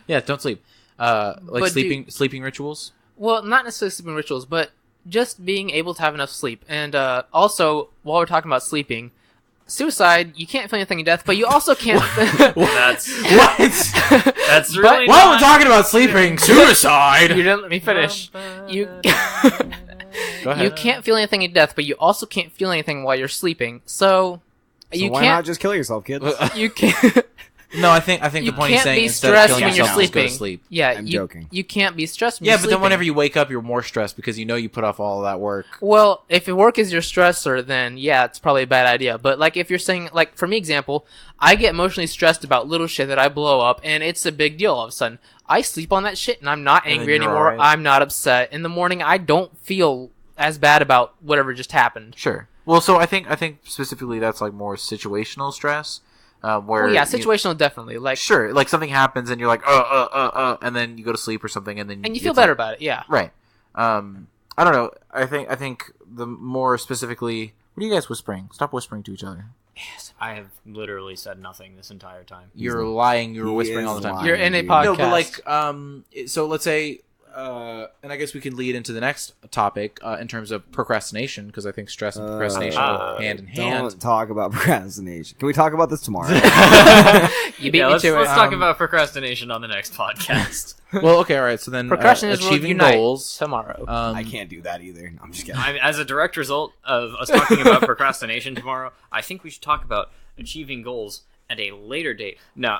Yeah, don't sleep. Like But sleeping rituals. Well, not necessarily sleeping rituals, but just being able to have enough sleep. And also, while we're talking about sleeping, suicide, you can't feel anything in death, but you also can't... That's What? that's really While we're not- talking about sleeping, suicide. You didn't let me finish. You... Go ahead. You can't feel anything in death, but you also can't feel anything while you're sleeping. So you why can't. not just kill yourself, kids? You can't. No, I think You the point he's can't saying be instead of stressed killing when you're yourself, just go sleeping. to sleep. Yeah, I'm joking. You can't be stressed. When Yeah, you're but then sleeping. whenever you wake up, you're more stressed because you know you put off all of that work. Well, if your work is your stressor, then yeah, it's probably a bad idea. But like if you're saying, like for me, example, I get emotionally stressed about little shit that I blow up, and it's a big deal all of a sudden. I sleep on that shit, and I'm not angry then you're anymore. alright. I'm not upset. In the morning, I don't feel as bad about whatever just happened. Sure. Well, so I think specifically that's like more situational stress, where Well, yeah, situational definitely. Like, sure, like something happens and you're like, and then you go to sleep or something, and then and you feel it's better like- about it. Yeah. right? I don't know. I think the more specifically, what are you guys whispering? Stop whispering to each other. I have literally said nothing this entire time. You're lying. You're He whispering is all the time. lying, You're in a dude. podcast. No, but like, so let's say, and I guess we can lead into the next topic in terms of procrastination, because I think stress and procrastination go hand in hand. Don't talk about procrastination. Can we talk about this tomorrow? You beat Yeah, me let's, to let's it. talk about procrastination on the next podcast. Well, okay, all right. So then, Procrastinators will achieving unite goals. tomorrow. I can't do that either. I'm just kidding. As a direct result of us talking about procrastination tomorrow, I think we should talk about achieving goals at a later date. No,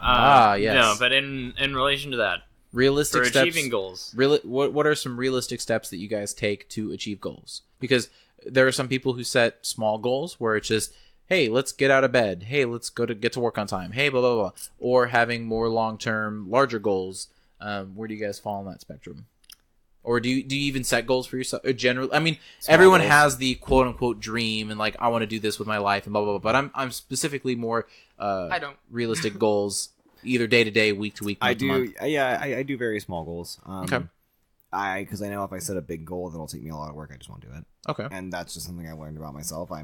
yes. no, but in relation to that, Realistic for steps. achieving goals, What are some realistic steps that you guys take to achieve goals? Because there are some people who set small goals where it's just, hey, let's get out of bed. Hey, let's get to work on time. Hey, blah blah blah. Or having more long-term, larger goals. Where do you guys fall on that spectrum? Or do you even set goals for yourself? Generally, I mean, everyone goals. has the quote unquote dream and like I want to do this with my life and blah blah blah. But I'm specifically more I don't. realistic goals, either day to day, week to week, I month to month. do. Yeah, I do very small goals. Okay. Because I know if I set a big goal, then it'll take me a lot of work. I just won't do it, Okay, and that's just something I learned about myself. I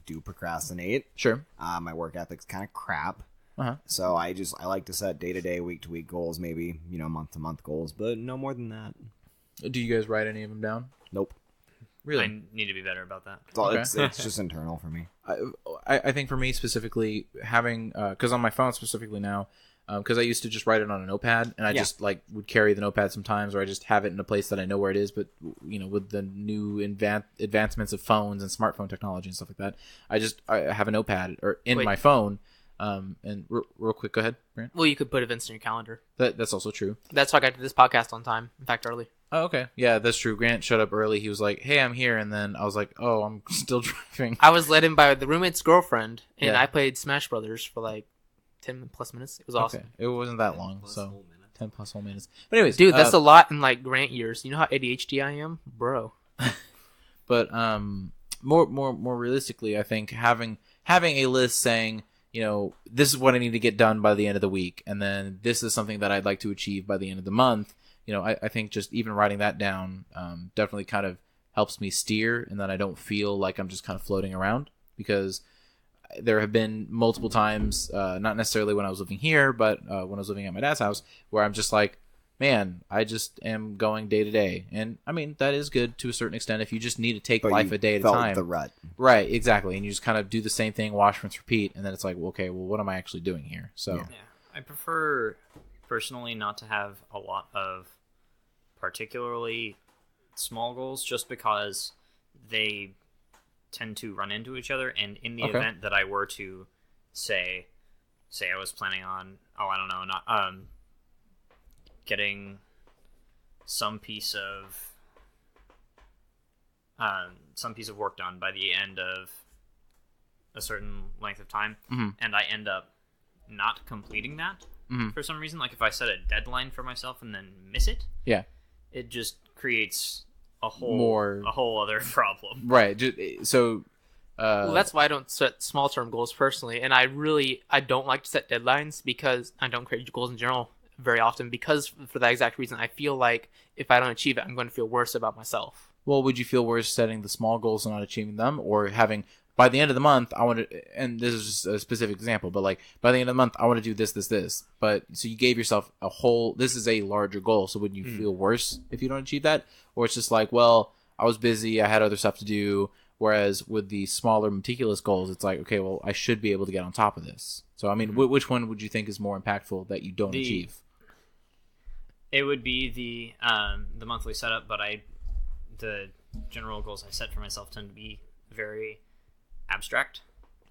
do procrastinate. sure. My work ethic's kind of crap. Uh-huh. So I like to set day to day, week to week goals, maybe month to month goals, but no more than that. Do you guys write any of them down? Nope. Really? I need to be better about that. Okay. It's just internal for me. I think for me specifically, having because on my phone specifically now, because I used to just write it on a notepad, and I just like would carry the notepad sometimes, or I just have it in a place that I know where it is. But with the new advancements of phones and smartphone technology and stuff like that, I have a notepad or in Wait. my phone. And real quick, go ahead, Grant. Well, you could put events in your calendar. That's also true. That's why I got to this podcast on time. In fact, early. Oh, okay. Yeah, that's true. Grant showed up early. He was like, "Hey, I'm here," and then I was like, "Oh, I'm still driving." I was led in by the roommate's girlfriend, and Yeah. I played Smash Brothers for like 10 plus minutes. It was awesome. Okay. It wasn't that long, Plus so whole minute. 10 plus whole minutes. But anyways, Dude, that's a lot in like grant years. You know how ADHD I am, bro. But more realistically, I think having a list saying, you know, this is what I need to get done by the end of the week, and then this is something that I'd like to achieve by the end of the month. You know, I think just even writing that down definitely kind of helps me steer, and then I don't feel like I'm just kind of floating around, because there have been multiple times, not necessarily when I was living here, but when I was living at my dad's house, where I'm just like, man, I just am going day to day. And I mean, that is good to a certain extent if you just need to take But life you a day at a felt time. the rut. Right, exactly. And you just kind of do the same thing, wash, rinse, repeat. And then it's like, well, okay, well, what am I actually doing here? So, Yeah, I prefer personally not to have a lot of particularly small goals, just because they tend to run into each other. And in the Okay. event that I were to say I was planning on, I don't know, not getting some piece of work done by the end of a certain length of time, Mhm. and I end up not completing that Mhm. for some reason, like if I set a deadline for myself and then miss it, yeah. it just creates a whole More- other problem. Right. So, Well, that's why I don't set small term goals personally, and I don't like to set deadlines, because I don't create goals in general very often, because for that exact reason, I feel like if I don't achieve it, I'm going to feel worse about myself. well, would you feel worse setting the small goals and not achieving them, or having, by the end of the month, I want to, and this is just a specific example, but like, by the end of the month, I want to do this. But, so you gave yourself this is a larger goal, so wouldn't you feel worse if you don't achieve that? Or it's just like, well, I was busy, I had other stuff to do, whereas with the smaller, meticulous goals, it's like, okay, well, I should be able to get on top of this. So, I mean, which one would you think is more impactful that you don't achieve? It would be the monthly setup, but the general goals I set for myself tend to be very abstract.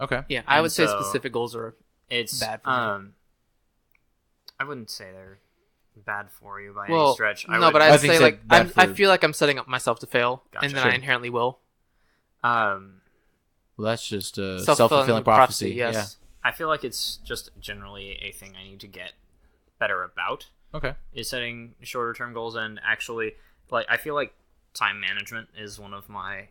Okay. Yeah, I And would say so- specific goals are It's bad for me. I wouldn't say they're bad for you by any well, stretch. no, would, but I I'd think say that like bad I for- feel like I'm setting up myself to fail, Gotcha. and then Sure. I inherently will. well, That's just a Self-fulfilling self-fulfilling prophecy. yes. I feel like it's just generally a thing I need to get better about, Yeah. Okay. is setting shorter term goals. And actually, like, I feel like time management is one of my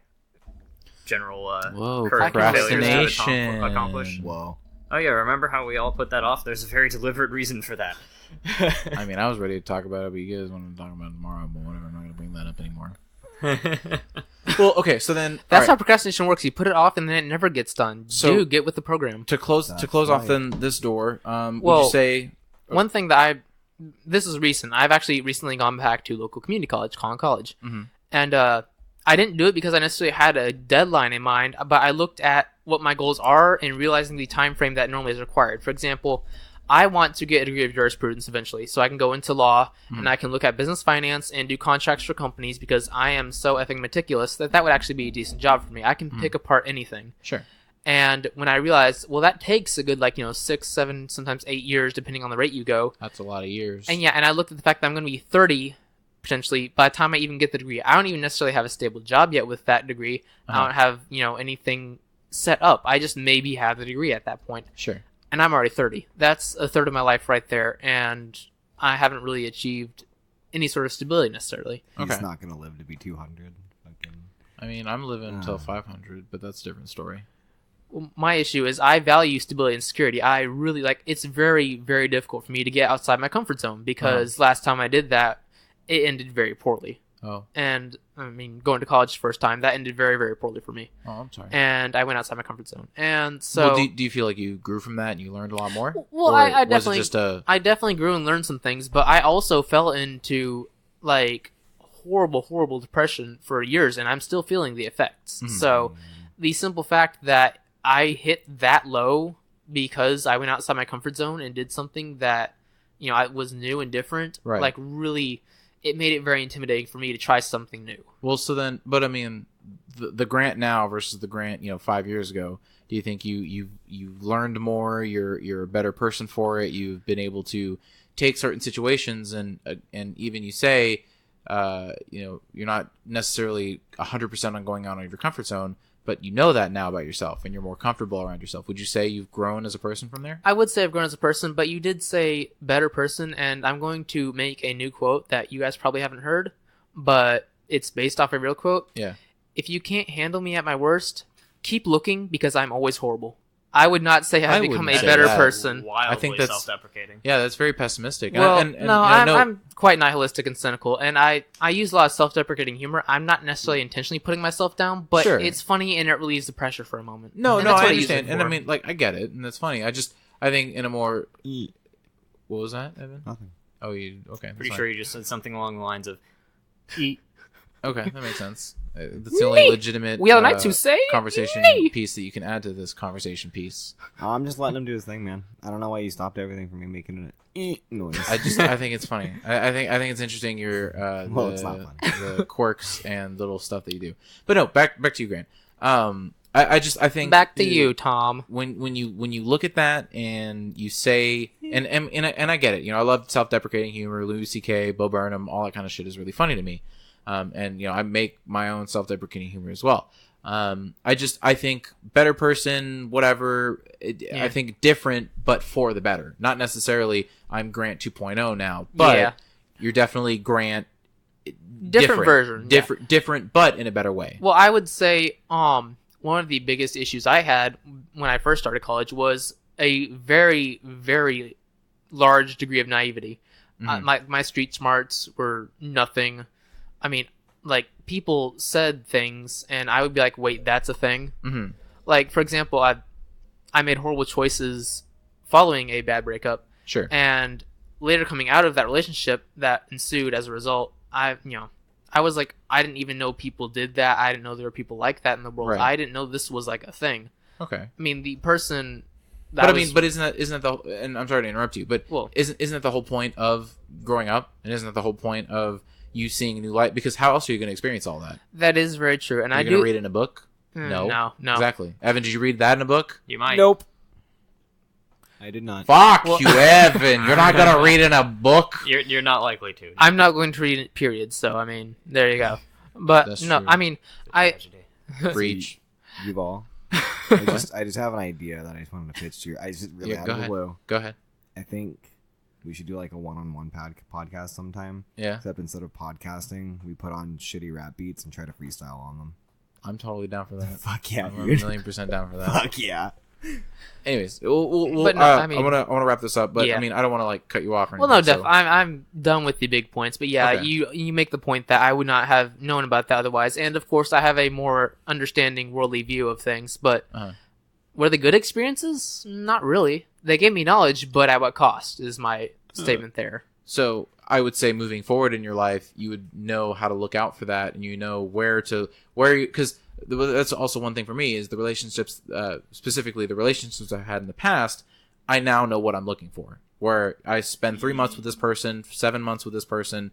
general Whoa, current failures to procrastination. accomplish. Whoa. Oh yeah, remember how we all put that off? There's a very deliberate reason for that. I mean, I was ready to talk about it, but you guys want to talk about it tomorrow, but whatever. I'm not going to bring that up anymore. Well, okay, so then That's all how right, procrastination works. You put it off, and then it never gets done. So- Dude, get with the program. to close That's off right. then this door. Would Well, you say One thing that this is recent. I've actually recently gone back to local community college, Collin College, and I didn't do it because I necessarily had a deadline in mind, but I looked at what my goals are and realizing the time frame that normally is required. For example, I want to get a degree of jurisprudence eventually, so I can go into law and I can look at business finance and do contracts for companies, because I am so effing meticulous that would actually be a decent job for me. I can pick apart anything. sure? And when I realized, well, that takes a good 6, 7, sometimes 8 years, depending on the rate you go. That's a lot of years. And yeah, and I looked at the fact that I'm going to be 30 potentially by the time I even get the degree. I don't even necessarily have a stable job yet with that degree. I don't have anything set up. I just maybe have the degree at that point, Sure. and I'm already 30. That's a third of my life right there, and I haven't really achieved any sort of stability necessarily. He's Okay. not gonna live to be 200. Fucking. I mean, I'm living until 500, but that's a different story. Well, my issue is I value stability and security. I really it's very, very difficult for me to get outside my comfort zone, because last time I did that, it ended very poorly. Oh. And I mean, going to college first time, that ended very, very poorly for me. Oh, I'm sorry. And I went outside my comfort zone. And so, well, do you feel like you grew from that and you learned a lot more? well, Or I was definitely, it just a I definitely grew and learned some things, but I also fell into horrible, horrible depression for years, and I'm still feeling the effects. So, the simple fact that I hit that low because I went outside my comfort zone and did something that I was new and different, Right. really, it made it very intimidating for me to try something new. well? So then, but I mean, the grant now versus the grant 5 years ago. Do you think you've learned more? You're a better person for it. You've been able to take certain situations and even you say you're not necessarily 100% on going out of your comfort zone, but you know that now about yourself, and you're more comfortable around yourself. Would you say you've grown as a person from there? I would say I've grown as a person, but you did say better person, and I'm going to make a new quote that you guys probably haven't heard, but it's based off a real quote. Yeah. If you can't handle me at my worst, keep looking because I'm always horrible. I would not say I've become a wouldn't say better that. person. Wildly I think that's- self-deprecating. Yeah, that's very pessimistic. Well, And no, I'm quite nihilistic and cynical, and I use a lot of self-deprecating humor. I'm not necessarily intentionally putting myself down, but Sure. it's funny and it relieves the pressure for a moment. No, And no, that's I what use it understand, and I for. mean, like, I get it, and that's funny. I think in a more, what was that, Evan? Nothing. Oh, you okay? Pretty that's sure fine. you just said something along the lines of, "Eat." Okay, that makes sense. That's the only legitimate We are not to say conversation me. piece that you can add to this conversation piece. I'm just letting him do his thing, man. I don't know why you stopped everything from me making an noise. I think it's funny. I think it's interesting your Well, it's not the quirks and little stuff that you do. But no, back to you, Grant. I think Back to you, Tom. when you look at that and you say and I get it. You know, I love self-deprecating humor. Louis C.K., Bo Burnham, all that kind of shit is really funny to me. And you know, I make my own self-deprecating humor as well. I think better person, whatever. I think different, but for the better. Not necessarily I'm Grant 2.0 now, but Yeah. you're definitely Grant. Different version, yeah. Different, but in a better way. Well, I would say one of the biggest issues I had when I first started college was a very, very large degree of naivety. My street smarts were nothing. I mean, like, people said things, and I would be like, wait, that's a thing? Mm-hmm. Like, for example, I made horrible choices following a bad breakup, Sure. and later coming out of that relationship that ensued as a result, I was like, I didn't even know people did that. I didn't know there were people like that in the world. Right. I didn't know this was like a thing. Okay. I mean, the person that But I was, mean, but isn't that the? And I'm sorry to interrupt you, but Well- isn't that the whole point of growing up? And isn't that the whole point of you seeing a new light? Because how else are you going to experience all that? that is very true, and Are I you going do to read it in a book? No. no. Exactly. Evan, did you read that in a book? You might. Nope. I did not. Fuck you, Evan. You're not going to read in a book. You're not likely to. I'm not going to read it, period. So I mean, there you go. But That's no, true. I mean, I Tragedy. Breach. You've all. I just have an idea that I just wanted to pitch to you. I just really Yeah, out go of the ahead. blue. Go ahead. I think we should do like a one-on-one podcast sometime. Yeah. Except instead of podcasting, we put on shitty rap beats and try to freestyle on them. I'm totally down for that. Fuck yeah, I'm a dude. million% down for that. Fuck yeah. Anyways, we'll, But no, I I want to wrap this up, but Yeah. I mean, I don't want to like cut you off or well, no, anything. I'm done with the big points. But yeah, Okay. you make the point that I would not have known about that otherwise. And of course, I have a more understanding worldly view of things. But Uh-huh. were they good experiences? Not really. They gave me knowledge, but at what cost is my statement there. So I would say moving forward in your life, you would know how to look out for that, and you know because that's also one thing for me is the relationships, specifically the relationships I've had in the past. I now know what I'm looking for. Where I spend 3 months with this person, 7 months with this person,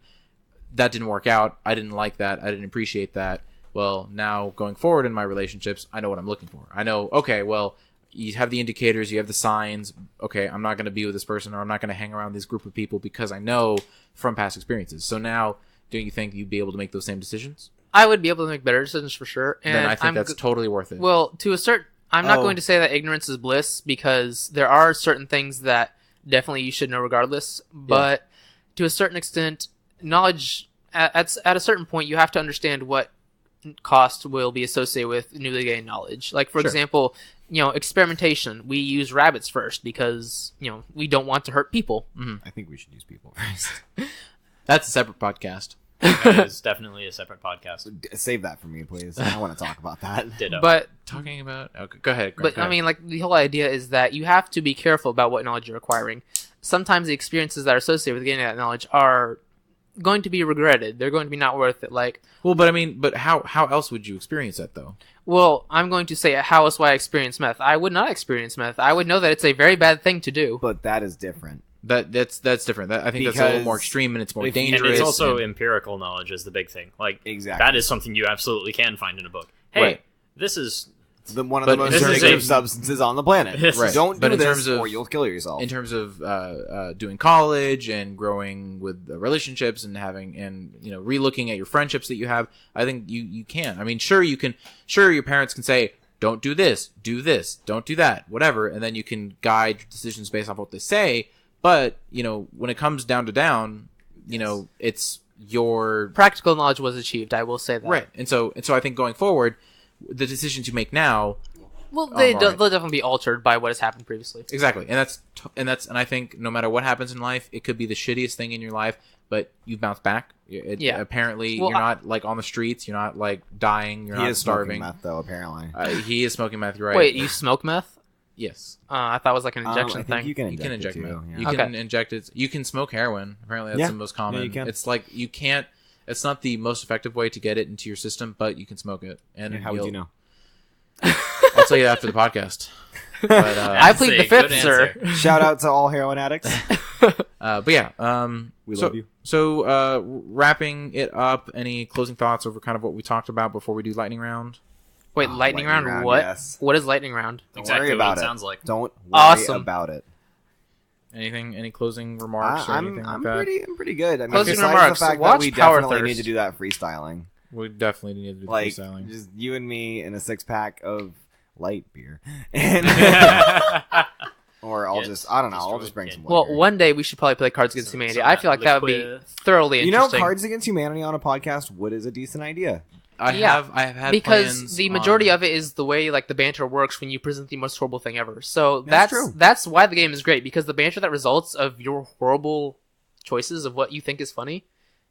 that didn't work out. I didn't like that. I didn't appreciate that. Well, now going forward in my relationships, I know what I'm looking for. I know, okay, well, you have the indicators, you have the signs. Okay, I'm not going to be with this person, or I'm not going to hang around this group of people because I know from past experiences. So now, don't you think you'd be able to make those same decisions? I would be able to make better decisions for sure. And Then I think that's totally worth it. Well, to a certain, I'm not Oh. going to say that ignorance is bliss because there are certain things that definitely you should know regardless. But to a certain extent, knowledge at a certain point, you have to understand what cost will be associated with newly gained knowledge. Like for Sure. example, experimentation. We use rabbits first because we don't want to hurt people. I think we should use people first. That's a separate podcast. That is definitely a separate podcast. Save that for me, please. I want to talk about that. Ditto. But Talking about... Okay, go ahead. But go I ahead. mean, like the whole idea is that you have to be careful about what knowledge you're acquiring. Sometimes the experiences that are associated with getting that knowledge are going to be regretted. They're going to be not worth it. Like, Well, but how else would you experience that, though? well, I'm going to say how is why I experience meth. I would not experience meth. I would know that it's a very bad thing to do. But that is different. That's different. I think that's a little more Because extreme and it's more if you- and dangerous. it's also and- empirical knowledge is the big thing. Like Exactly. that is something you absolutely can find in a book. Hey, Right. this is one of the most in terms addictive of- substances on the planet. This Right. is- Don't But do in this, terms of- or you'll kill yourself. in terms of doing college and growing with relationships and having relooking at your friendships that you have, I think you can. I mean, sure your parents can say, don't do this, don't do that, whatever, and then you can guide your decisions based off what they say. But when it comes down to it's your Practical knowledge was achieved. I will say that. right. And so I think going forward, the decisions you make now. Well, right. they'll definitely be altered by what has happened previously. Exactly, and I think no matter what happens in life, it could be the shittiest thing in your life, but you bounce back. Yeah. Apparently, Well, you're not like on the streets. You're not like dying. You're he not is smoking starving. meth, though. Apparently, He is smoking meth. You're right. Wait, you smoke meth? Yes. I thought it was like an I injection think thing. you can You can inject it too, meth. yeah. You Okay. can inject it. You can smoke heroin. Apparently, that's Yeah. the most common. Yeah, you can. It's like you can't. It's not the most effective way to get it into your system, but you can smoke it. And How would you know? I'll tell you after the podcast. But, I plead the That's a good fifth, sir. answer. Shout out to all heroin addicts. but yeah, We so, love you. So, wrapping it up, any closing thoughts over kind of what we talked about before we do lightning round? Wait, Oh, lightning lightning round? round, What? yes. What is lightning round? Don't Exactly worry what about it it. sounds like. Don't worry Awesome. about it. Any closing remarks or anything I'm like that? pretty good. I mean, Closing besides remarks, the fact watch that we Power definitely need Thirst. to do that freestyling, We definitely need to do the like freestyling. just you and me in a 6-pack of light beer, and or I'll Yes, just I don't know, I'll destroyed just bring kid. some. Well, liquor. one day we should probably play Cards Against Humanity. I feel like that would be liquid. thoroughly You know, interesting. Cards Against Humanity on a podcast would is a decent idea. I yeah, have had because plans the majority on- of it is the way like the banter works when you present the most horrible thing ever. So That's true. that's why the game is great, because the banter that results of your horrible choices of what you think is funny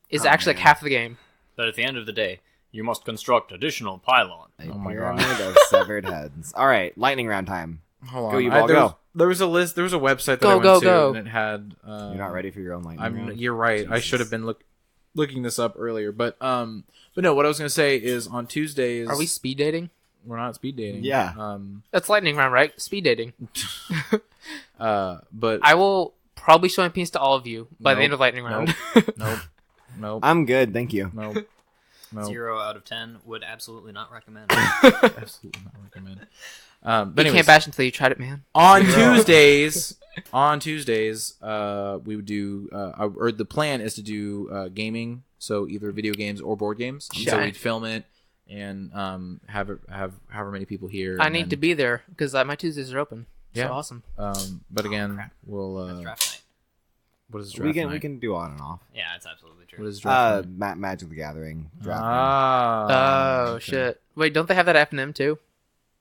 is Oh, actually like man. half the game. But at the end of the day, you must construct additional pylon. A Oh my pyramid God. of severed heads. All right, lightning round time. Hold Go, on. you ball, go. There was a list. There was a website that Go, I went go, to, go. and it had. You're not ready for your own lightning round. You're right. I should have been looking this up earlier, but no. What I was gonna say is on Tuesdays. Are we speed dating? We're not speed dating. Yeah. That's lightning round, right? Speed dating. But I will probably show my penis to all of you by the Nope. end of lightning round. nope. I'm good, thank you. Nope. 0 out of 10 would absolutely not recommend. Absolutely not recommend. But You anyways, can't bash until you tried it, man. on Tuesdays, we would do, or the plan is to do gaming, so either video games or board games. And so Shite. we'd film it and have however many people here. I and need then- to be there because my Tuesdays are open. Yeah. So awesome. But again, crap. we'll. That's draft night. What is draft We can night? we can do on and off. Yeah, that's absolutely true. What is draft night? Magic the Gathering draft. Ah. Oh okay. shit! Wait, don't they have that F&M too?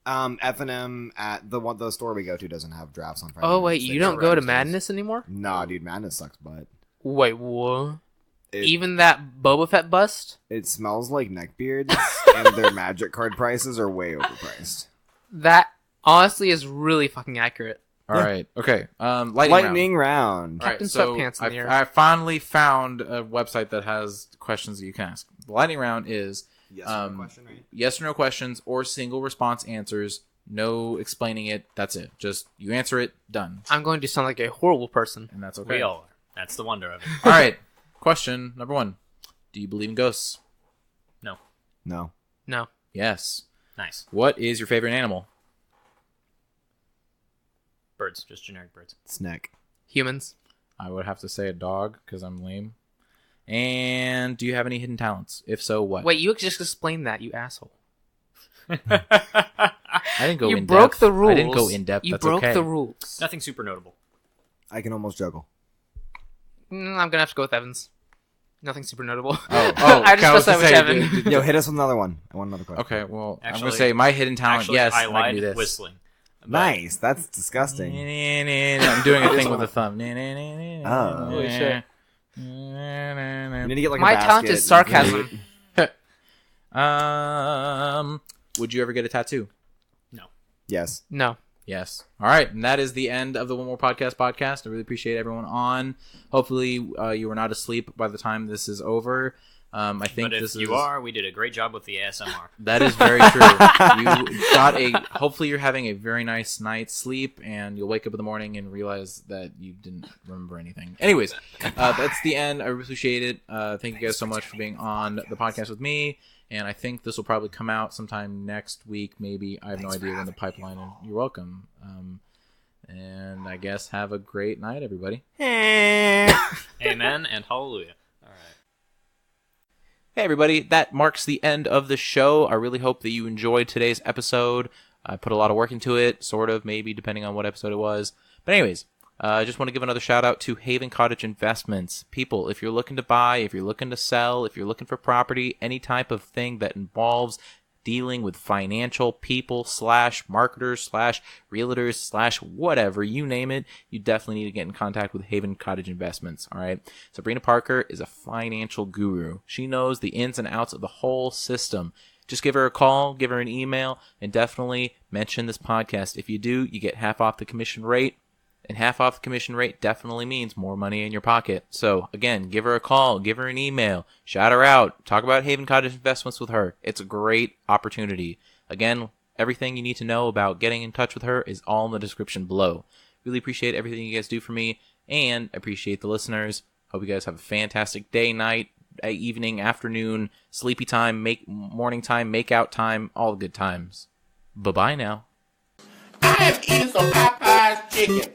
F&M at the store we go to doesn't have drafts on Friday. Oh wait, nights. you They don't just go to registers. Madness anymore? Nah, dude, Madness sucks butt. Wait, what? It, Even that Boba Fett bust? it smells like neckbeards, and their Magic card prices are way overpriced. That honestly is really fucking accurate. All right. Okay. Lightning. Lightning round. All right, Captain so Sweatpants in the air. I finally found a website that has questions that you can ask. The lightning round is Yes, question, right? yes or no questions or single response answers. No explaining it. That's it. Just you answer it. Done. I'm going to sound like a horrible person. And that's okay. We all are. That's the wonder of it. All right. Question number 1. Do you believe in ghosts? No. No. No. Yes. Nice. What is your favorite animal? Birds. Just generic birds. Snack. Humans. I would have to say a dog because I'm lame. And do you have any hidden talents? If so, what? Wait, you just explained that, you asshole. I didn't go You in broke depth. the rules. I didn't go in depth. You That's broke okay. the rules. Nothing super notable. I can almost juggle. I'm gonna have to go with Evans. Nothing super notable. Oh, I just okay, was pressed that gonna with say, Evan. Yo, hit us with another one. I want another question. Okay, well, I'm Actually- gonna say my hidden talent. Actually, yes, I can lied do this. whistling. But Nice. That's disgusting. I'm doing a thing with the thumb. Oh. Holy shit. You need to get like My a basket. talent is sarcasm. Would you ever get a tattoo? Yes. No. Yes. All right, and that is the end of the One More Podcast. I really appreciate everyone on. Hopefully, you were not asleep by the time this is over. I think But if you are, we did a great job with the ASMR. That is very true. You got hopefully you're having a very nice night's sleep, and you'll wake up in the morning and realize that you didn't remember anything. Anyways, that's the end. I really appreciate it. Thank you guys so much for being on the podcast with me. And I think this will probably come out sometime next week, maybe. I have no idea when the pipeline is. You're welcome. And I guess have a great night, everybody. Amen and hallelujah. All right. Hey, everybody. That marks the end of the show. I really hope that you enjoyed today's episode. I put a lot of work into it, sort of, maybe, depending on what episode it was. But anyways, I just want to give another shout out to Haven Cottage Investments. People, if you're looking to buy, if you're looking to sell, if you're looking for property, any type of thing that involves dealing with financial people / marketers / realtors / whatever, you name it, you definitely need to get in contact with Haven Cottage Investments, all right? Sabrina Parker is a financial guru. She knows the ins and outs of the whole system. Just give her a call, give her an email, and definitely mention this podcast. If you do, you get half off the commission rate. And half off the commission rate definitely means more money in your pocket. So, again, give her a call, give her an email, shout her out, talk about Haven Cottage Investments with her. It's a great opportunity. Again, everything you need to know about getting in touch with her is all in the description below. Really appreciate everything you guys do for me, and appreciate the listeners. Hope you guys have a fantastic day, night, evening, afternoon, sleepy time, morning time, make out time, all the good times. Bye-bye now. I have eaten some Popeye's chicken.